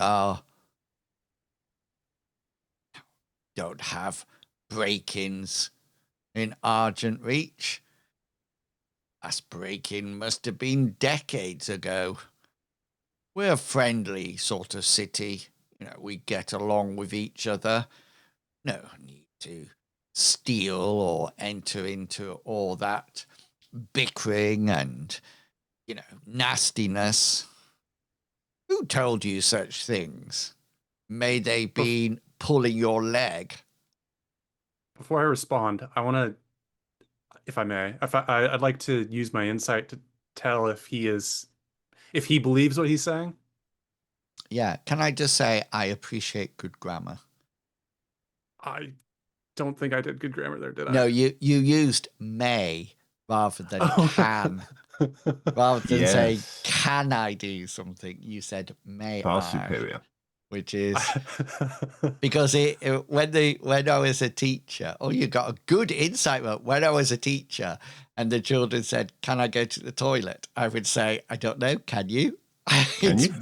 don't have break-ins in Argent Reach. Last break-in must have been decades ago. We're a friendly sort of city. We get along with each other. No need to steal or enter into all that bickering and, nastiness. Who told you such things? May they be pulling your leg? Before I respond, I want to, if I may, I'd like to use my insight to tell if he believes what he's saying. Yeah, can I just say I appreciate good grammar? I don't think I did good grammar there, did I? No, you used may rather than can. Rather than say, Yes. can I do something? You said, may Far I? superior. Which is because when I was a teacher, you got a good insight. When I was a teacher and the children said, can I go to the toilet? I would say, I don't know. Can you? Can you?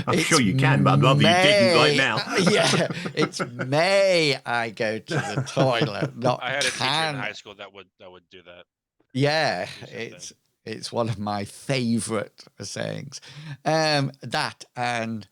I'm sure you can, but I'd rather you didn't right now. Yeah, it's may I go to the toilet, not I had a teacher in can. high school that would do that. Yeah, Do something. it's one of my favorite sayings. That, and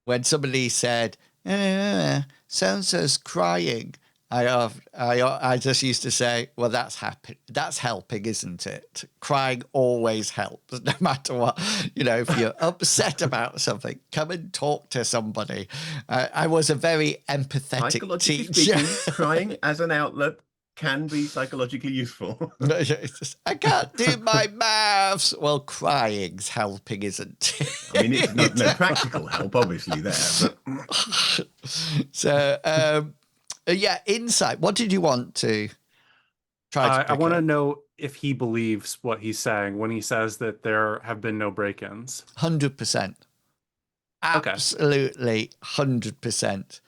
when somebody said, so-and-so's crying, I just used to say, well, that's happy. That's helping, isn't it? Crying always helps, no matter what. If you're upset about something, come and talk to somebody. I was a very empathetic Psychologically teacher. speaking, crying as an outlet can be psychologically useful. It's just, I can't do my maths. Well, crying's helping, isn't it? I mean, it's no practical help, obviously, there. But So, yeah, insight. What did you want to try to I pick want to up? know if he believes what he's saying when he says that there have been no break-ins. 100%. Okay. Absolutely 100%.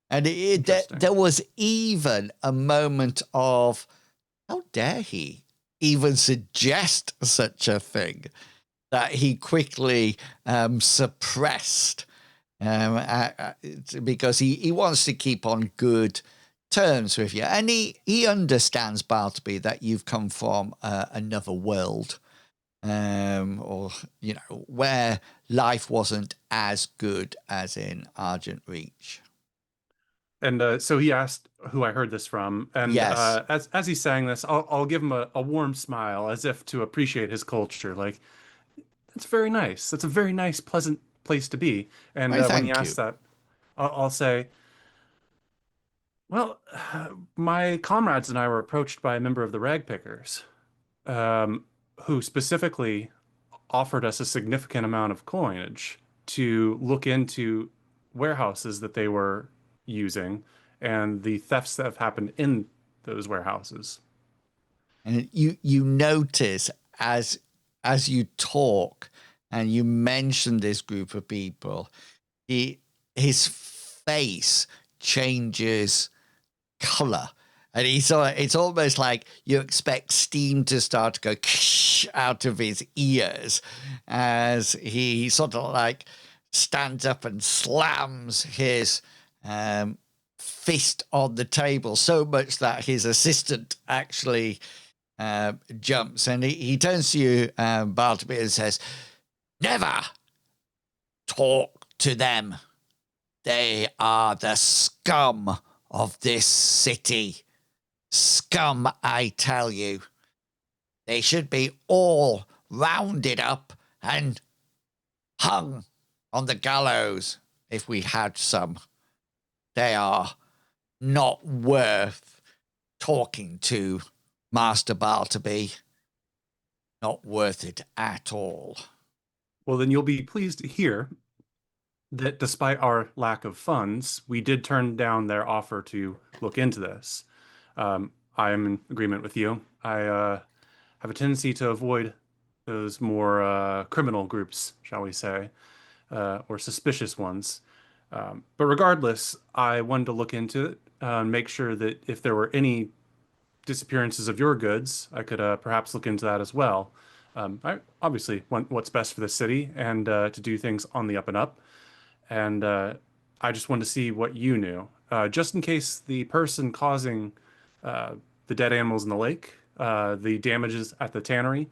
And Interesting. there was even a moment of, how dare he even suggest such a thing, that he quickly suppressed because he wants to keep on good terms with you. And he understands, Bartleby, that you've come from another world, or, where life wasn't as good as in Argent Reach. And so he asked who I heard this from, and Yes. as he's saying this, I'll give him a warm smile as if to appreciate his culture. Like, that's very nice. That's a very nice, pleasant place to be. And Why, when thank he asks you. that, I'll say, well, my comrades and I were approached by a member of the Ragpickers, who specifically offered us a significant amount of coinage to look into warehouses that they were using and the thefts that have happened in those warehouses. And you notice as you talk and you mention this group of people, his face changes color. And it's almost like you expect steam to start to go out of his ears as he sort of like stands up and slams his fist on the table so much that his assistant actually jumps. And he turns to you, Bartleby, and says, never talk to them. They are the scum of this city. Scum, I tell you. They should be all rounded up and hung on the gallows if we had some. They are not worth talking to, Master Bartleby. Not worth it at all. Well, then you'll be pleased to hear that despite our lack of funds, we did turn down their offer to look into this. I am in agreement with you. I have a tendency to avoid those more criminal groups, shall we say, or suspicious ones. But regardless, I wanted to look into it, make sure that if there were any disappearances of your goods, I could perhaps look into that as well. I obviously want what's best for the city and to do things on the up and up. And I just wanted to see what you knew, just in case the person causing the dead animals in the lake, the damages at the tannery,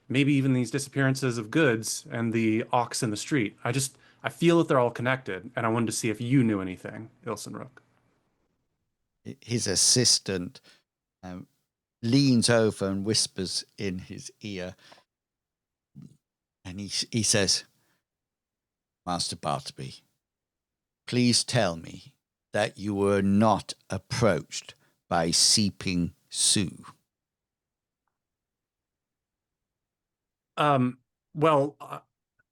maybe even these disappearances of goods and the ox in the street. I feel that they're all connected, and I wanted to see if you knew anything, Ilsenrook. His assistant leans over and whispers in his ear, and he says, Master Bartleby, please tell me that you were not approached by Seeping Sue. Well,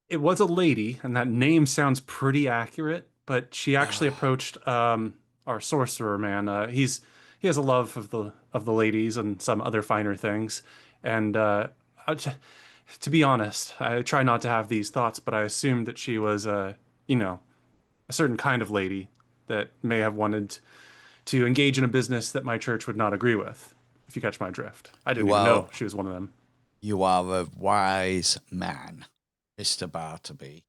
it was a lady, and that name sounds pretty accurate, but she actually approached our sorcerer man. He has a love of the ladies and some other finer things. And to be honest, I try not to have these thoughts, but I assumed that she was a certain kind of lady that may have wanted to engage in a business that my church would not agree with, if you catch my drift. I didn't even know she was one of them. You are a wise man, Mr. Bartleby,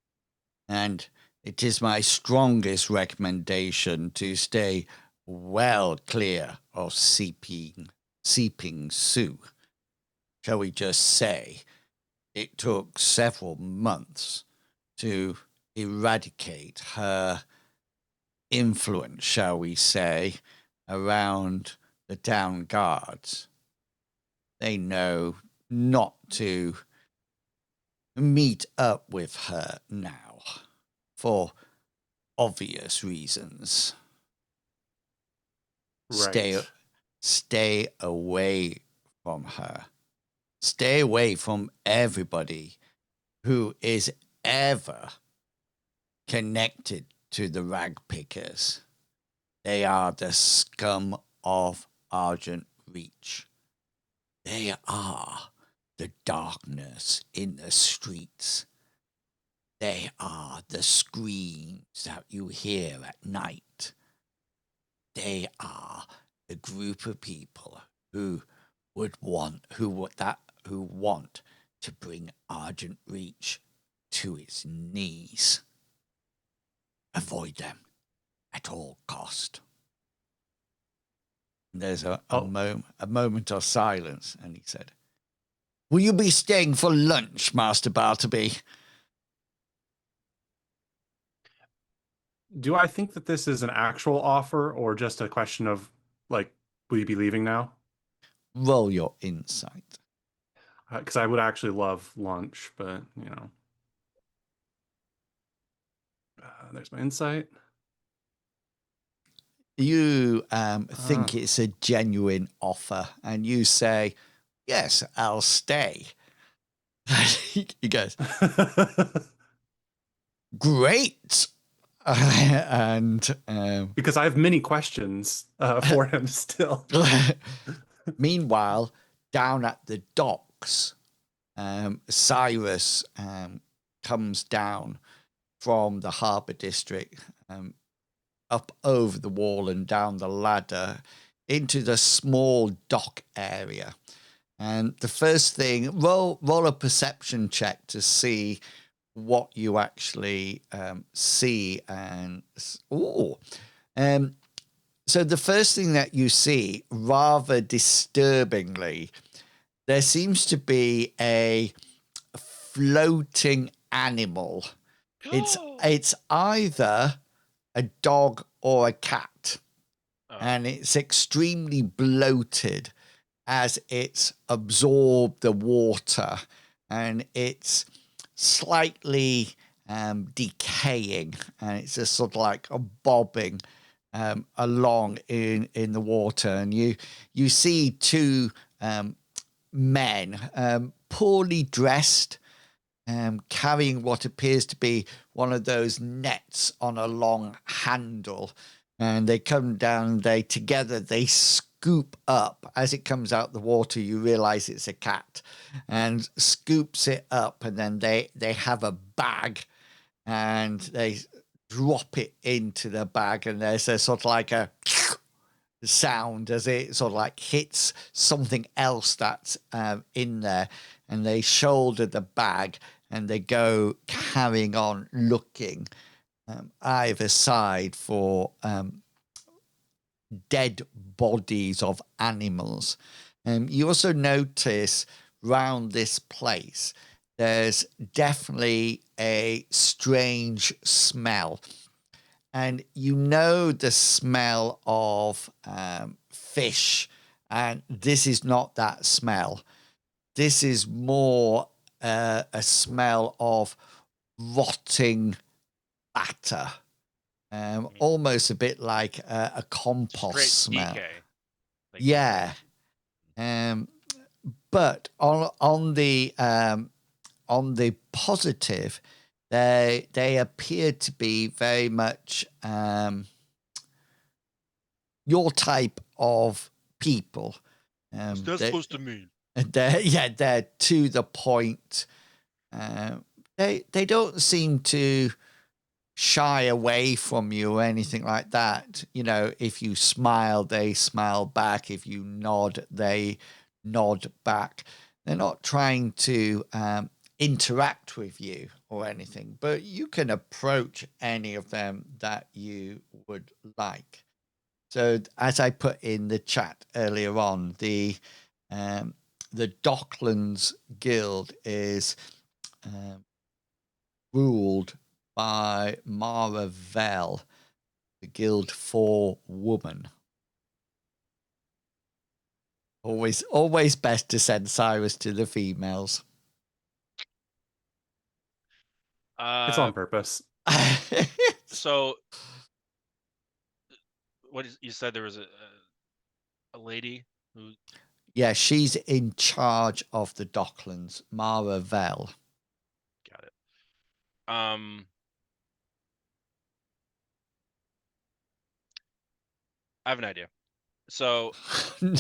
and it is my strongest recommendation to stay well clear of Seeping Sue. Shall we just say it took several months to eradicate her influence, shall we say, around the town guards. They know not to meet up with her now for obvious reasons. Right. Stay away from her. Stay away from everybody who is ever connected to the rag pickers. They are the scum of Argent Reach. They are the darkness in the streets. They are the screams that you hear at night. They are the group of people who want to bring Argent Reach to its knees. Avoid them at all cost. There's a moment of silence, and he said, will you be staying for lunch, Master Bartleby? Do I think that this is an actual offer or just a question of, like, will you be leaving now? Roll your insight. Because I would actually love lunch, but, there's my insight. You think it's a genuine offer, and you say, yes, I'll stay. He goes, great. And because I have many questions for him still. Meanwhile, down at the docks, Cyrus comes down from the harbour district, up over the wall and down the ladder into the small dock area. And the first thing, roll a perception check to see what you actually see. And so the first thing that you see, rather disturbingly, there seems to be a floating animal. It's either a dog or a cat, and it's extremely bloated as it's absorbed the water, and it's slightly decaying, and it's just sort of like a bobbing along in the water, and you see two men, poorly dressed, carrying what appears to be one of those nets on a long handle, and they come down. They scoop up as it comes out the water. You realize it's a cat, and scoops it up, and then they have a bag, and they drop it into the bag, and there's a sort of like a sound as it sort of like hits something else that's in there, and they shoulder the bag and they go carrying on, looking either side for dead bodies of animals. You also notice round this place there's definitely a strange smell, and you know the smell of fish, and this is not that smell. This is more a smell of rotting batter, almost a bit like a compost Straight smell. decay. Like, Yeah. But on the positive, they appear to be very much your type of people. what's that supposed to mean? They're to the point. They don't seem to shy away from you or anything like that. You know, if you smile, they smile back. If you nod, they nod back. They're not trying to interact with you or anything, but you can approach any of them that you would like. So as I put in the chat earlier on, the Docklands Guild is ruled by Mara Vel, the guild for woman. Always best to send Cyrus to the females. It's on purpose. So, what is, you said there was a lady who? Yeah, she's in charge of the Docklands, Mara Vel. Got it. I have an idea. So No.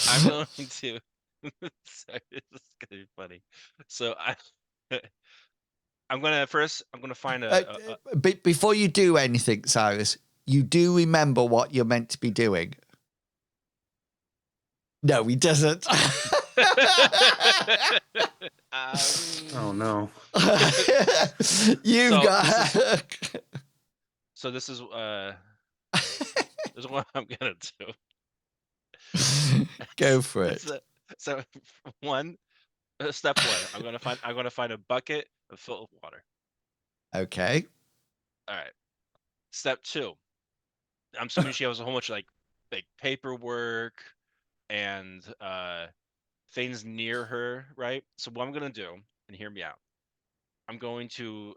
I'm going to. Sorry, this is gonna be funny. So I'm gonna find a Before you do anything, Cyrus, you do remember what you're meant to be doing. No, he doesn't. Oh no. You've got. So this is what I'm gonna do. Go for it. So step one, I'm gonna find a bucket full of water. Okay. All right. Step two, I'm assuming she has a whole bunch of like paperwork and things near her, right? So what I'm gonna do, and hear me out, I'm going to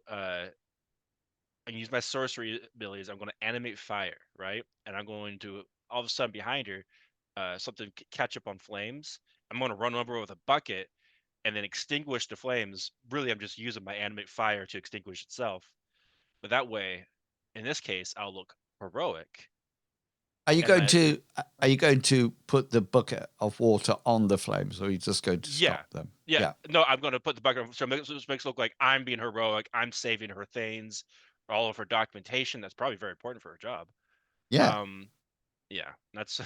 and use my sorcery abilities. I'm going to animate fire, right? And I'm going to all of a sudden behind her, something catch up on flames. I'm going to run over with a bucket and then extinguish the flames. Really, I'm just using my animate fire to extinguish itself. But that way, in this case, I'll look heroic. Are you And going to put the bucket of water on the flames, or are you just going to stop them? Yeah. No, I'm going to put the bucket. So it makes it look like I'm being heroic. I'm saving her things, all of her documentation. That's probably very important for her job. Yeah. Yeah. That's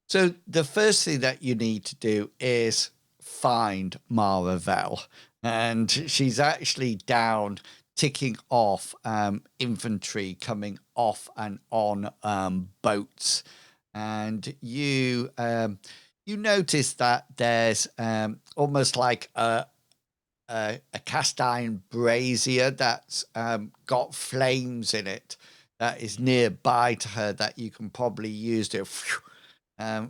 So the first thing that you need to do is find Mara Vel, and she's actually down ticking off infantry coming off and on boats, and you notice that there's almost like a cast iron brazier that's got flames in it that is nearby to her that you can probably use to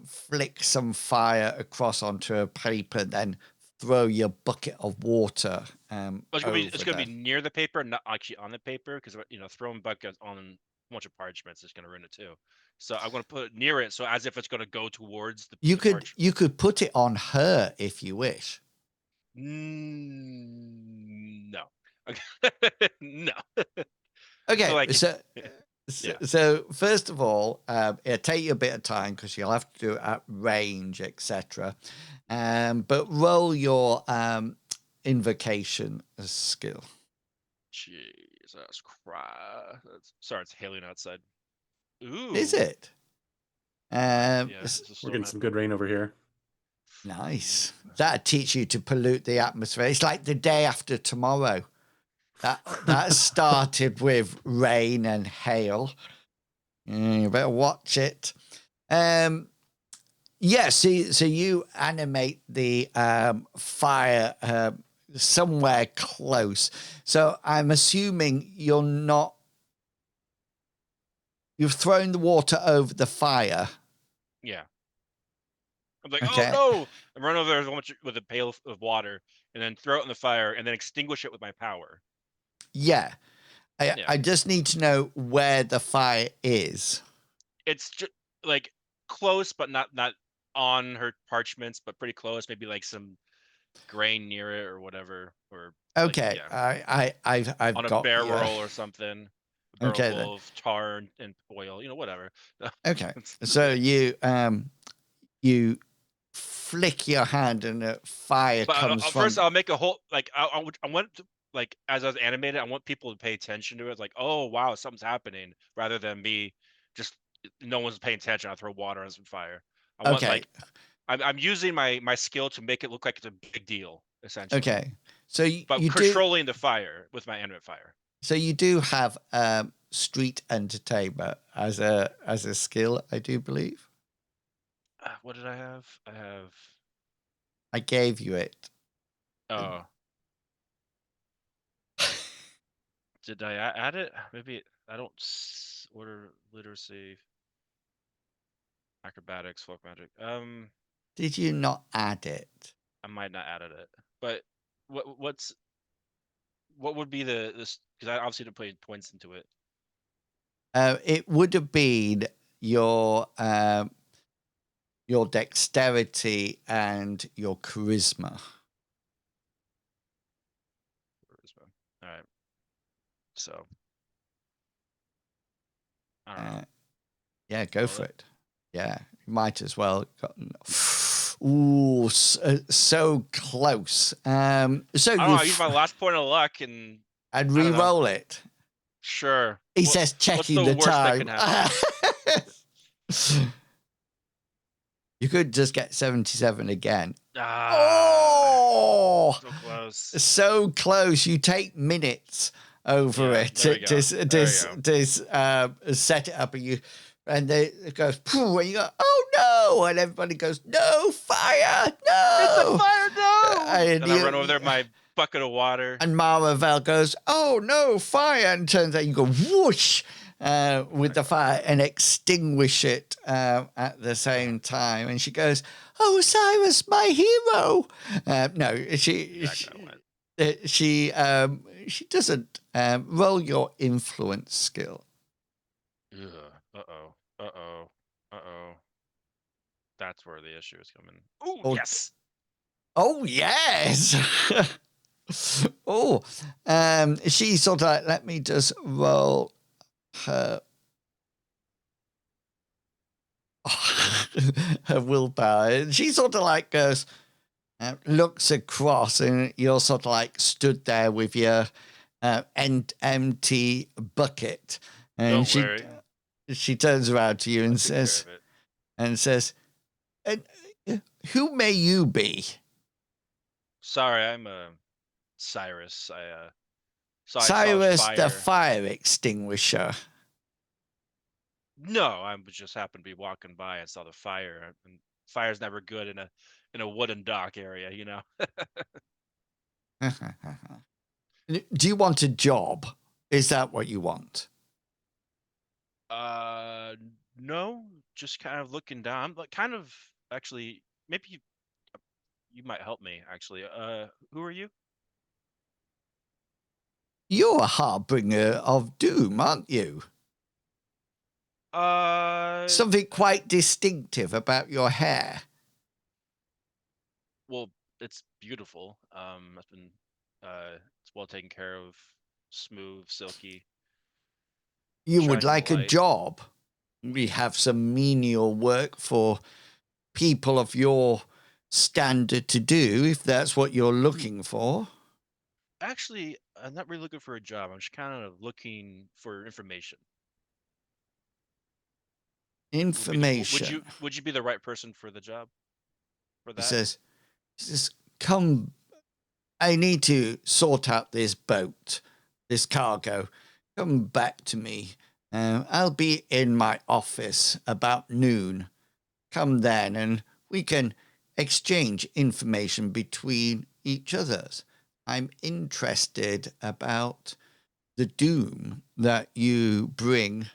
flick some fire across onto a paper, then throw your bucket of water It's over gonna be them. near the paper, not actually on the paper, because throwing buckets on a bunch of parchments is gonna ruin it too. So I'm gonna put it near it, so as if it's gonna go towards the You parchment. could put it on her if you wish. No. No. Okay, like so first of all, it'll take you a bit of time because you'll have to do it at range, etc. But roll your invocation skill. Jesus Christ. Sorry, it's hailing outside. Ooh. Is it? Yeah, it's a We're storm getting some good rain over here. Nice. That'll teach you to pollute the atmosphere. It's like the day after tomorrow. That started with rain and hail. You better watch it. Yeah, so you animate the fire somewhere close. So I'm assuming you've thrown the water over the fire. Yeah. I'm like, Okay. oh no! I run over there with a pail of water, and then throw it in the fire, and then extinguish it with my power. Yeah. Yeah. I just need to know where the fire is. It's just like close, but not on her parchments, but pretty close. Maybe like some grain near it or whatever. Or Okay. like, I've on a got barrel or something. A barrel Okay, full then. of tar and oil, whatever. Okay. So you flick your hand and a fire But comes from. first, I'll make a whole I want to, as I was animated, I want people to pay attention to it. Like, oh wow, something's happening, rather than me just no one's paying attention. I throw water on some fire. I want Okay. I'm using my skill to make it look like it's a big deal, essentially. Okay. So But you do. controlling the fire with my animate fire. So you do have street entertainment as a skill, I do believe. What did I have? I have. I gave you it. Oh. Did I add it? Maybe I don't order literacy, acrobatics, folk magic. Did you not add it? I might not added it, but what would be this? Because I obviously didn't put points into it. It would have been your dexterity and your charisma. All right. So. I don't know. Yeah, go for it. Yeah, you might as well. Ooh, so close. So I don't know, I use my last point of luck and re-roll it. Sure. He says, checking the time. You could just get 77 again. Oh, so close. So close. You take minutes over it to set it up, and it goes, poof, and you go, oh no, and everybody goes, no, fire, no, it's a fire, no, and I run over there with my bucket of water, and Maravel goes, oh no, fire, and turns out you go whoosh with the fire and extinguish it at the same time, and she goes, oh, Cyrus, my hero. No, she doesn't. Roll your influence skill. Uh-oh. That's where the issue is coming. Oh, yes. Oh, yes. Oh, she sort of like, let me just roll her her willpower. And she sort of like goes, looks across, and you're sort of like stood there with your empty bucket, and she turns around to you and says, who may you be? Sorry, I'm Cyrus. Cyrus the fire extinguisher. No, I just happened to be walking by and saw the fire. And fire's never good in a wooden dock area, Do you want a job? Is that what you want? No, just kind of looking down. I'm like kind of actually maybe you might help me actually. Who are you? You're a harbinger of doom, aren't you? Something quite distinctive about your hair. Well, it's beautiful. It's been it's well taken care of, smooth, silky. You would Shines in the like a light. job. We have some menial work for people of your standard to do, if that's what you're looking for. Actually, I'm not really looking for a job. I'm just kind of looking for information. Information. Would you be the right person for the job? For He that? says, come, I need to sort out this boat, this cargo. Come back to me. I'll be in my office about noon. Come then, and we can exchange information between each others. I'm interested about the doom that you bring.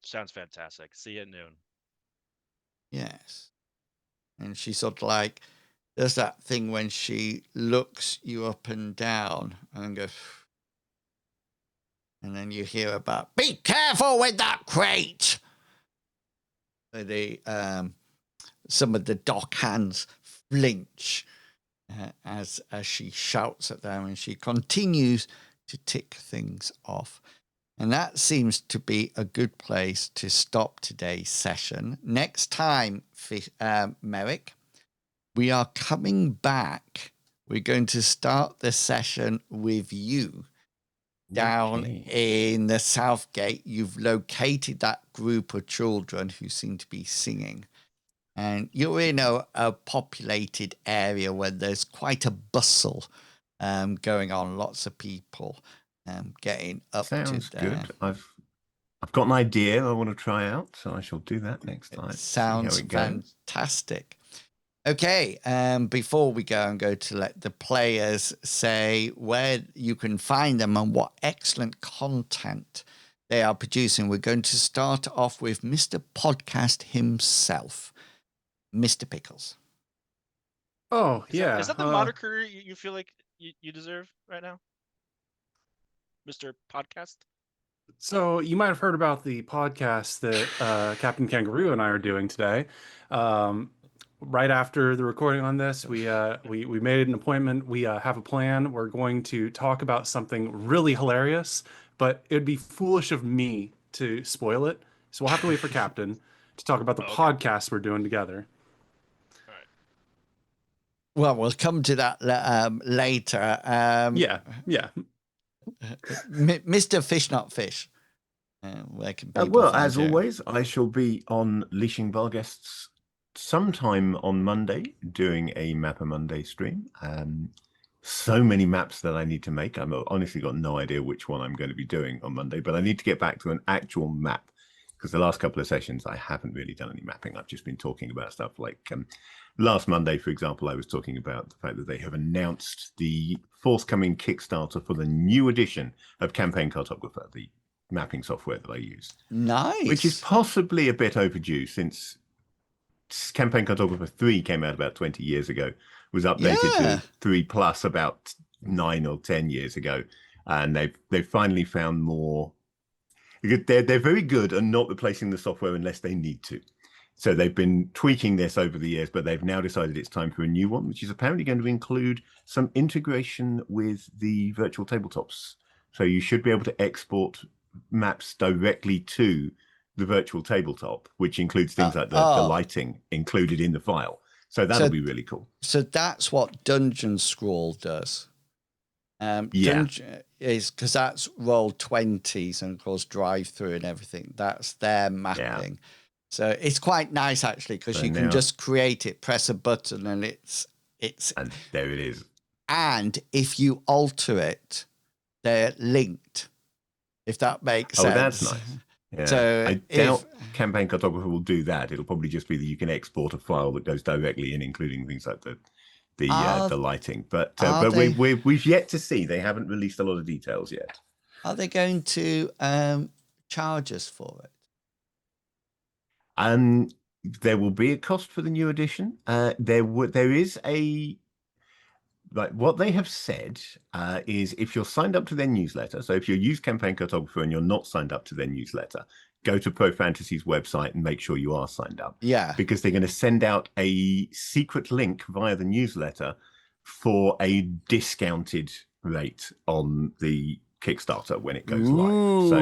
Sounds fantastic. See you at noon. Yes. And she sort of like does that thing when she looks you up and down and goes, and then you hear about, be careful with that crate. So some of the dock hands flinch as she shouts at them, and she continues to tick things off. And that seems to be a good place to stop today's session. Next time, Merrick, we are coming back. We're going to start the session with you down in the South Gate. You've located that group of children who seem to be singing. And you're in a populated area where there's quite a bustle going on. Lots of people getting up Sounds to there. good. I've got an idea I want to try out, so I shall do that next time. Sounds fantastic. Okay, before we go, I'm going to let the players say where you can find them and what excellent content they are producing. We're going to start off with Mr. Podcast himself, Mr. Pickles. Oh, yeah. Is that the moniker you feel like you deserve right now? Mr. Podcast? So you might have heard about the podcast that Captain Kangaroo and I are doing today. Right after the recording on this, we made an appointment. We have a plan. We're going to talk about something really hilarious, but it'd be foolish of me to spoil it. So we'll have to wait for Captain to talk about the podcast we're doing together. All right. Well, we'll come to that later. Yeah. Mr. Fish Not Fish. Where can people well, find as you? always, I shall be on Leashing Barguests sometime on Monday doing a Mapper Monday stream. So many maps that I need to make. I've honestly got no idea which one I'm going to be doing on Monday, but I need to get back to an actual map because the last couple of sessions I haven't really done any mapping. I've just been talking about stuff like last Monday, for example, I was talking about the fact that they have announced the forthcoming Kickstarter for the new edition of Campaign Cartographer, the mapping software that I use. Nice. Which is possibly a bit overdue since Campaign Cartographer 3 came out about 20 years ago, was updated to 3 Plus about 9 or 10 years ago, and they've finally found more. They're very good at not replacing the software unless they need to. So they've been tweaking this over the years, but they've now decided it's time for a new one, which is apparently going to include some integration with the virtual tabletops. So you should be able to export maps directly to the virtual tabletop, which includes things like the lighting included in the file. So that'll be really cool. So that's what Dungeon Scroll does. Dungeon is because that's Roll20s and of course drive through and everything. That's their mapping. So it's quite nice actually because you can just create it, press a button, and it's and there it is. And if you alter it, they're linked. If that makes sense. Oh, that's nice. Yeah. So I doubt Campaign Cartographer will do that. It'll probably just be that you can export a file that goes directly in, including things like the lighting. But we've yet to see. They haven't released a lot of details yet. Are they going to charge us for it? There will be a cost for the new edition. There is a what they have said is if you're signed up to their newsletter. So if you're a youth campaign cartographer and you're not signed up to their newsletter, go to Pro Fantasy's website and make sure you are signed up. Yeah. Because they're going to send out a secret link via the newsletter for a discounted rate on the Kickstarter when it goes live. So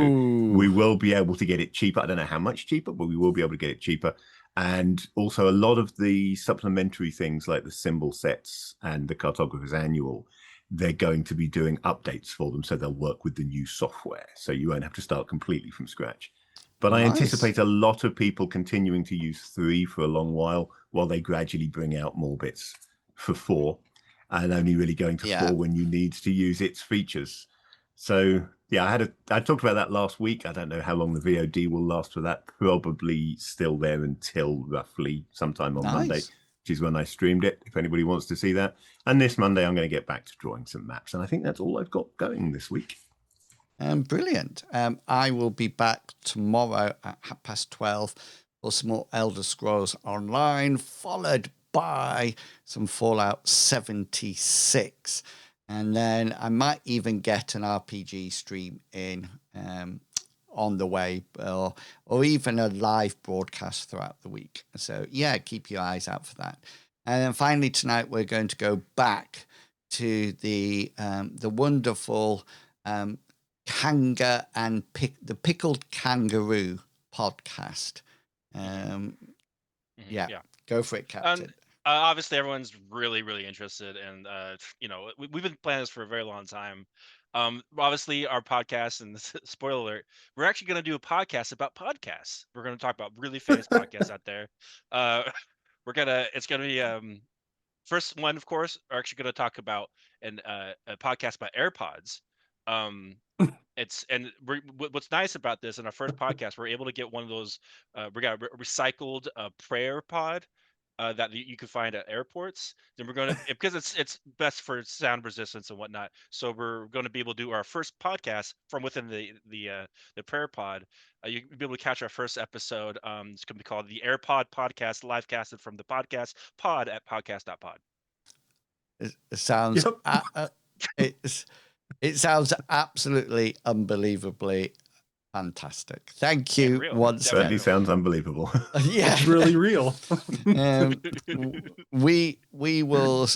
we will be able to get it cheaper. I don't know how much cheaper, but we will be able to get it cheaper. And also a lot of the supplementary things like the symbol sets and the Cartographer's Annual, they're going to be doing updates for them. So they'll work with the new software. So you won't have to start completely from scratch. But I anticipate a lot of people continuing to use 3 for a long while they gradually bring out more bits for 4 and only really going to 4 when you need to use its features. So yeah, I talked about that last week. I don't know how long the VOD will last for that. Probably still there until roughly sometime on Monday, which is when I streamed it, if anybody wants to see that. And this Monday, I'm going to get back to drawing some maps. And I think that's all I've got going this week. Brilliant. I will be back tomorrow at 12:30 for some more Elder Scrolls Online, followed by some Fallout 76. And then I might even get an RPG stream in on the way, or even a live broadcast throughout the week. So yeah, keep your eyes out for that. And then finally tonight we're going to go back to the wonderful Kanga and the Pickled Kangaroo podcast. Yeah, go for it, Captain. Obviously, everyone's really, really interested, and we've been planning this for a very long time. Obviously, our podcast, and spoiler alert, we're actually going to do a podcast about podcasts. We're going to talk about really famous podcasts out there. It's going to be first one, of course. We're actually going to talk about a podcast about AirPods. What's nice about this in our first podcast, we're able to get one of those. We got a recycled prayer pod. That you can find at airports. Then we're going to, because it's best for sound resistance and whatnot. So we're going to be able to do our first podcast from within the prayer pod. You'll be able to catch our first episode. It's going to be called the AirPod Podcast, live casted from the podcast pod at podcast.pod. It sounds it sounds absolutely unbelievably fantastic. Thank you once again. Certainly sounds unbelievable. Yeah, it's really real. We will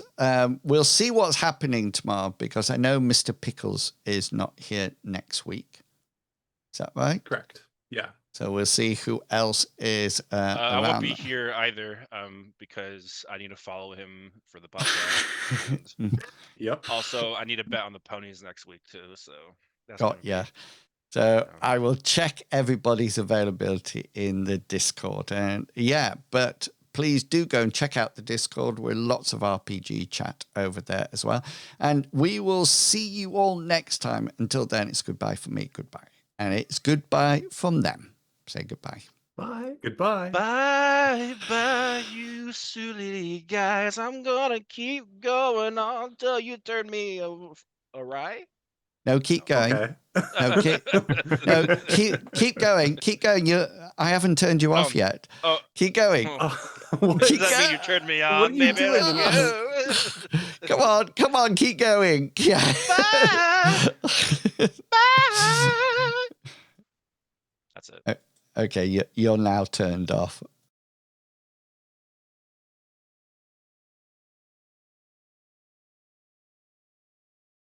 we'll see what's happening tomorrow, because I know Mr. Pickles is not here next week. Is that right? Correct. Yeah. So we'll see who else is I won't around. be here either, because I need to follow him for the podcast. Yep. Also, I need to bet on the ponies next week too. So that's So I will check everybody's availability in the Discord. And but please do go and check out the Discord. We're lots of RPG chat over there as well. And we will see you all next time. Until then, it's goodbye from me. Goodbye. And it's goodbye from them. Say goodbye. Bye. Goodbye. Bye, you silly guys. I'm gonna keep going on till you turn me right. No, keep going. Okay. No, keep going. Keep going. I haven't turned you off yet. Keep going. Does that mean you turned me on? What are you doing? Come on, keep going. Yeah. Bye. Bye. That's it. Okay, you're now turned off.